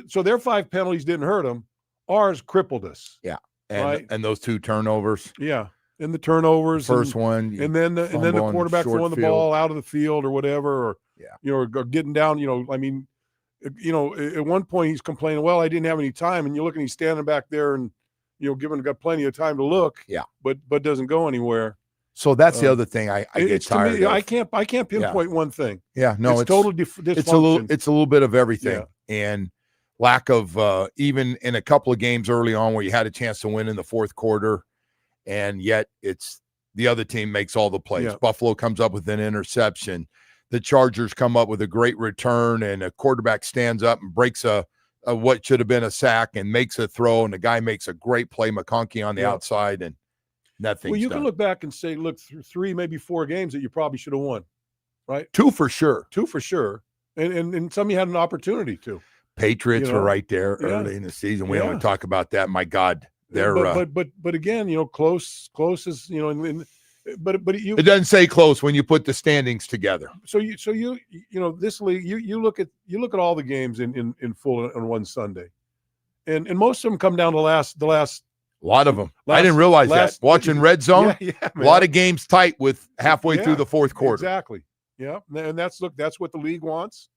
so their 5 penalties didn't hurt them. Ours crippled us. Yeah. And those 2 turnovers. Yeah. And the turnovers. First one. And then the quarterback throwing the ball out of the field or whatever, or, or getting down, at one point he's complaining, well, I didn't have any time. And you look and he's standing back there and, got plenty of time to look. Yeah. But doesn't go anywhere. So that's the other thing I get tired of. I can't pinpoint one thing. Yeah. No, it's total dysfunction. It's a little bit of everything. Yeah. And lack of even in a couple of games early on where you had a chance to win in the fourth quarter, and yet it's the other team makes all the plays. Yeah. Buffalo comes up with an interception. The Chargers come up with a great return, and a quarterback stands up and breaks a what should have been a sack and makes a throw, and the guy makes a great play, McConkey on the outside, and nothing. Well, you can look back and say, look, 3, maybe 4 games that you probably should have won, right? 2 for sure. 2 for sure. And some you had an opportunity to. Patriots were right there early in the season. We don't want to talk about that. My God, they're but again, close is but it doesn't say close when you put the standings together. So this league, you look at all the games in full on one Sunday, and most of them come down to the last. A lot of them. I didn't realize that. Watching Red Zone, a lot of games tight with halfway through the fourth quarter. Exactly. Yeah, and that's what the league wants,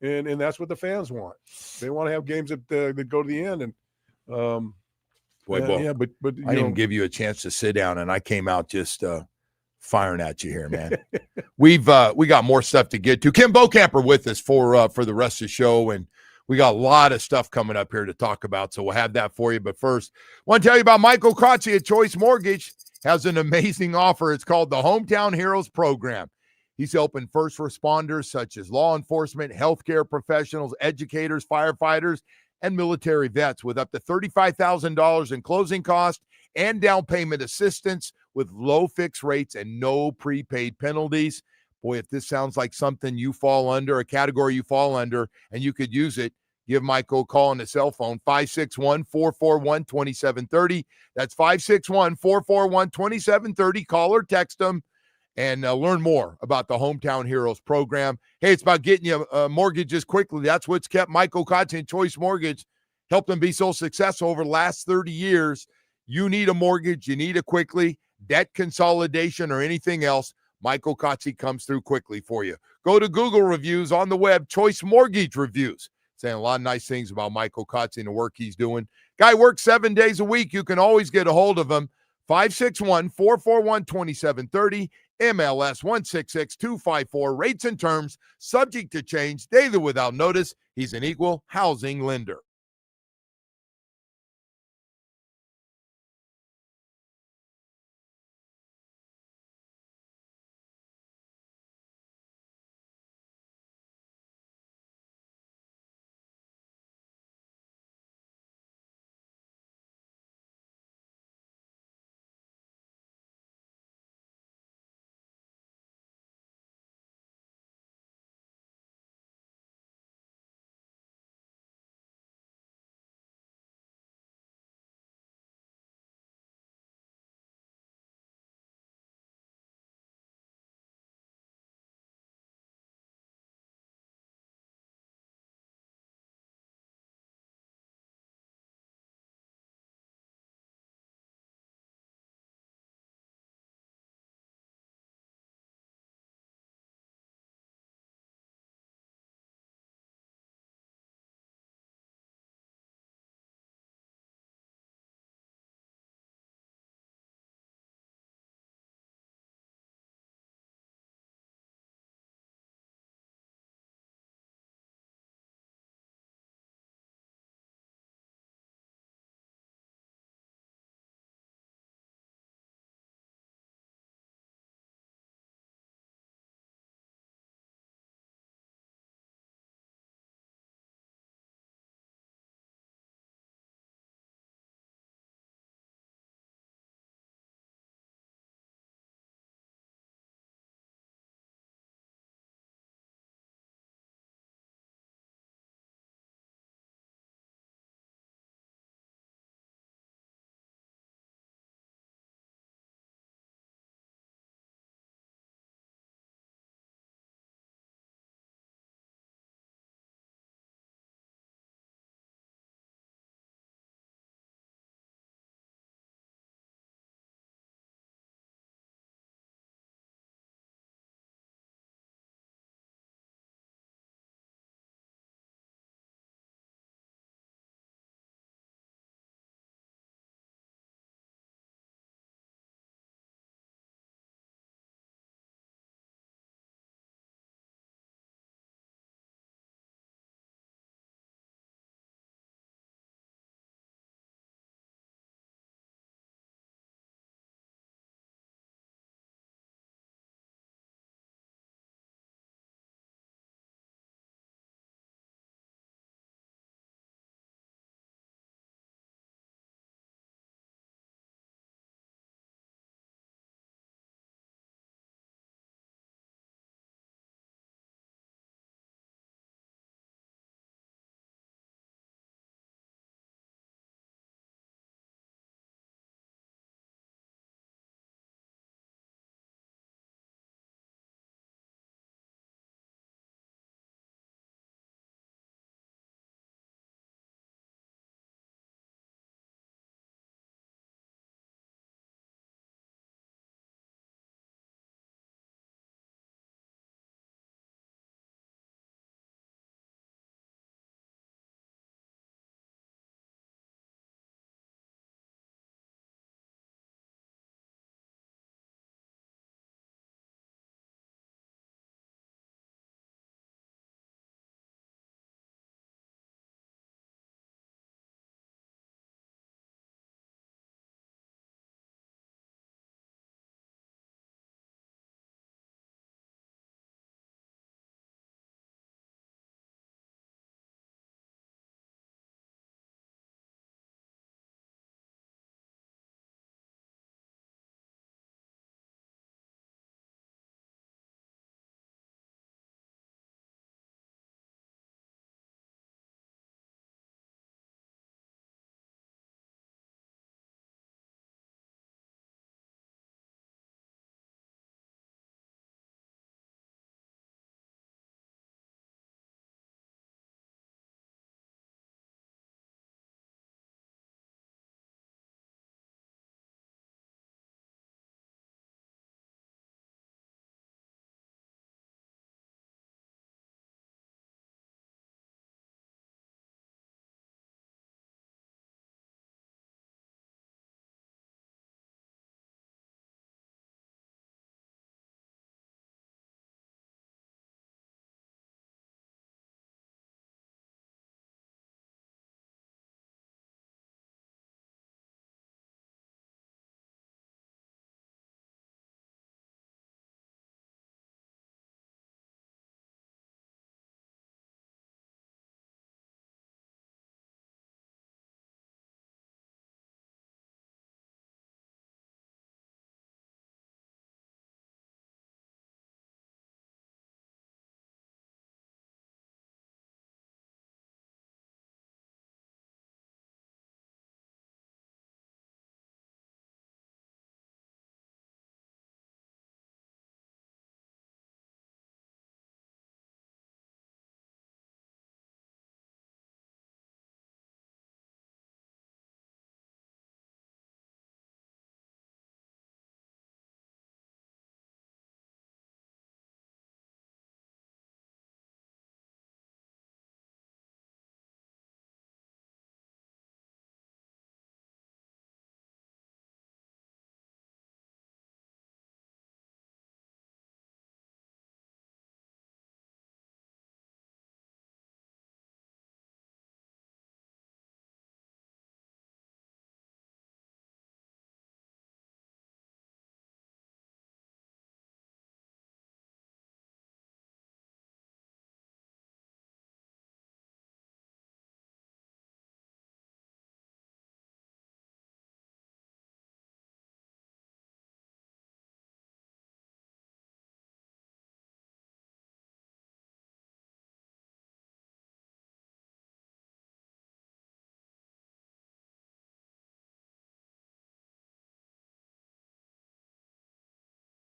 and that's what the fans want. They want to have games that go to the end. And but I didn't give you a chance to sit down, and I came out just firing at you here, man. We got more stuff to get to. Kim Bokamper with us for the rest of the show, and we got a lot of stuff coming up here to talk about, so we'll have that for you. But first, I want to tell you about Michael Kotze at Choice Mortgage. Has an amazing offer. It's called the Hometown Heroes Program. He's helping first responders such as law enforcement, healthcare professionals, educators, firefighters, and military vets with up to $35,000 in closing costs and down payment assistance with low fixed rates and no prepaid penalties. Boy, if this sounds like something you fall under, a category you fall under, and you could use it, give Michael a call on the cell phone, 561-441-2730. That's 561-441-2730. Call or text them and learn more about the Hometown Heroes program. Hey, it's about getting you mortgages quickly. That's what's kept Michael Kotze and Choice Mortgage, helped them be so successful over the last 30 years. You need a mortgage, you need it quickly, debt consolidation or anything else, Michael Kotze comes through quickly for you. Go to Google reviews on the web, Choice Mortgage Reviews, saying a lot of nice things about Michael Kotze and the work he's doing. Guy works 7 days a week. You can always get a hold of him. 561-441-2730, MLS 166254. Rates and terms subject to change daily without notice. He's an equal housing lender.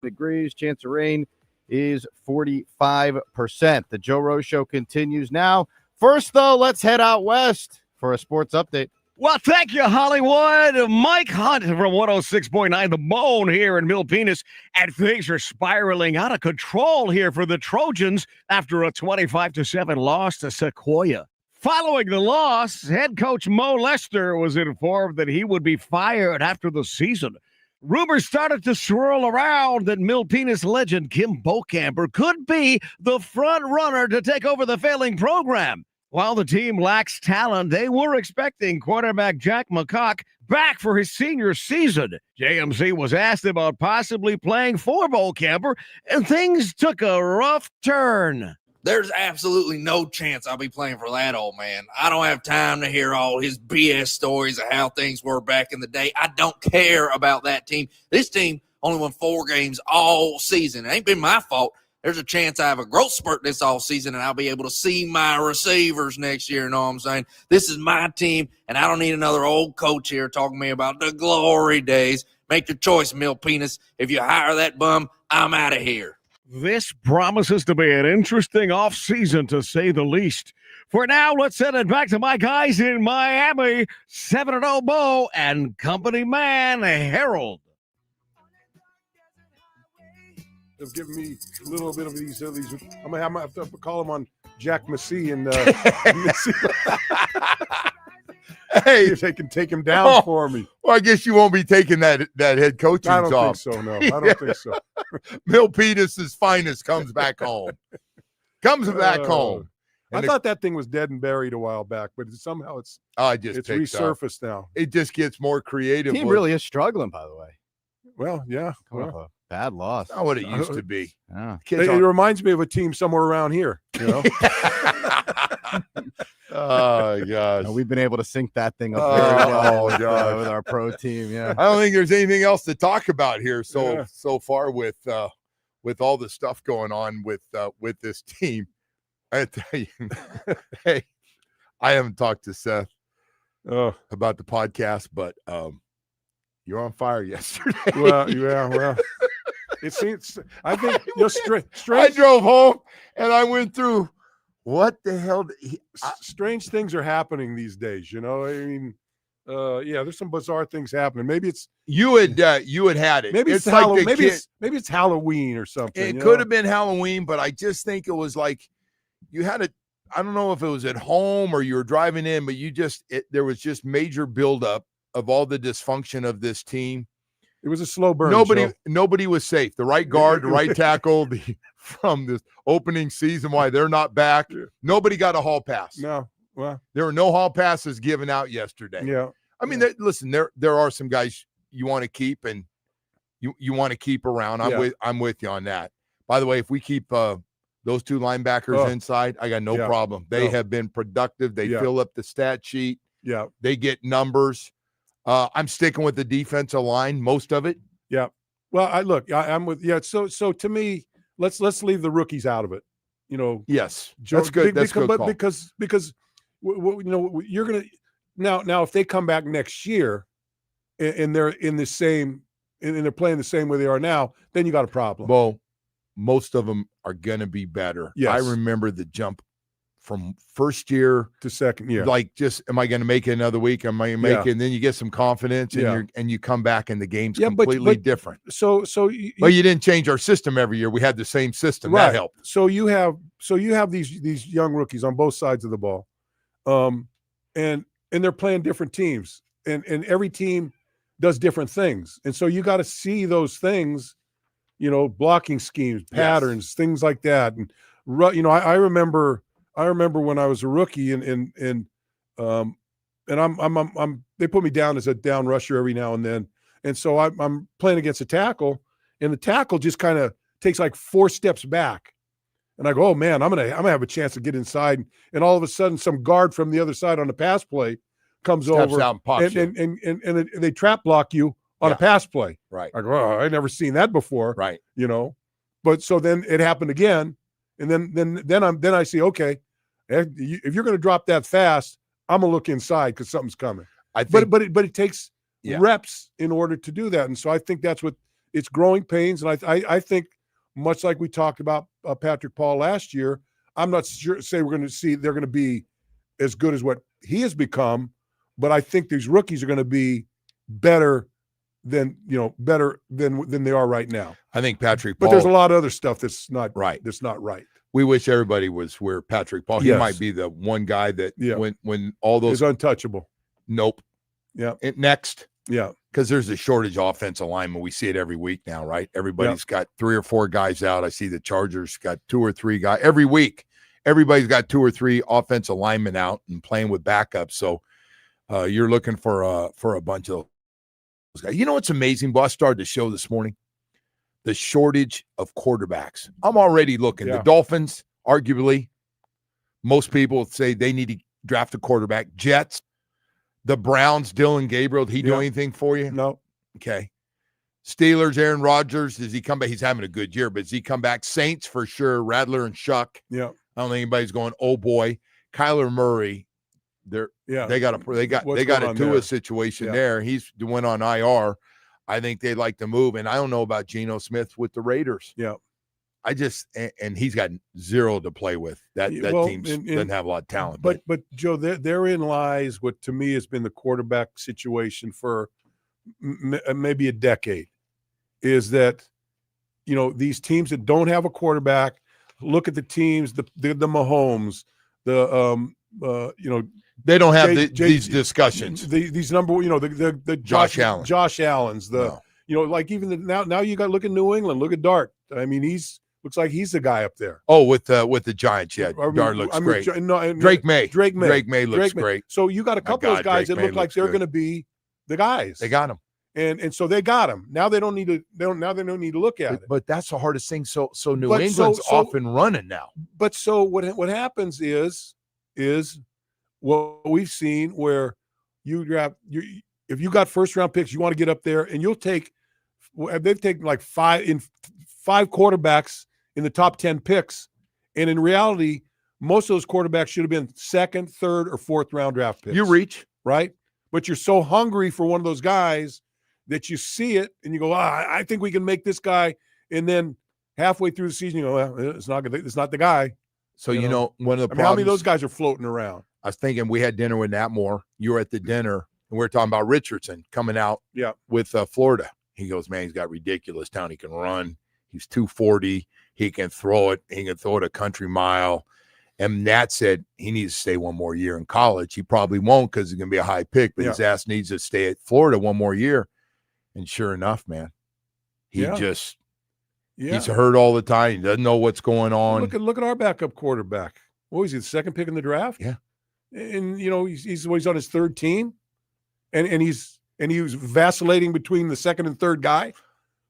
degrees. Chance of rain is 45%. The Joe Rose Show continues now. First, though, let's head out west for a sports update. Well, thank you, Hollywood. Mike Hunt from 106.9 The Bone here in Milpenis. And things are spiraling out of control here for the Trojans after a 25-7 loss to Sequoia. Following the loss, head coach Mo Lester was informed that he would be fired after the season. Rumors started to swirl around that Milpenis legend Kim Bokamper could be the front runner to take over the failing program. While the team lacks talent, they were expecting quarterback Jack McCock back for his senior season. JMC was asked about possibly playing for Bokamper, and things took a rough turn. There's absolutely no chance I'll be playing for that old man. I don't have time to hear all his BS stories of how things were back in the day. I don't care about that team. This team only won 4 games all season. It ain't been my fault. There's a chance I have a growth spurt this offseason and I'll be able to see my receivers next year. You know what I'm saying? This is my team, and I don't need another old coach here talking to me about the glory days. Make your choice, Milpenis. If you hire that bum, I'm out of here. This promises to be an interesting offseason, to say the least. For now, let's send it back to my guys in Miami, 7-0 Bo and company man Harold. They've given me a little bit of these. I'm gonna have to call him on Jack Massey and Hey, if they can take him down for me. Well, I guess you won't be taking that head coaching I don't job. think so. No, I don't think so. Milpenis's finest comes back home. Back home. I thought that thing was dead and buried a while back, but somehow it's resurfaced now. It just gets more creative. The team really is struggling, by the way. Well, yeah. A bad loss. Not what it used to be. Yeah. It reminds me of a team somewhere around here, you know. Oh gosh. No, we've been able to sync that thing up very well with our pro team. Yeah. I don't think there's anything else to talk about here so far with all the stuff going on with this team. I tell you, hey, I haven't talked to Seth about the podcast, but you're on fire yesterday. Well. It seems. I think strange. I drove home and I went through. What the hell? Strange things are happening these days. You know, I mean, there's some bizarre things happening. Maybe it's you had had it. Maybe it's Halloween. Maybe it's Halloween or something. It could have been Halloween, but I just think it was like you had it. I don't know if it was at home or you were driving in, but there was just major buildup of all the dysfunction of this team. It was a slow burn. Nobody was safe. The right guard, the right tackle, from this opening season, why they're not back. Nobody got a hall pass. No. Well, there were no hall passes given out yesterday. Yeah. I mean, listen, there are some guys you want to keep and you want to keep around. I'm with you on that. By the way, if we keep those 2 linebackers inside, I got no problem. They have been productive. They fill up the stat sheet. Yeah. They get numbers. I'm sticking with the defensive line, most of it. Yeah. Well, I'm with So to me, let's leave the rookies out of it. You know. Yes, that's good. That's good call. Because you know, you're gonna now if they come back next year and they're in the same and they're playing the same way they are now, then you got a problem. Well, most of them are gonna be better. Yes. I remember the jump from first year to second year. Like, just am I going to make it another week? Am I going to make it? And then you get some confidence and you come back and the game's completely different. So but you didn't change our system every year. We had the same system. Right. That helped. So you have these young rookies on both sides of the ball. And they're playing different teams and every team does different things. And so you got to see those things, you know, blocking schemes, patterns, things like that. And you know, I remember when I was a rookie and I'm they put me down as a down rusher every now and then. And so I'm playing against a tackle and the tackle just kind of takes like 4 steps back. And I go, oh man, I'm gonna have a chance to get inside. And all of a sudden some guard from the other side on the pass play comes Steps over out and pops you. and they trap block you on a pass play. Right. I go, oh, I never seen that before. Right. You know, but so then it happened again. And then I see, okay, if you're going to drop that fast, I'm gonna look inside because something's coming. I think, but it takes reps in order to do that, and so I think that's what it's growing pains, and I think much like we talked about Patrick Paul last year, I'm not sure they're going to be as good as what he has become, but I think these rookies are going to be better than they are right now. I think Patrick Paul, but there's a lot of other stuff that's not right. That's not right. We wish everybody was where Patrick Paul. He Yes. might be the one guy that when all those is untouchable. Nope. Yeah. Next. Yeah. Because there's a shortage of offensive linemen. We see it every week now, right? Everybody's got 3 or 4 guys out. I see the Chargers got 2 or 3 guys every week. Everybody's got 2 or 3 offensive linemen out and playing with backups. So you're looking for a bunch of those guys. You know what's amazing? Boss started the show this morning. The shortage of quarterbacks. I'm already looking. Yeah. The Dolphins, arguably, most people say they need to draft a quarterback. Jets, the Browns, Dylan Gabriel, did he do anything for you? No. Okay. Steelers, Aaron Rodgers, does he come back? He's having a good year, but does he come back? Saints for sure. Rattler and Shuck. Yeah. I don't think anybody's going, oh boy. Kyler Murray, they got a Tua situation there. He's went on IR. I think they'd like to move, and I don't know about Geno Smith with the Raiders. Yeah. I just and he's got 0 to play with. That team doesn't have a lot of talent. But Joe, therein lies what to me has been the quarterback situation for maybe a decade. Is that these teams that don't have a quarterback, look at the teams, the Mahomes, they don't have these discussions. These number, the Josh Allen, Josh Allen's, like even now you got look at New England, look at Dart. I mean, looks like he's the guy up there. Oh, with the Giants, Dart looks great. Drake May looks great. So you got a couple of guys that look like they're going to be the guys. They got him. And so they got him. Now they don't need to. They don't need to look at it. But that's the hardest thing. So New England's off and running now. But so what happens is what we've seen where if you got first round picks, you want to get up there, and they've taken like 5 quarterbacks in the top 10 picks, and in reality, most of those quarterbacks should have been 2nd, 3rd, or 4th round draft picks. You reach right, but you're so hungry for one of those guys that you see it and you go, I think we can make this guy. And then halfway through the season, you go, well, it's not the guy. So, one of the problems. How many of those guys are floating around? I was thinking we had dinner with Natmore. You were at the dinner and we were talking about Richardson coming out with Florida. He goes, man, he's got ridiculous talent. He can run. He's 240. He can throw it. He can throw it a country mile. And Nat said he needs to stay one more year in college. He probably won't because it's going to be a high pick, but his ass needs to stay at Florida one more year. And sure enough, man, he's hurt all the time. He doesn't know what's going on. Look at our backup quarterback. What was he, the 2nd pick in the draft? Yeah. And he's on his 3rd team, and he was vacillating between the 2nd and 3rd guy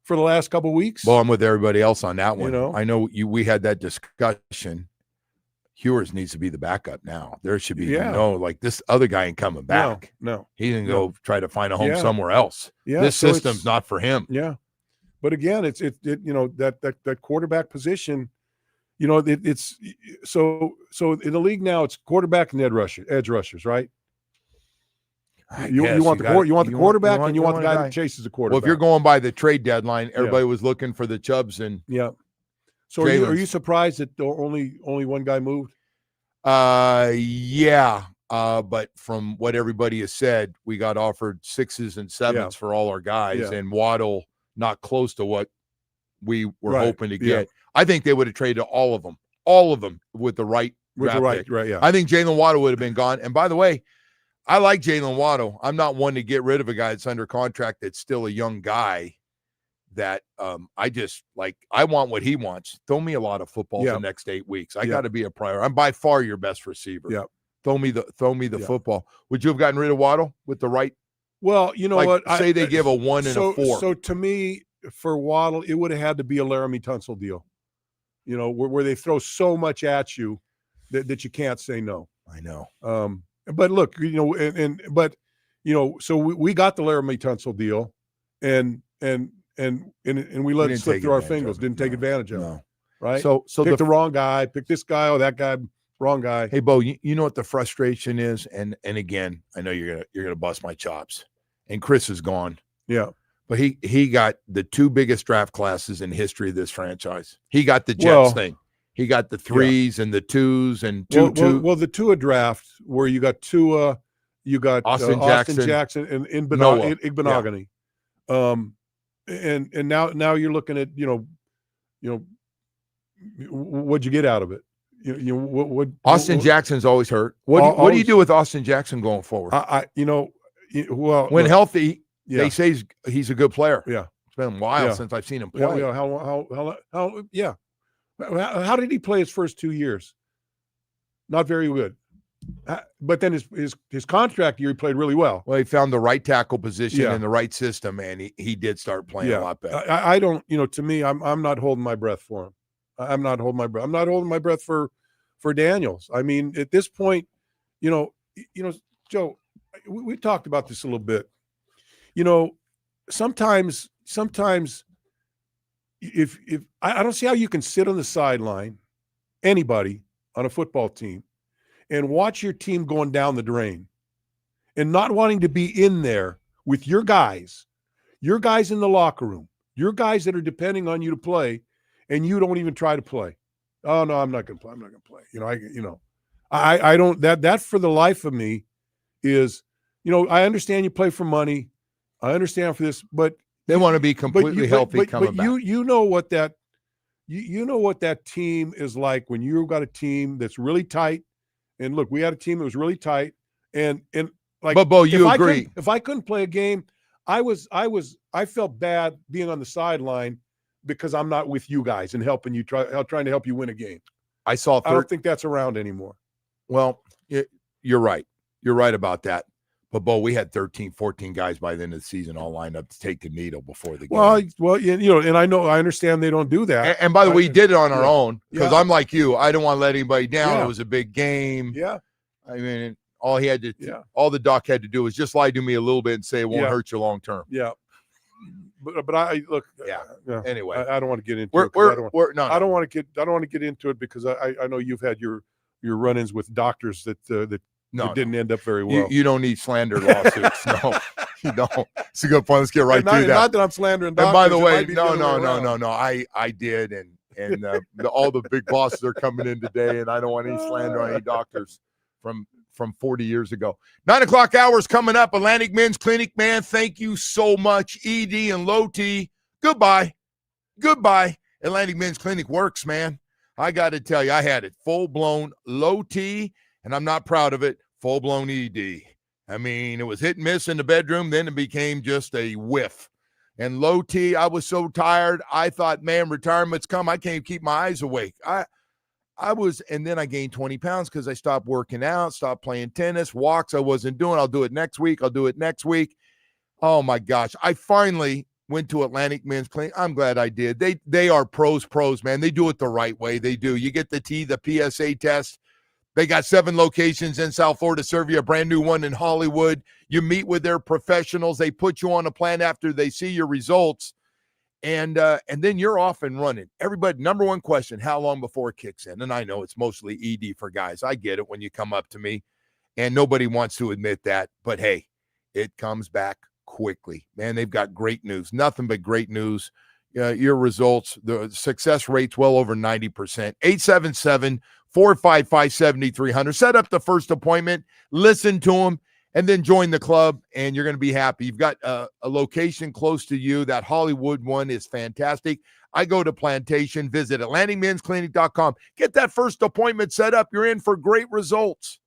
for the last couple of weeks. Well, I'm with everybody else on that one. I know we had that discussion. Hewers needs to be the backup now. There should be this other guy ain't coming back. No. He can go try to find a home somewhere else. Yeah, this system's not for him. Yeah. But again, it's that quarterback position, it's so in the league now, it's quarterback and edge rushers, right? You want the quarterback and you want the guy that chases the quarterback. Well, if you're going by the trade deadline, everybody was looking for the Chubbs and So are you surprised that only one guy moved? But from what everybody has said, we got offered 6s and 7s for all our guys, and Waddle not close to what we were hoping to get. I think they would have traded all of them with the right draft pick. I think Jalen Waddle would have been gone. And by the way, I like Jalen Waddle. I'm not one to get rid of a guy that's under contract that's still a young guy. That I want what he wants. Throw me a lot of footballs the next 8 weeks. I got to be a priority. I'm by far your best receiver. Yeah. Throw me the football. Would you have gotten rid of Waddle with the right? Well, you know what? Say they give a 1 and a 4. So to me, for Waddle, it would have had to be a Laramie Tunsil deal. Where they throw so much at you that you can't say no. I know. But look, so we got the Laramie Tunsil deal, and we let it slip through our fingers. Didn't take advantage of it. Right. So pick the wrong guy. Pick this guy or that guy. Wrong guy. Hey, Bo, you know what the frustration is, and again, I know you're gonna bust my chops. And Chris is gone. Yeah. But he got the two biggest draft classes in history of this franchise. He got the Jets thing. He got the 3s and the 2s and two. Well, the Tua draft where you got Tua, you got Austin Jackson and Igbenogany. And now you're looking at what'd you get out of it? What Austin Jackson's always hurt. What do you do with Austin Jackson going forward? When healthy, they say he's a good player. Yeah, it's been a while since I've seen him play. How did he play his first 2 years? Not very good. But then his contract year, he played really well. Well, he found the right tackle position in the right system, and he did start playing a lot better. I don't, to me, I'm not holding my breath for him. I'm not holding my breath. I'm not holding my breath for Daniels. I mean, at this point, Joe, we talked about this a little bit. Sometimes if I don't see how you can sit on the sideline, anybody on a football team, and watch your team going down the drain and not wanting to be in there with your guys in the locker room, your guys that are depending on you to play, and you don't even try to play. Oh no, I'm not going to play. I'm not going to play. I don't, that for the life of me is, I understand you play for money. I understand for this, but they want to be completely healthy coming back. You know what that team is like when you've got a team that's really tight. And look, we had a team that was really tight, and like. But Bo, you agree? If I couldn't play a game, I felt bad being on the sideline because I'm not with you guys and helping you trying to help you win a game. I don't think that's around anymore. Well, you're right. You're right about that. But Bo, we had 13, 14 guys by the end of the season all lined up to take the needle before the game. Well, and I understand they don't do that. And by the way, we did it on our own because I'm like you. I don't want to let anybody down. It was a big game. Yeah. I mean, all the doc had to do was just lie to me a little bit and say it won't hurt you long term. Yeah. But I look. Yeah. Anyway, I don't want to get into it. I don't want to get into it because I know you've had your run-ins with doctors that didn't end up very well. You don't need slander lawsuits. No, you don't. It's a good point. Let's get right to that. Not that I'm slandering doctors. And by the way, no. I did, and all the big bosses are coming in today, and I don't want any slander on any doctors from 40 years ago. 9 o'clock hours coming up. Atlantic Men's Clinic, man. Thank you so much, ED and Low T. Goodbye. Atlantic Men's Clinic works, man. I got to tell you, I had it full-blown low T, and I'm not proud of it, full-blown ED. I mean, it was hit and miss in the bedroom, then it became just a whiff. And low T, I was so tired, I thought, man, retirement's come. I can't keep my eyes awake. And then I gained 20 pounds because I stopped working out, stopped playing tennis, walks I wasn't doing. I'll do it next week. Oh, my gosh. I finally went to Atlantic Men's Clinic. I'm glad I did. They are pros, man. They do it the right way. They do. You get the PSA test. They got 7 locations in South Florida, serve you a brand new one in Hollywood. You meet with their professionals. They put you on a plan after they see your results. And then you're off and running. Everybody, number one question, how long before it kicks in? And I know it's mostly ED for guys. I get it when you come up to me, and nobody wants to admit that. But, hey, it comes back quickly. Man, they've got great news. Nothing but great news. Your results, the success rate's well over 90%. 877-455-7300. Set up the first appointment, listen to them, and then join the club, and you're going to be happy. You've got a location close to you. That Hollywood one is fantastic. I go to Plantation. Visit AtlanticMen'sClinic.com. Get that first appointment set up. You're in for great results.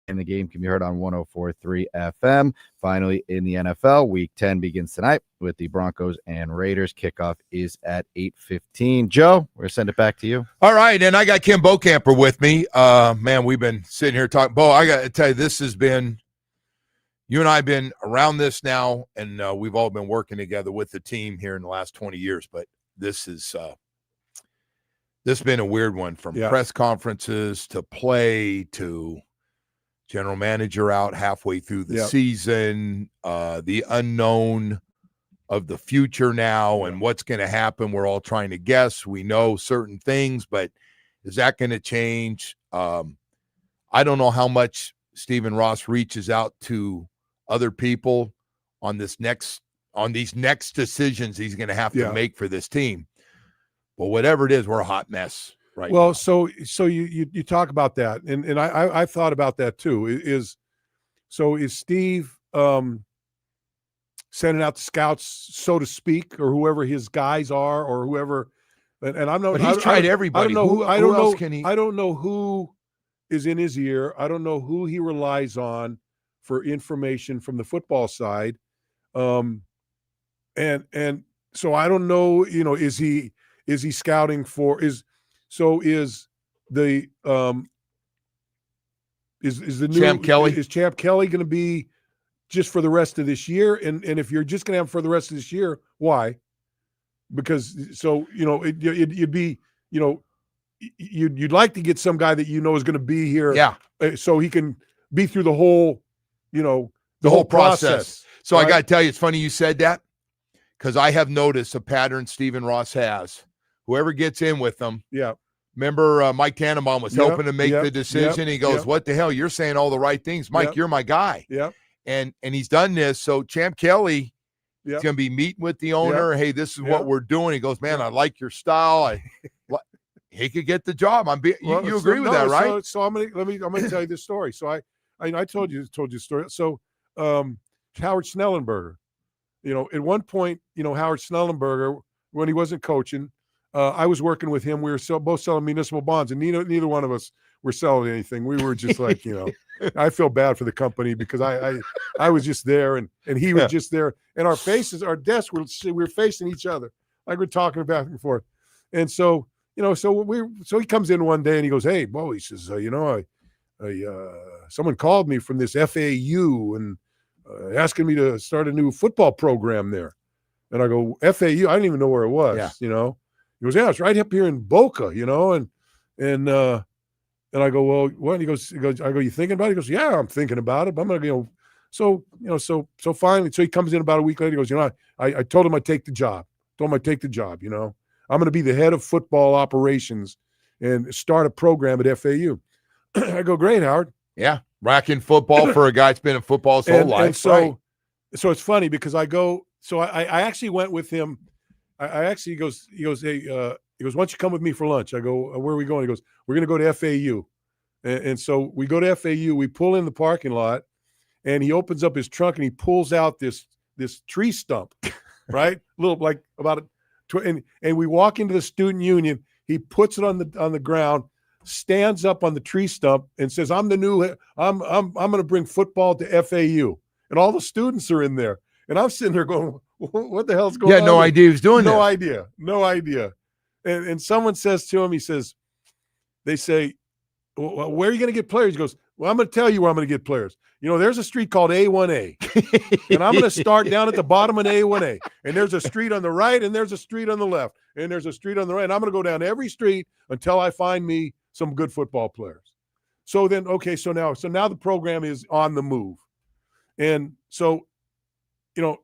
And the game can be heard on 104.3 FM. Finally, in the NFL, Week 10 begins tonight with the Broncos and Raiders. Kickoff is at 8:15. Joe, we're going to send it back to you. All right, and I got Kim Bokamper with me. Man, we've been sitting here talking. Bo, I got to tell you, this has been – you and I have been around this now, and we've all been working together with the team here in the last 20 years. But this has been a weird one, from press conferences to play to – general manager out halfway through the season, the unknown of the future now and what's going to happen. We're all trying to guess. We know certain things, but is that going to change? I don't know how much Stephen Ross reaches out to other people on these next decisions he's going to have to make for this team. But whatever it is, we're a hot mess. Right well, now. so you talk about that, and I've thought about that too. Is Steve sending out the scouts, so to speak, or whoever his guys are, or whoever? And I'm not. But he's tried everybody. I don't know who. I don't else know. Can he? I don't know who is in his ear. I don't know who he relies on for information from the football side. And so I don't know. Is he scouting for So is the is the new Champ Kelly? Is Champ Kelly going to be just for the rest of this year? And if you're just going to have him for the rest of this year, why? Because it'd be you'd like to get some guy that is going to be here, so he can be through the whole the whole process. So right? I got to tell you, it's funny you said that, because I have noticed a pattern Stephen Ross has. Whoever gets in with them. Yeah. Remember, Mike Tannenbaum was helping to make the decision. He goes, what the hell? You're saying all the right things. Mike, you're my guy. Yeah. And he's done this. So Champ Kelly is going to be meeting with the owner. Hey, this is what we're doing. He goes, man, I like your style. He could get the job. You agree with that, right? So I'm gonna tell you this story. So I told you the story. So Howard Snellenberger, at one point, Howard Snellenberger, when he wasn't coaching, I was working with him. We were both selling municipal bonds, and neither one of us were selling anything. We were just like, I feel bad for the company because I was just there and he was just there, and our desks we were facing each other, like we're talking back and forth. And so he comes in one day and he goes, hey, Bo, he says, someone called me from this FAU and asking me to start a new football program there. And I go, FAU? I didn't even know where it was, He goes, yeah, it's right up here in Boca, and I go, well, what? He goes, I go, you thinking about it? He goes, yeah, I'm thinking about it, but I'm gonna, so finally, so he comes in about a week later. He goes, I told him I'd take the job. I'm going to be the head of football operations and start a program at FAU. I go, great, Howard. Yeah, racking football for a guy that's been in football his whole life. And so it's funny because I go, so I actually went with him. He goes, hey, why don't you come with me for lunch? I go, where are we going? He goes, we're going to go to FAU. And so we go to FAU, we pull in the parking lot, and he opens up his trunk and he pulls out this tree stump, right? Little, like about and we walk into the student union. He puts it on the ground, stands up on the tree stump and says, I'm going to bring football to FAU. And all the students are in there. And I'm sitting there going, what the hell's going on? Yeah, no idea he was doing that. No idea. And someone says to him, they say, well, where are you going to get players? He goes, well, I'm going to tell you where I'm going to get players. There's a street called A1A, and I'm going to start down at the bottom of A1A. And there's a street on the right, and there's a street on the left, and there's a street on the right. And I'm going to go down every street until I find me some good football players. So then, okay, so now the program is on the move. And so,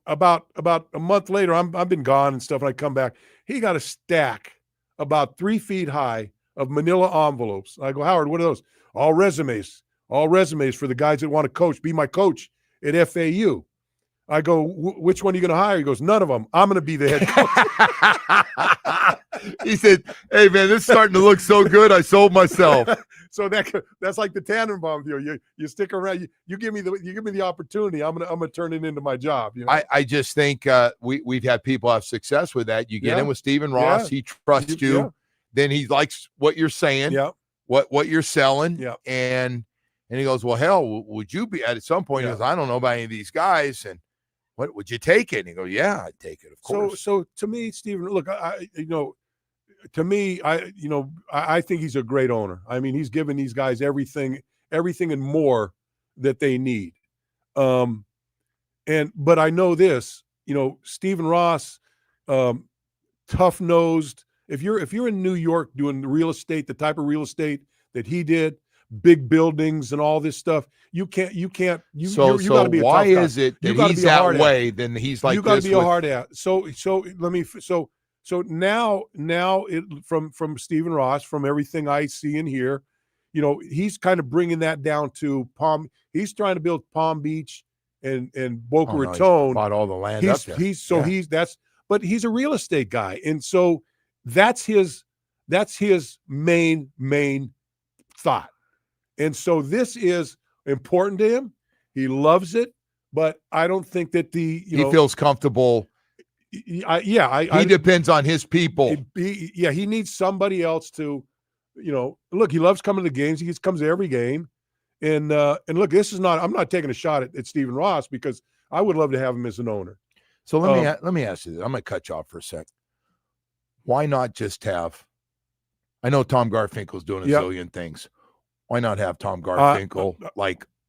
about a month later, I've been gone and stuff, and I come back. He got a stack about 3 feet high of manila envelopes. I go, Howard, what are those? All resumes for the guys that want to be my coach at FAU. I go, which one are you going to hire? He goes, none of them. I'm going to be the head coach. He said, hey, man, this is starting to look so good. I sold myself. So that's like the Tannenbaum deal. You stick around. You give me the opportunity. I'm gonna turn it into my job. I just think we've had people have success with that. You get in with Stephen Ross. He trusts you. Then he likes what you're saying. Yeah. What you're selling. Yeah. And And he goes, well, hell, would you be at some point? He goes, I don't know about any of these guys. And what would you take it? And he goes, yeah, I'd take it. Of course. So to me, Stephen, look, to me, I think he's a great owner. I mean, he's given these guys everything and more that they need. But I know this, Stephen Ross, tough-nosed. If you're in New York doing real estate, the type of real estate that he did, big buildings and all this stuff, you got to be a tough guy. Why is it that he's that way? Then he's like, you got to be a hard ass. So now from Stephen Ross, from everything I see and hear, he's kind of bringing that down to Palm. He's trying to build Palm Beach and Boca Raton. He's bought all the land up there. But he's a real estate guy, and so that's his main thought. And so this is important to him. He loves it, but I don't think that he feels comfortable. He depends on his people. He needs somebody else to, look, he loves coming to the games. He comes to every game. And look, I'm not taking a shot at Stephen Ross, because I would love to have him as an owner. So let me ask you this. I'm going to cut you off for a sec. Why not just have, I know Tom Garfinkel's doing a zillion things. Why not have Tom Garfinkel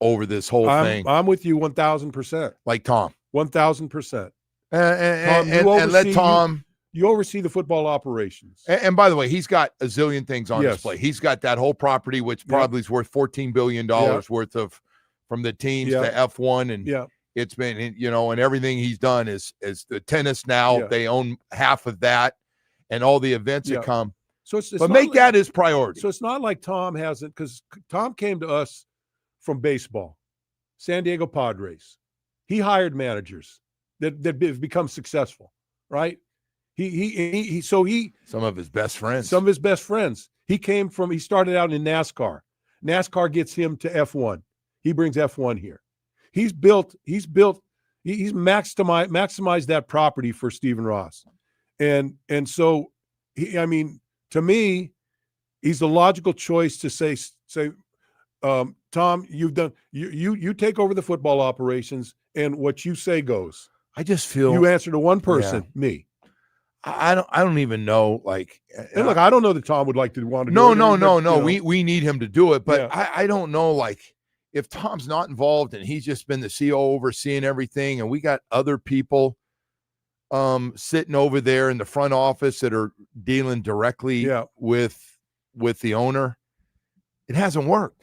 over this whole thing? I'm with you 1,000%. Like Tom. 1,000%. And let Tom. You oversee the football operations. And by the way, he's got a zillion things on display. He's got that whole property, which probably is worth $14 billion worth of, from the teams to F1. And it's been, and everything he's done is the tennis now. Yeah. They own half of that and all the events that come. So it's but make that his priority. So it's not like Tom hasn't, because Tom came to us from baseball, San Diego Padres. He hired managers that have become successful, right? Some of his best friends. He started out in NASCAR. NASCAR gets him to F1. He brings F1 here. He's maximized that property for Stephen Ross. And so to me, he's the logical choice to say, Tom, you take over the football operations, and what you say goes. I just feel you answer to one person, me. I don't even know. And look, I don't know that Tom would like to want to. No. We need him to do it, but I don't know. If Tom's not involved and he's just been the CEO overseeing everything, and we got other people sitting over there in the front office that are dealing directly with the owner, it hasn't worked.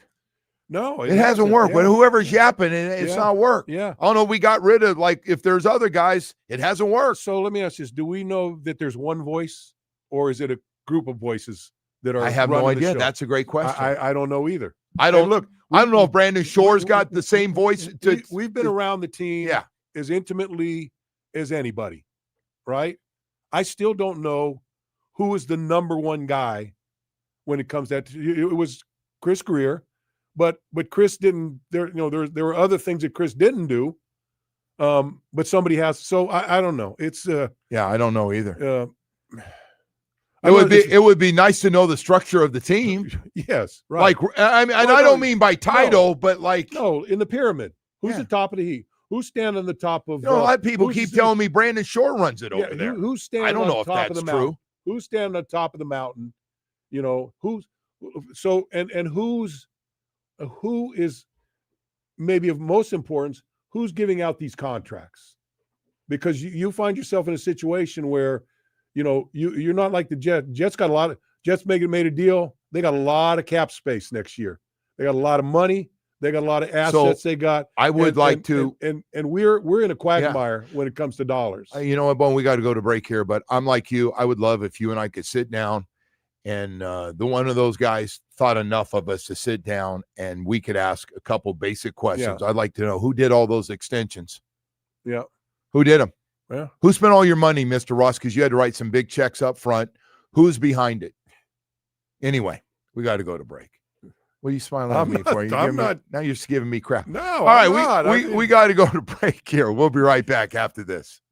No, it hasn't worked. But whoever's yapping, it's not worked. Yeah. I don't know if we got rid of, if there's other guys, it hasn't worked. So let me ask you this. Do we know that there's one voice, or is it a group of voices that are I have no idea. That's a great question. I don't know either. I don't know if Brandon Shore's got the same voice. We've been around the team as intimately as anybody, right? I still don't know who is the number one guy when it comes to that. It was Chris Greer, but Chris didn't. There were other things that Chris didn't do, but somebody has. So I don't know. It's I don't know either. It would be nice to know the structure of the team. Yes, right. I don't mean by title, but in the pyramid. Who's the top of the heap? Who's standing on the top of? A lot of people keep telling me Brandon Shore runs it over there. Who's standing? I don't know if top that's of the true. Mountain? Who's standing on top of the mountain? Who is maybe of most importance? Who's giving out these contracts? Because you find yourself in a situation where you're not like the Jets. Jets got a lot of Jets made a deal. They got a lot of cap space next year. They got a lot of money. They got a lot of assets. I would like to, and we're in a quagmire when it comes to dollars. You know what, Bone? We got to go to break here, but I'm like you. I would love if you and I could sit down, and one of those guys thought enough of us to sit down and we could ask a couple basic questions. I'd like to know who did all those extensions. Yeah, who did them? Yeah, who spent all your money, Mr. Ross? Because you had to write some big checks up front. Who's behind it? Anyway, we got to go to break. What are you smiling at me for? Now you're just giving me crap. No, all right, we got to go to break here. We'll be right back after this.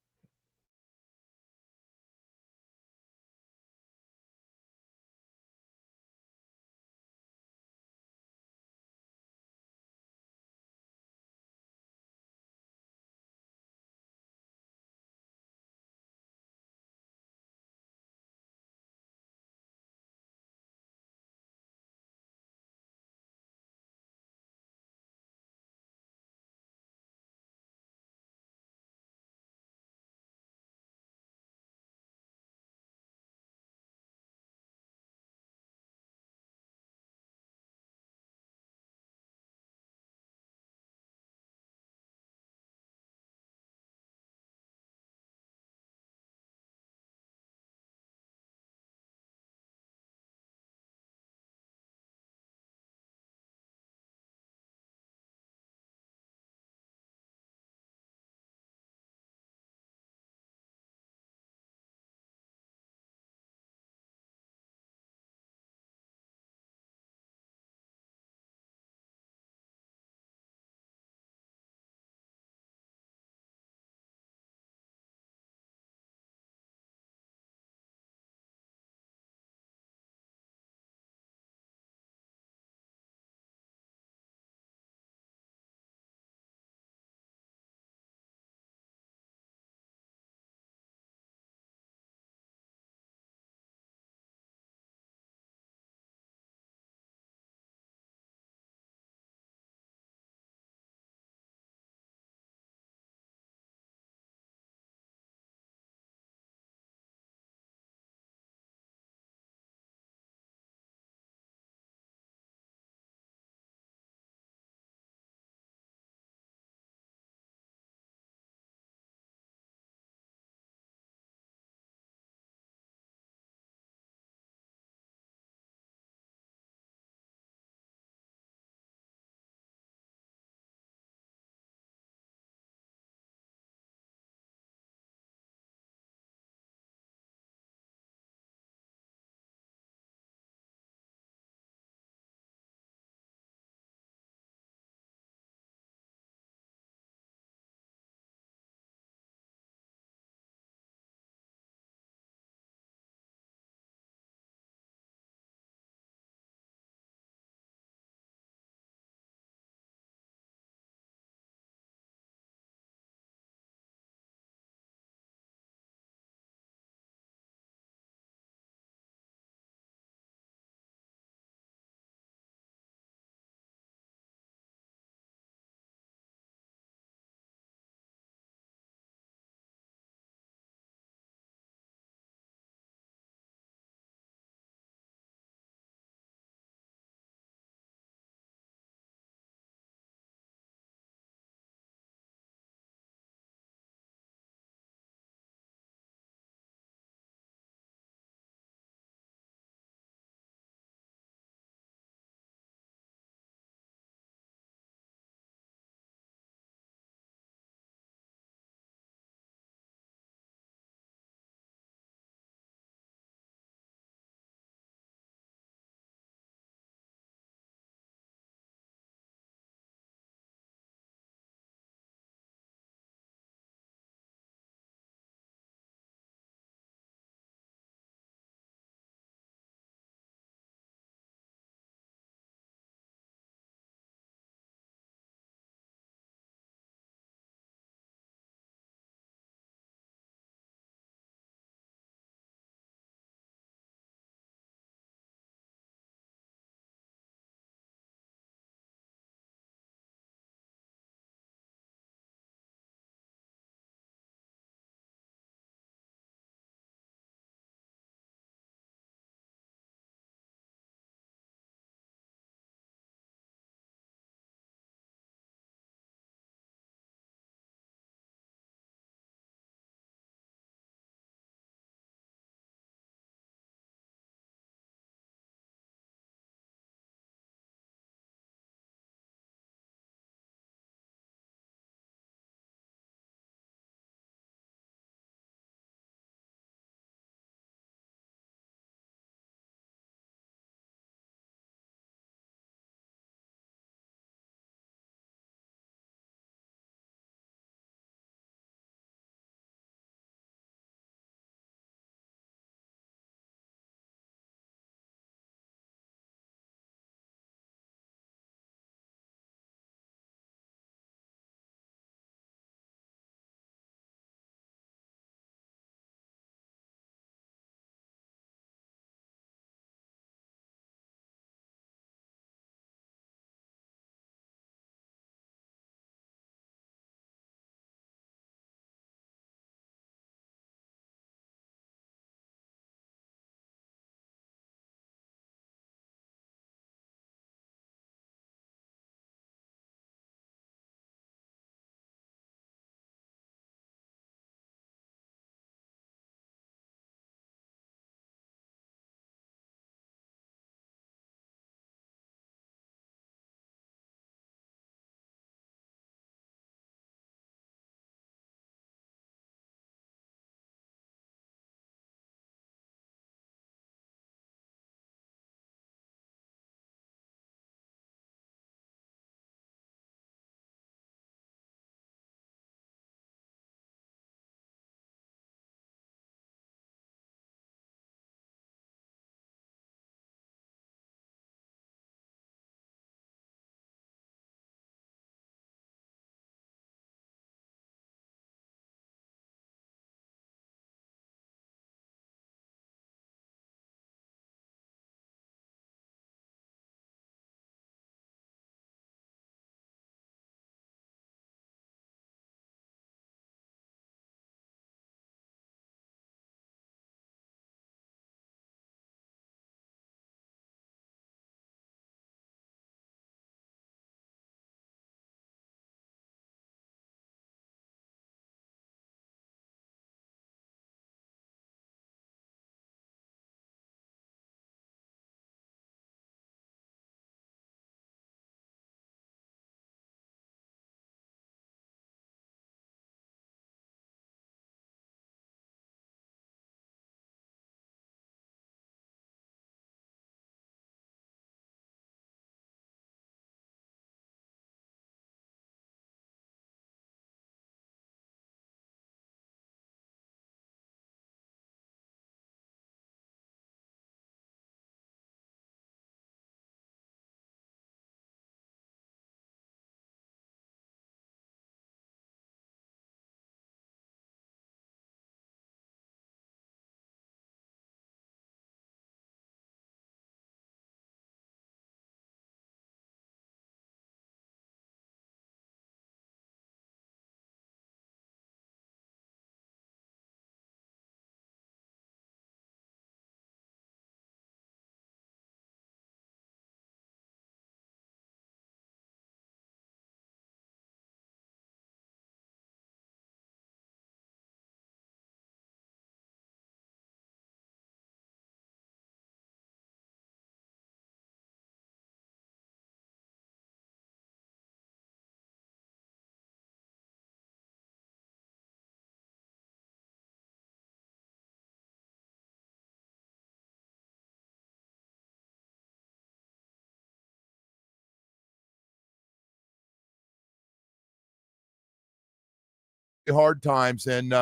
hard times, and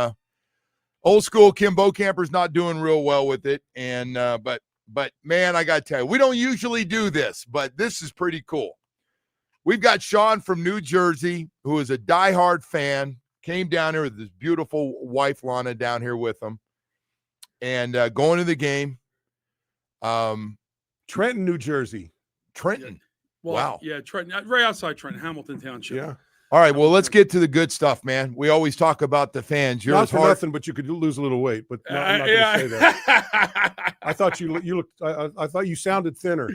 old school Kim Bokamper's not doing real well with it. And but man, I gotta tell you, we don't usually do this, but this is pretty cool. We've got Sean from New Jersey, who is a diehard fan, came down here with his beautiful wife Lana down here with him, and going to the game. Trenton, New Jersey. Trenton. Well, wow. Yeah, Trenton, right outside Trenton, Hamilton Township. Yeah. All right, well, let's get to the good stuff, man. We always talk about the fans. You're Not as for hard. nothing, but you could lose a little weight. But I'm not going to say that. I thought you looked. I thought you sounded thinner,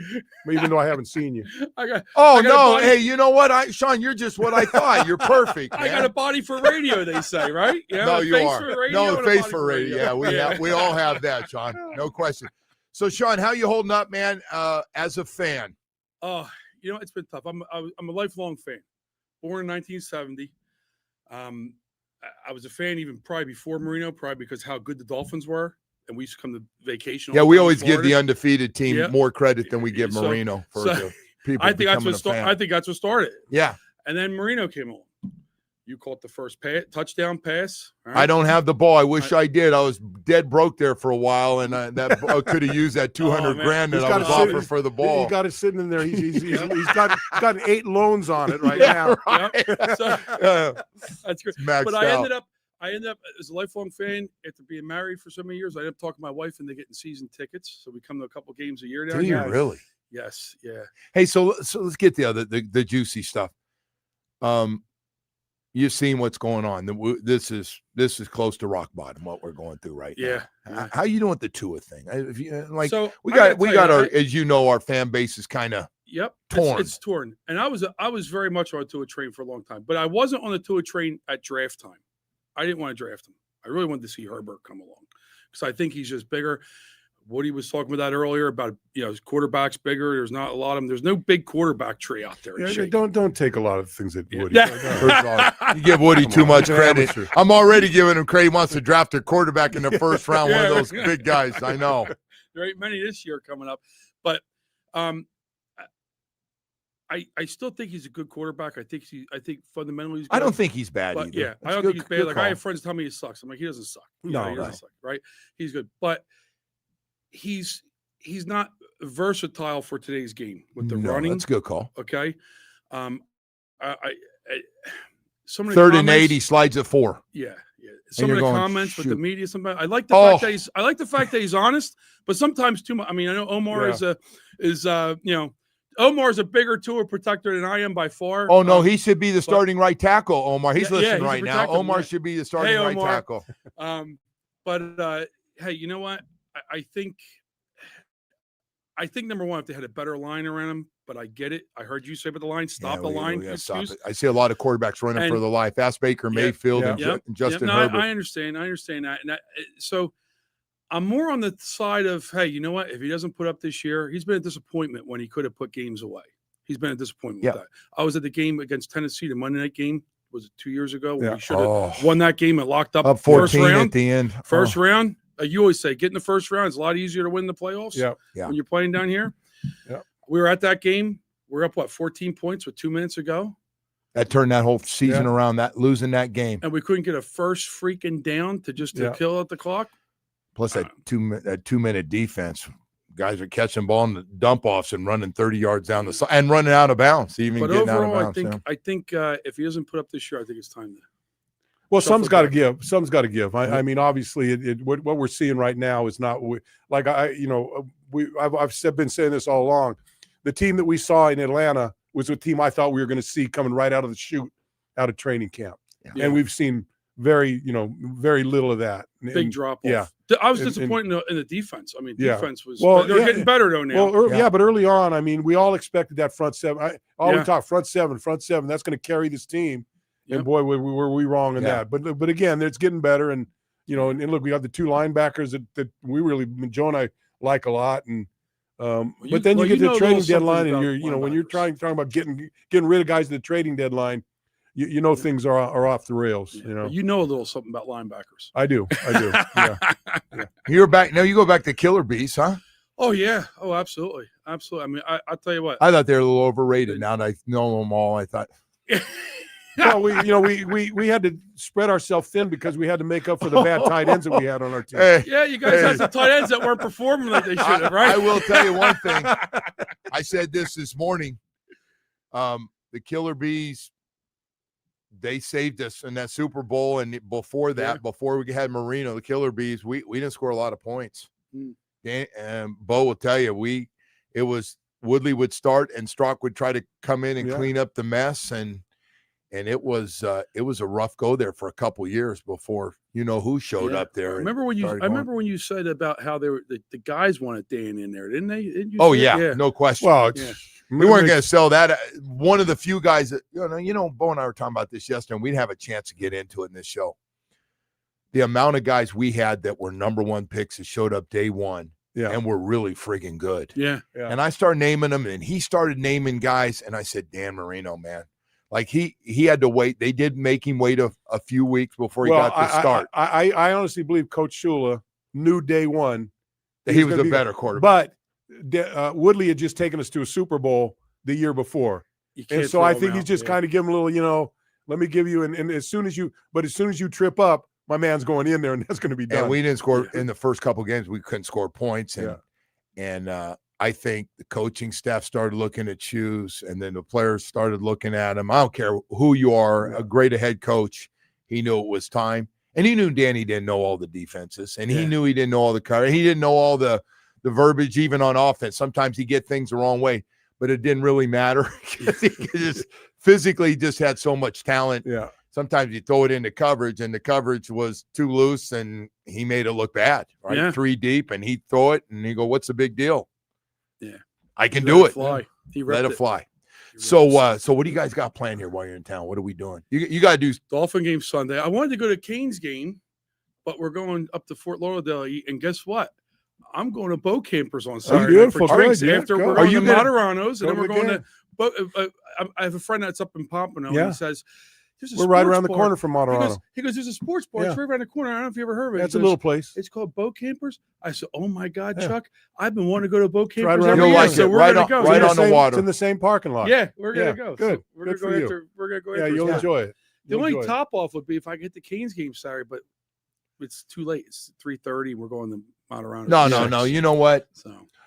even though I haven't seen you. I got Oh a no! body- Hey, you know what, Sean? You're just what I thought. You're perfect. I man. got a body for radio, they say, right? Yeah, No, a you face are. for radio No, and a face body for radio. Yeah, we all have that, Sean. No question. So, Sean, how you holding up, man? As a fan. Oh, it's been tough. I'm a lifelong fan. Born in 1970. I was a fan even probably before Marino, probably because how good the Dolphins were, and we used to come to vacation. Yeah, all we the time in always give Florida. the undefeated team Yeah. more credit than we give So- Marino for the people. I think that's becoming what a fan. I think that's what started. Yeah. And then Marino came on. You caught the first touchdown pass. all right? I don't have the ball. I wish I did. I was dead broke there for a while, and I could have used that 200 grand that He's I got was it sitting- offered for the ball. He got it sitting in there. He's got 8 loans on it right Yeah, now. right. So, Yeah. that's great. Maxed But I out. ended up as a lifelong fan after being married for so many years. I ended up talking to my wife into getting season tickets, so we come to a couple games a year down Do you here. really? Yes. Yeah. Hey, so let's get the juicy stuff. You've seen what's going on. This is close to rock bottom. What we're going through right Yeah. now. How you doing with the Tua thing? If you, So, we I gotta got tell you, our, I- as you know, our fan base is kind of Yep. torn. It's torn. And I was very much on a Tua train for a long time, but I wasn't on the Tua train at draft time. I didn't want to draft him. I really wanted to see Herbert come along because I think he's just bigger. Woody was talking about that earlier about his quarterback's bigger. There's not a lot of them. There's no big quarterback tree out there. Yeah, don't take a lot of things at Woody. You give Woody Come too on, much he's an credit. amateur. I'm already giving him credit. He wants to draft a quarterback in the first round, one of Yeah. those big guys. I know. There ain't many this year coming up, but I still think he's a good quarterback. I think fundamentally he's good. I don't think he's bad But either. yeah, I That's don't good- think he's bad. good Like I call. have friends tell me he sucks. I'm like, he doesn't suck. No, he doesn't no. suck, right? He's good, but he's not versatile for today's game with the No, running. that's a good call. Okay, I some of the Third and comments- 80 slides at 4. Yeah. Some you're of the going, comments with the shoot. media. Sometimes I like the Oh. fact that I like the fact that he's honest, but sometimes too much. I mean, I know Omar Omar's a bigger Tua protector than I am by far. Oh, no, he should be the starting right tackle, Omar. He's Yeah, listening he's a right now. protector, Omar yeah. should be the starting Hey, right Omar. tackle. But hey, you know what? I think number one, if they had a better line around him, but I get it. I heard you say about the line, stop Yeah, the we line. gotta stop excuse. it. I see a lot of quarterbacks running for And- the life. Ask Baker Mayfield and Justin no, Herbert. I understand. that. And so I'm more on the side of, hey, you know what? If he doesn't put up this year, he's been a disappointment when he could have put games away. He's been a disappointment with that. I was at the game against Tennessee, the Monday night game. Was it 2 years ago? When we should have won that game and locked up Up first 14 round. at the end. First round. You always say get in the first round. It's a lot easier to win the playoffs Yeah. when you're playing down here. Yeah. We were at that game. We're up, 14 points with 2 minutes ago. That turned that whole season around, losing that game. And we couldn't get a first freaking down to kill out the clock. Plus that 2 minute defense. Guys are catching ball in the dump offs and running 30 yards down the side and running out of bounds, even But getting out of overall, bounds. I think if he doesn't put up this year, I think it's time to. Well, shuffle some's got to back. give. Some's got to give. I mean, obviously, what we're seeing right now is not like I've been saying this all along. The team that we saw in Atlanta was a team I thought we were going to see coming right out of the chute, out of training camp, and we've seen very little of that. Big drop off. Yeah, I was disappointed in the defense. I mean, Yeah. defense was. Well, They're yeah. getting better though now. Well, but early on, I mean, we all expected that front seven. We Yeah. talk front seven. That's going to carry this team. Yep. And boy, were we wrong in Yeah. that. But again, it's getting better. And and look, we got the 2 linebackers that we really Joe and I like a lot. And but then you get to the trading deadline, and when you're talking about getting rid of guys at the trading deadline, things are off the rails. You know a little something about linebackers. I do. Yeah. You're back now. You go back to Killer Bees, huh? Oh yeah. Oh, absolutely. I mean, I'll tell you what. I thought they were a little overrated. Now that I know them all, I thought Well, we had to spread ourselves thin because we had to make up for the bad tight ends that we had on our team. Yeah, you guys had some tight ends that weren't performing like they should have, right? I will tell you one thing. I said this morning. The Killer Bees, they saved us in that Super Bowl, and before that, before we had Marino, the Killer Bees, we didn't score a lot of points. And Bo will tell you, it was Woodley would start and Strock would try to come in and clean up the mess, and it was a rough go there for a couple years before who showed up there. I remember when you said about how they were the guys wanted Dan in there, didn't they? Didn't you say? Yeah, no question. Well, we weren't going to sell that. One of the few guys that Bo and I were talking about this yesterday, and we'd have a chance to get into it in this show. The amount of guys we had that were number one picks that showed up day one. Yeah. And we're really friggin' good. Yeah. And I started naming them, and he started naming guys, and I said, Dan Marino, man. Like he had to wait. They did make him wait a few weeks before he got to start. I honestly believe Coach Shula knew day one that he was a better quarterback. But Woodley had just taken us to a Super Bowl the year before. And so I think he's just kind of giving a little, let me give you, and as soon as you trip up, my man's going in there, and that's going to be done. And we didn't score in the first couple of games. We couldn't score points, and I think the coaching staff started looking at shoes, and then the players started looking at them. I don't care who you are, a great head coach. He knew it was time, and he knew Danny didn't know all the defenses, and he knew he didn't know all the cover. He didn't know all the verbiage, even on offense. Sometimes he get things the wrong way, but it didn't really matter because he just physically just had so much talent. Yeah. Sometimes you throw it into coverage, and the coverage was too loose, and he made it look bad, right? Yeah. 3 deep, and he'd throw it, and he'd go, what's the big deal? Yeah. I can do it. Fly. Let it fly. So what do you guys got planned here while you're in town? What are we doing? You got to do Dolphin game Sunday. I wanted to go to Canes game, but we're going up to Fort Lauderdale, and guess what? I'm going to Bokampers on Saturday night for drinks. After we're going to Moderanos, and then we're going to I have a friend that's up in Pompano, and he says, we're right around the corner from Moderano. He goes, there's a sports bar. It's right around the corner. I don't know if you ever heard of it. That's a little place. It's called Bokampers. I said, oh, my God, Chuck, I've been wanting to go to Bokampers right every year, so we're going to go. Right on the water. It's in the same parking lot. Yeah, we're going to go. Good. So we're going to go after. Yeah, you'll enjoy it. The only top-off would be if I get the Canes game Saturday, but it's too late. It's 3:30. We're going to Moderano. No. You know what?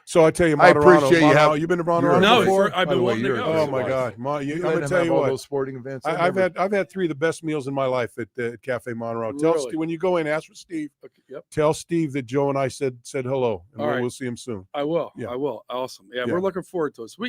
So I tell you, I appreciate you. You've been to Moderano before? I've been wanting to go. Oh my God! I'm gonna tell you what. Those sporting events. I've had 3 of the best meals in my life at Cafe Moderano. Tell Steve, when you go in, ask for Steve. Okay, Tell Steve that Joe and I said hello, and we'll see him soon. I will. Yeah. I will. Awesome. Yeah, we're looking forward to it. So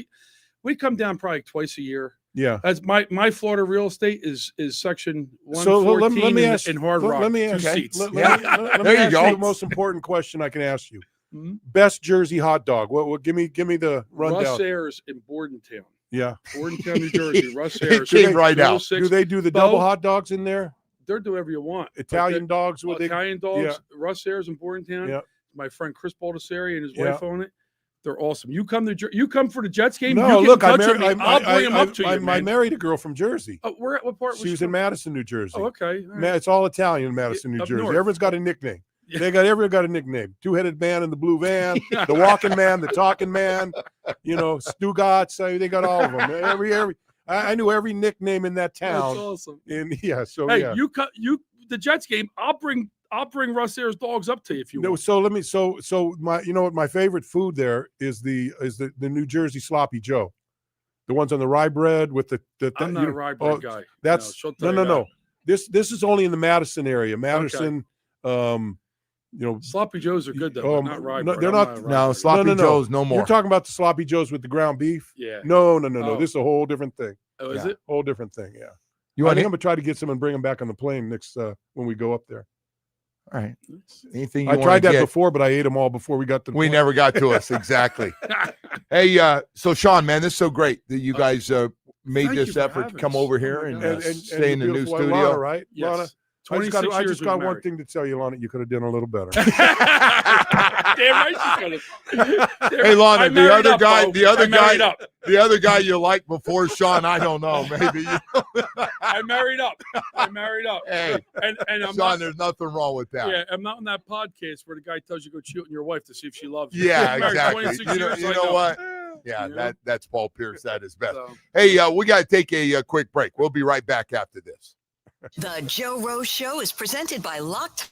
we come down probably twice a year. Yeah. That's my Florida real estate is section 114 let me ask, in Hard Rock. Let me ask, two seats. Let me ask you the most important question I can ask you. Mm-hmm. Best Jersey hot dog. What? Give me the rundown. Russ Ayers in Bordentown. Yeah. Bordentown, New Jersey. Russ Ayers. Right now. Do they do the double hot dogs in there? They're do whatever you want. Italian dogs. Italian dogs. Yeah. Russ Ayers in Bordentown. Yeah. My friend Chris Baldessari and his wife own it. They're awesome. You come for the Jets game. No, you look, I'll bring them up to you. I married a girl from Jersey. Where at what part? She was in Madison, New Jersey. Oh, okay. It's all Italian in Madison, New Jersey. North. Everyone's got a nickname. Yeah. Everyone got a nickname. Two-headed man in the blue van, the walking man, the talking man. Stugatz. They got all of them. I knew every nickname in that town. That's awesome. And the Jets game. I'll bring Russ Ayers dogs up to you if you want. So my favorite food there is the New Jersey sloppy Joe, the ones on the rye bread with the. I'm not a rye bread guy. That's no. This is only in the Madison area. Madison. Sloppy Joes are good though. Not rye bread. They're not. No, sloppy Joes no more. You're talking about the sloppy Joes with the ground beef. Yeah. No. This is a whole different thing. Oh, is it? Whole different thing. Yeah. I think I'm gonna try to get some and bring them back on the plane next when we go up there. All right. Anything you I tried that before, but I ate them all before we got to. We never got to us exactly. Hey, so Sean, man, this is so great that you guys made this effort to come over here and stay in the new studio. Lana, right? Yes. Lana, I just got one thing to tell you, Lana. You could have done a little better. Damn right she's gonna. Hey, Lana, the other guy you liked before Sean, I don't know, maybe. I married up. Hey, and I'm Sean, there's nothing wrong with that. Yeah, I'm not on that podcast where the guy tells you to go cheat on your wife to see if she loves you. Yeah, I'm married exactly. 26 years, You know what? Yeah, You know? that's Paul Pierce at his best. So- Hey, we got to take a quick break. We'll be right back after this. The Joe Rose Show is presented by Locked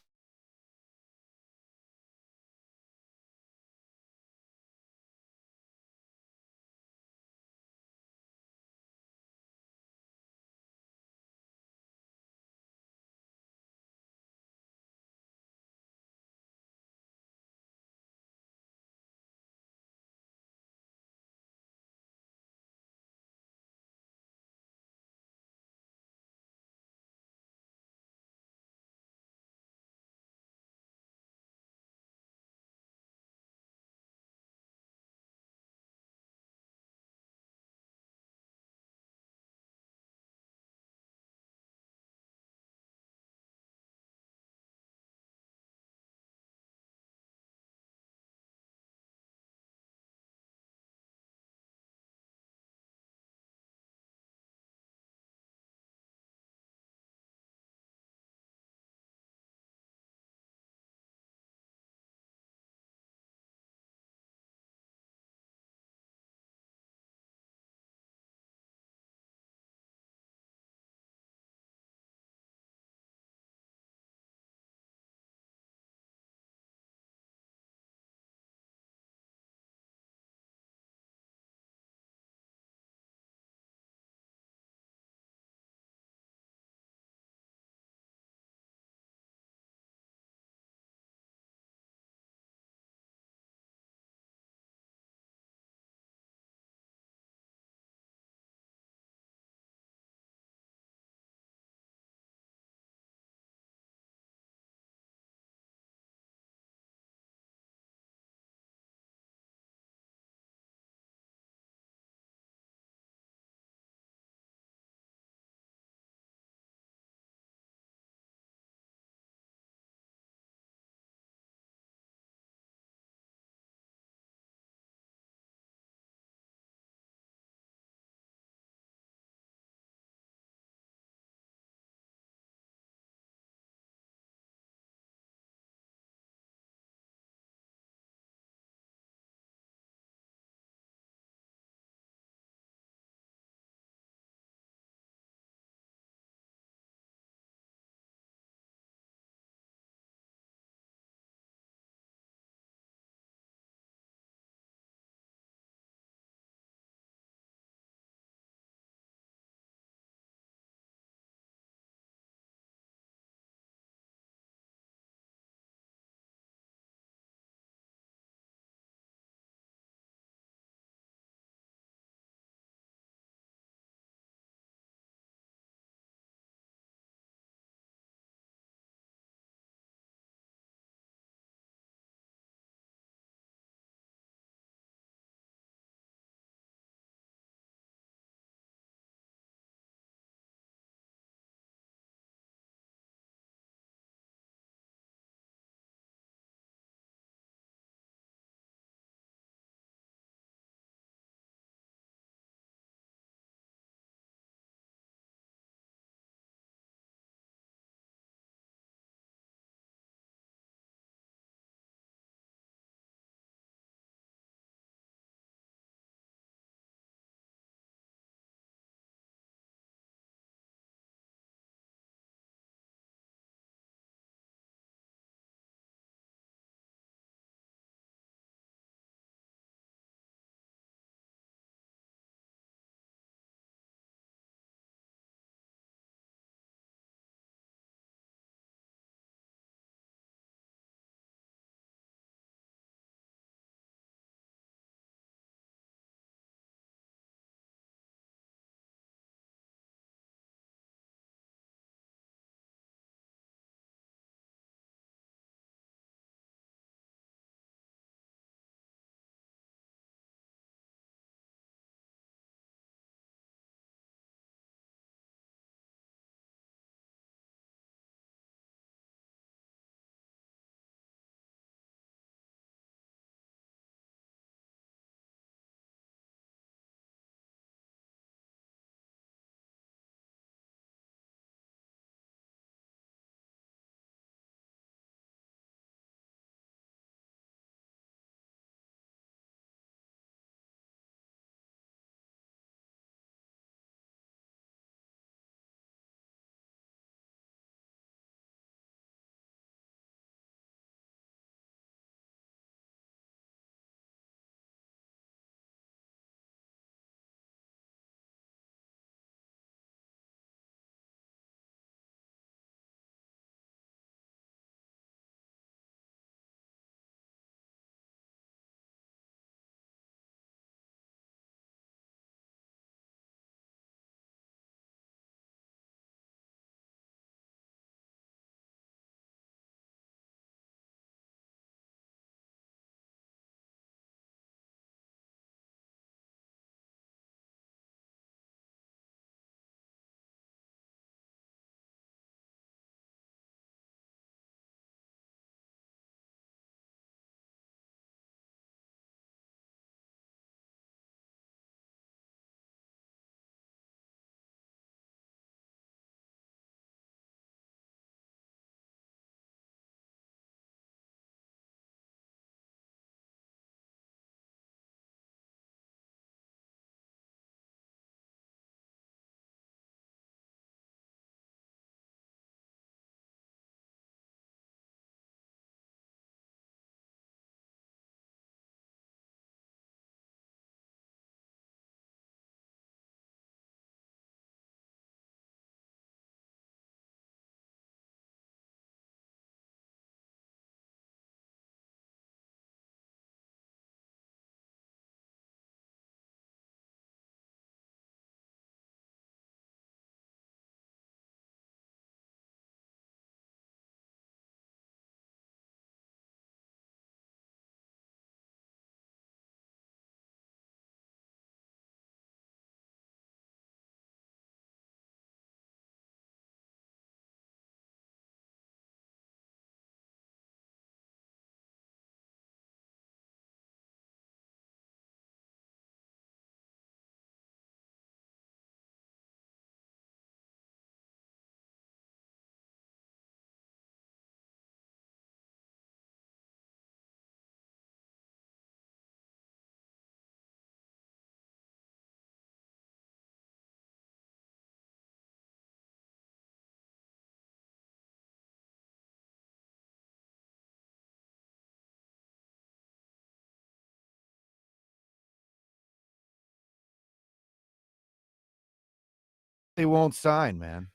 they won't sign, man.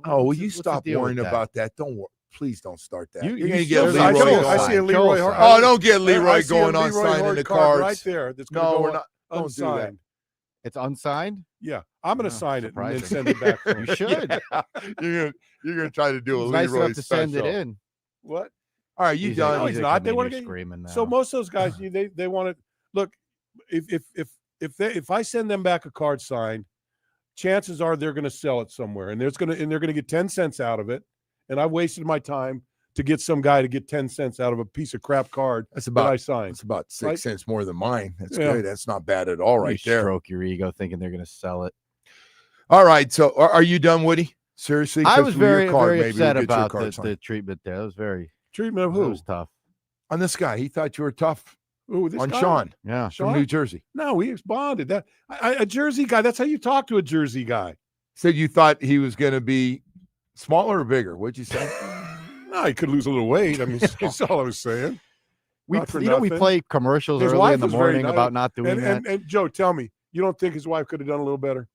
Oh, will What's you the stop deal worrying with that? about that? Don't worry. Please don't start that. You You're going to get still- Leroy I going. know, I see a Leroy. Oh, don't get Leroy I see a going on Leroy signing Hart the card cards. right there. That's going to No, go we're not. Don't do that. unsigned. It's unsigned? Yeah, I'm going to Oh, sign it and then surprising. send it back. to him. You should. Yeah. You're gonna try to do a It's nice Leroy enough to send it special. in. What? All right, you He's done? No, he's not. They want to get screaming now. So most of those guys, they want to look. If I send them back a card signed, chances are they're going to sell it somewhere, and they're going to get 10 cents out of it. And I've wasted my time to get some guy to get 10 cents out of a piece of crap card That's about that I signed. It's about 6 Right? cents more than mine. That's Yeah. good. That's not bad at all, right You there. Stroke your ego thinking they're going to sell it. All right. So, are you done, Woody? Seriously, I 'Cause was with your very, card, very maybe we'll upset get your about card signed. the treatment there. That was very Treatment of that who? was tough. On this guy. He thought you were tough. Ooh, this on guy? Sean. Yeah. From New Jersey. No, we bonded. That a Jersey guy. That's how you talk to a Jersey guy. Said you thought he was going to be smaller or bigger. What'd you say? No, he could lose a little weight. I mean, that's all I was saying. We Not for we nothing. play commercials His early wife in the was very morning nice. about not doing that. And Joe, tell me, you don't think his wife could have done a little better?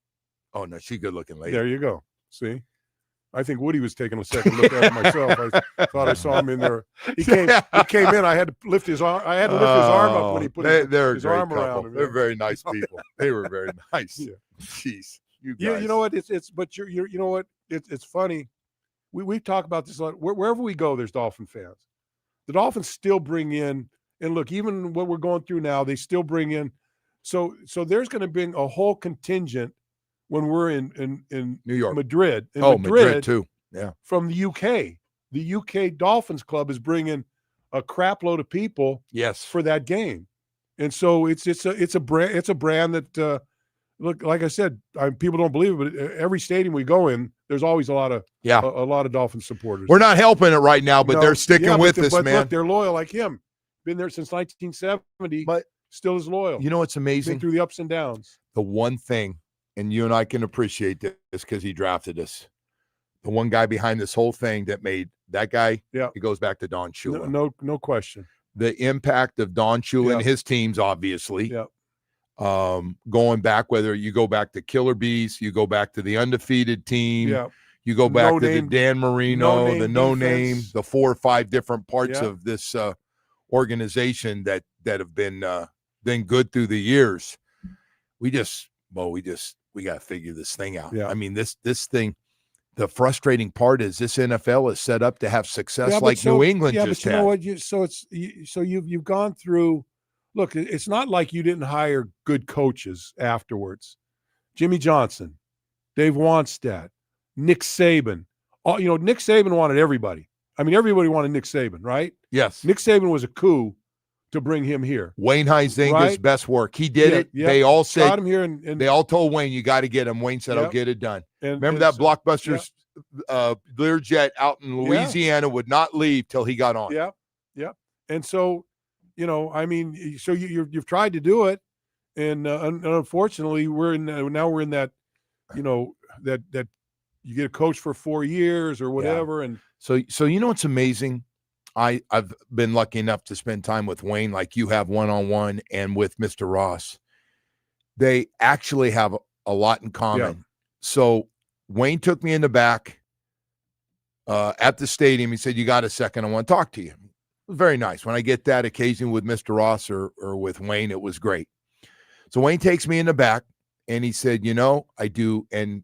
Oh no, she good looking lady. There you go. See, I think Woody was taking a second look at it myself. I thought I saw him in there. He came in. I had to lift his arm. I had to lift his arm up when he put they're his a great arm couple. around him. They're very nice people. They were very nice. Yeah. Jeez, you Yeah, guys. you know what? But you know what? It's funny. We talk about this a lot. Wherever we go, there's Dolphin fans. The Dolphins still bring in, and look, even what we're going through now, they still bring in. So there's going to be a whole contingent when we're in New York, Madrid. In Madrid too. Yeah, from the UK. The UK Dolphins Club is bringing a crap load of people. Yes, for that game, and so it's a brand that. Look, like I said, people don't believe it, but every stadium we go in, there's always a lot of Dolphin supporters. We're not helping it right now, but they're sticking with us, but man. Look, they're loyal like him. Been there since 1970, but still is loyal. You know what's amazing? Been through the ups and downs. The one thing, and you and I can appreciate this because he drafted us. The one guy behind this whole thing that made that guy. Yeah, it goes back to Don Shula. No question. The impact of Don Shula and his teams, obviously. Yeah. Going back, whether you go back to Killer Bees, you go back to the undefeated team, you go back to the Dan Marino, the no name, the 4 or 5 different parts of this organization that have been good through the years. We got to figure this thing out. Yeah. I mean, this thing. The frustrating part is this NFL is set up to have success like New England just had. You know what? You've gone through. Look, it's not like you didn't hire good coaches afterwards. Jimmy Johnson, Dave Wannstedt, Nick Saban. Nick Saban wanted everybody. I mean, everybody wanted Nick Saban, right? Yes. Nick Saban was a coup to bring him here. Wayne Huizenga's Right? best work. He did it. Yeah. They all said Got him here, and they all told Wayne, "You got to get him." Wayne said, "I'll get it done." Remember that Blockbuster Learjet out in Louisiana would not leave till he got on. Yeah. And so, I mean, so you've tried to do it, and unfortunately, we're in that, that you get a coach for 4 years or whatever, and So what's amazing? I've been lucky enough to spend time with Wayne, like you have one-on-one, and with Mr. Ross. They actually have a lot in common. Yeah. So Wayne took me in the back at the stadium. He said, "You got a second? I want to talk to you." It was very nice. When I get that occasion with Mr. Ross or with Wayne, it was great. So Wayne takes me in the back, and he said, I do. And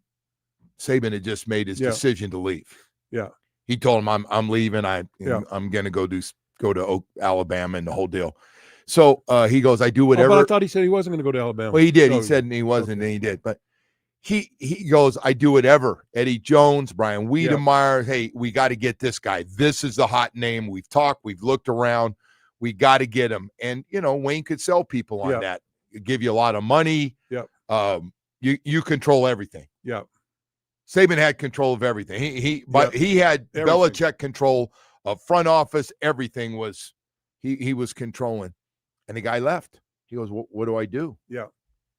Saban had just made his decision to leave. Yeah. He told him, I'm leaving. I'm going to go to Alabama and the whole deal. So he goes, "I do whatever." but I thought he said he wasn't going to go to Alabama. Well, he did. He So- said he wasn't, and he did. But he goes, "I do whatever." Eddie Jones, Brian Wiedemeyer. Hey, we got to get this guy. This is the hot name. We've talked. We've looked around. We got to get him. And Wayne could sell people on that. Give you a lot of money. Yeah. You control everything. Yeah. Saban had control of everything. He had Everything. Belichick control of front office. Everything was he was controlling. And the guy left. He goes, "What do I do?" Yeah.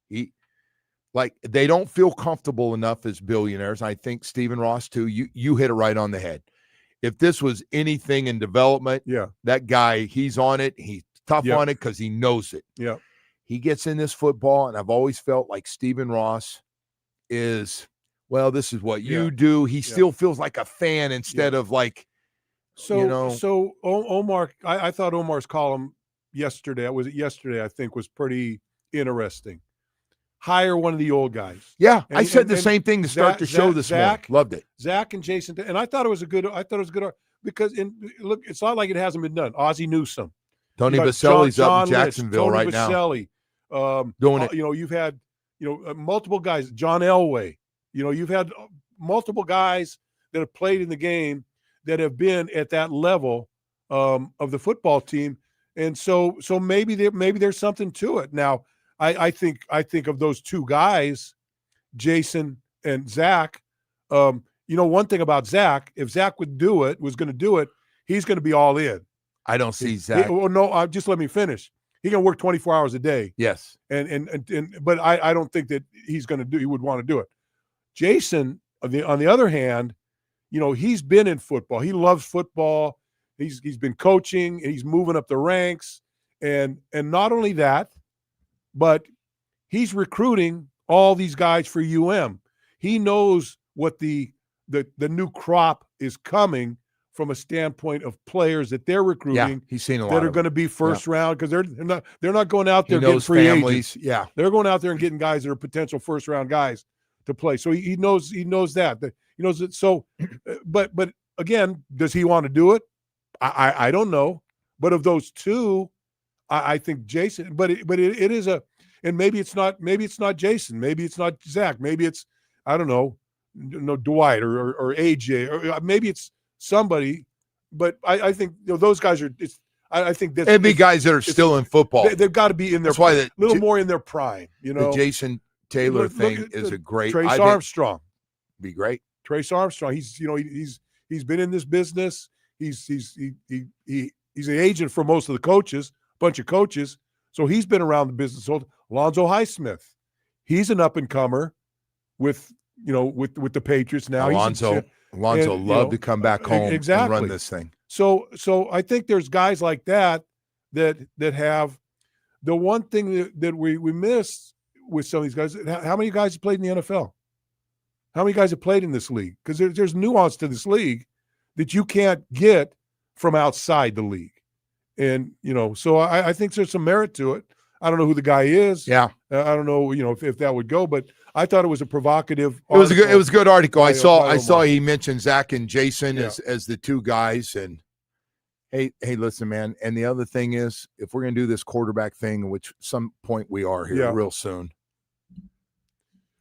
They don't feel comfortable enough as billionaires. I think Stephen Ross too. You hit it right on the head. If this was anything in development, that guy, he's on it. He's tough on it because he knows it. Yeah. He gets in this football, and I've always felt like Stephen Ross is well, this is what you Yeah. do. He Yeah. still feels like a fan instead of like, So Omar, I thought Omar's column yesterday, I think, was pretty interesting. Hire one of the old guys. Yeah, I And- said and- the and same thing to start the show this morning. Loved it. Zach and Jason, and I thought it was good because look, it's not like it hasn't been done. Ozzie Newsome, Tony you got Baselli's John up in List, Jacksonville Tony right now. Baselli, Doing it. You've had multiple guys. John Elway. You've had multiple guys that have played in the game that have been at that level of the football team, and so maybe there's something to it. Now, I think of those two guys, Jason and Zach. One thing about Zach, if Zach was going to do it, he's going to be all in. I don't see Zach. Just let me finish. He's going to work 24 hours a day. Yes. But I don't think that he would want to do it. Jason, on the other hand, he's been in football. He loves football. He's been coaching and he's moving up the ranks. And not only that, but he's recruiting all these guys for UM. He knows what the new crop is coming from a standpoint of players that they're recruiting. Yeah, he's seen a lot that are of going to be first round because they're not going out there He getting knows free families. agents. Yeah. They're going out there and getting guys that are potential first round guys to play. So he knows that. He knows it. So, but again, does he want to do it? I don't know. But of those two, I think Jason. But it is a, and maybe it's not Jason. Maybe it's not Zach. Maybe it's I don't know, Dwight or AJ or maybe it's somebody. But I think those guys are. I think that it'd be guys that are still in football. They've got to be in their a little more in their prime. The Jason Taylor thing is a great. Trace Armstrong, be great. Trace Armstrong. He's been in this business. He's an agent for most of the coaches, a bunch of coaches. So he's been around the business. So Alonzo Highsmith, he's an up and comer with the Patriots now. Alonzo loved to come back home and run this thing. So I think there's guys like that have the one thing that we missed with some of these guys. How many guys have played in the NFL? How many guys have played in this league? Because there's nuance to this league that you can't get from outside the league. And, so I think there's some merit to it. I don't know who the guy is. Yeah. I don't know, if that would go, but I thought it was a provocative article. It was a good article. I saw Omar. he mentioned Zach and Jason as the two guys. And hey, listen, man. And the other thing is, if we're going to do this quarterback thing, which some point we are here real soon,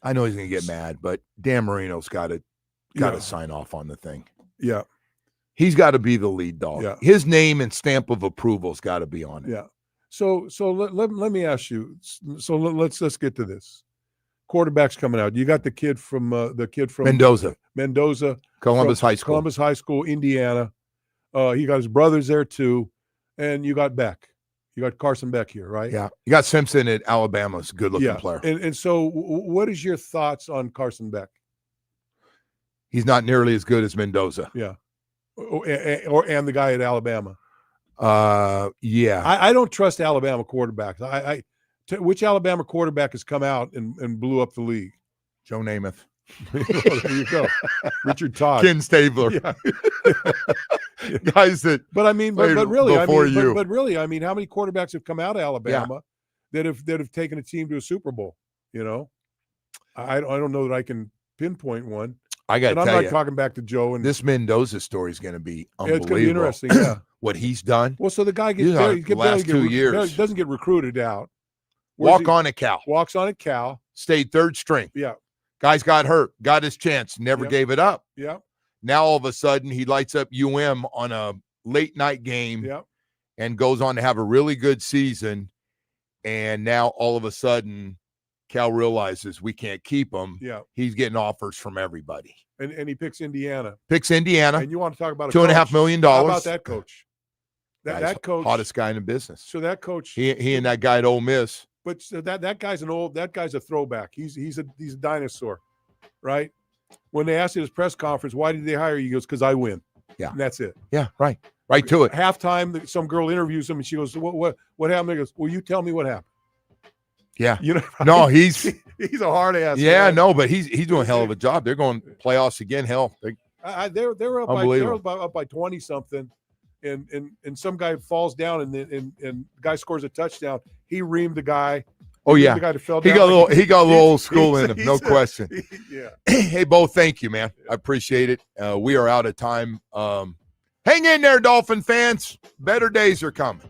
I know he's going to get mad, but Dan Marino's got to sign off on the thing. Yeah. He's got to be the lead dog. Yeah. His name and stamp of approval's got to be on it. Yeah. So let me ask you. So let's get to this. Quarterbacks coming out. You got the kid from Mendoza, Columbus High School, Indiana. He got his brothers there too, and you got Beck. You got Carson Beck here, right? Yeah. You got Simpson at Alabama's good-looking player. And so, what is your thoughts on Carson Beck? He's not nearly as good as Mendoza. Yeah. And the guy at Alabama. Yeah. I don't trust Alabama quarterbacks. Which Alabama quarterback has come out and blew up the league? Joe Namath. There you go. Richard Todd. Ken Stabler. Yeah. Guys that but really, how many quarterbacks have come out of Alabama that have taken a team to a Super Bowl? I don't know that I can pinpoint one. I got to tell you, I'm not talking back to Joe. And this Mendoza story is going to be unbelievable. It's going to be interesting. Yeah, what he's done. Well, so the guy last 2 years doesn't get recruited out. Walks on at Cal. Stayed third string. Yeah. Guys got hurt. Got his chance. Never gave it up. Yeah. Now all of a sudden he lights up UM on a late night game. Yeah. And goes on to have a really good season. And now all of a sudden, Cal realizes we can't keep him. Yeah. He's getting offers from everybody. And he picks Indiana. And you want to talk about $2.5 million. How about that coach? That coach, hottest guy in the business. So that coach, he and that guy at Ole Miss. But that guy's a throwback. He's a dinosaur, right? When they asked at his press conference, why did they hire you? He goes, because I win. Yeah. And that's it. Yeah, right. Right to it. Halftime, some girl interviews him and she goes, what happened? He goes, well, you tell me what happened. Yeah. Right? No, he's He's a hard ass. Yeah, man. no, but he's doing a hell of a job. They're going playoffs again. Hell, They're up by 20 something, and some guy falls down and the guy scores a touchdown. He reamed the guy. Oh yeah, the guy that fell he down. got a little old school in him, no question. Yeah. Hey, Bo, thank you, man. I appreciate it. We are out of time. Hang in there, Dolphin fans. Better days are coming.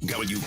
Got what you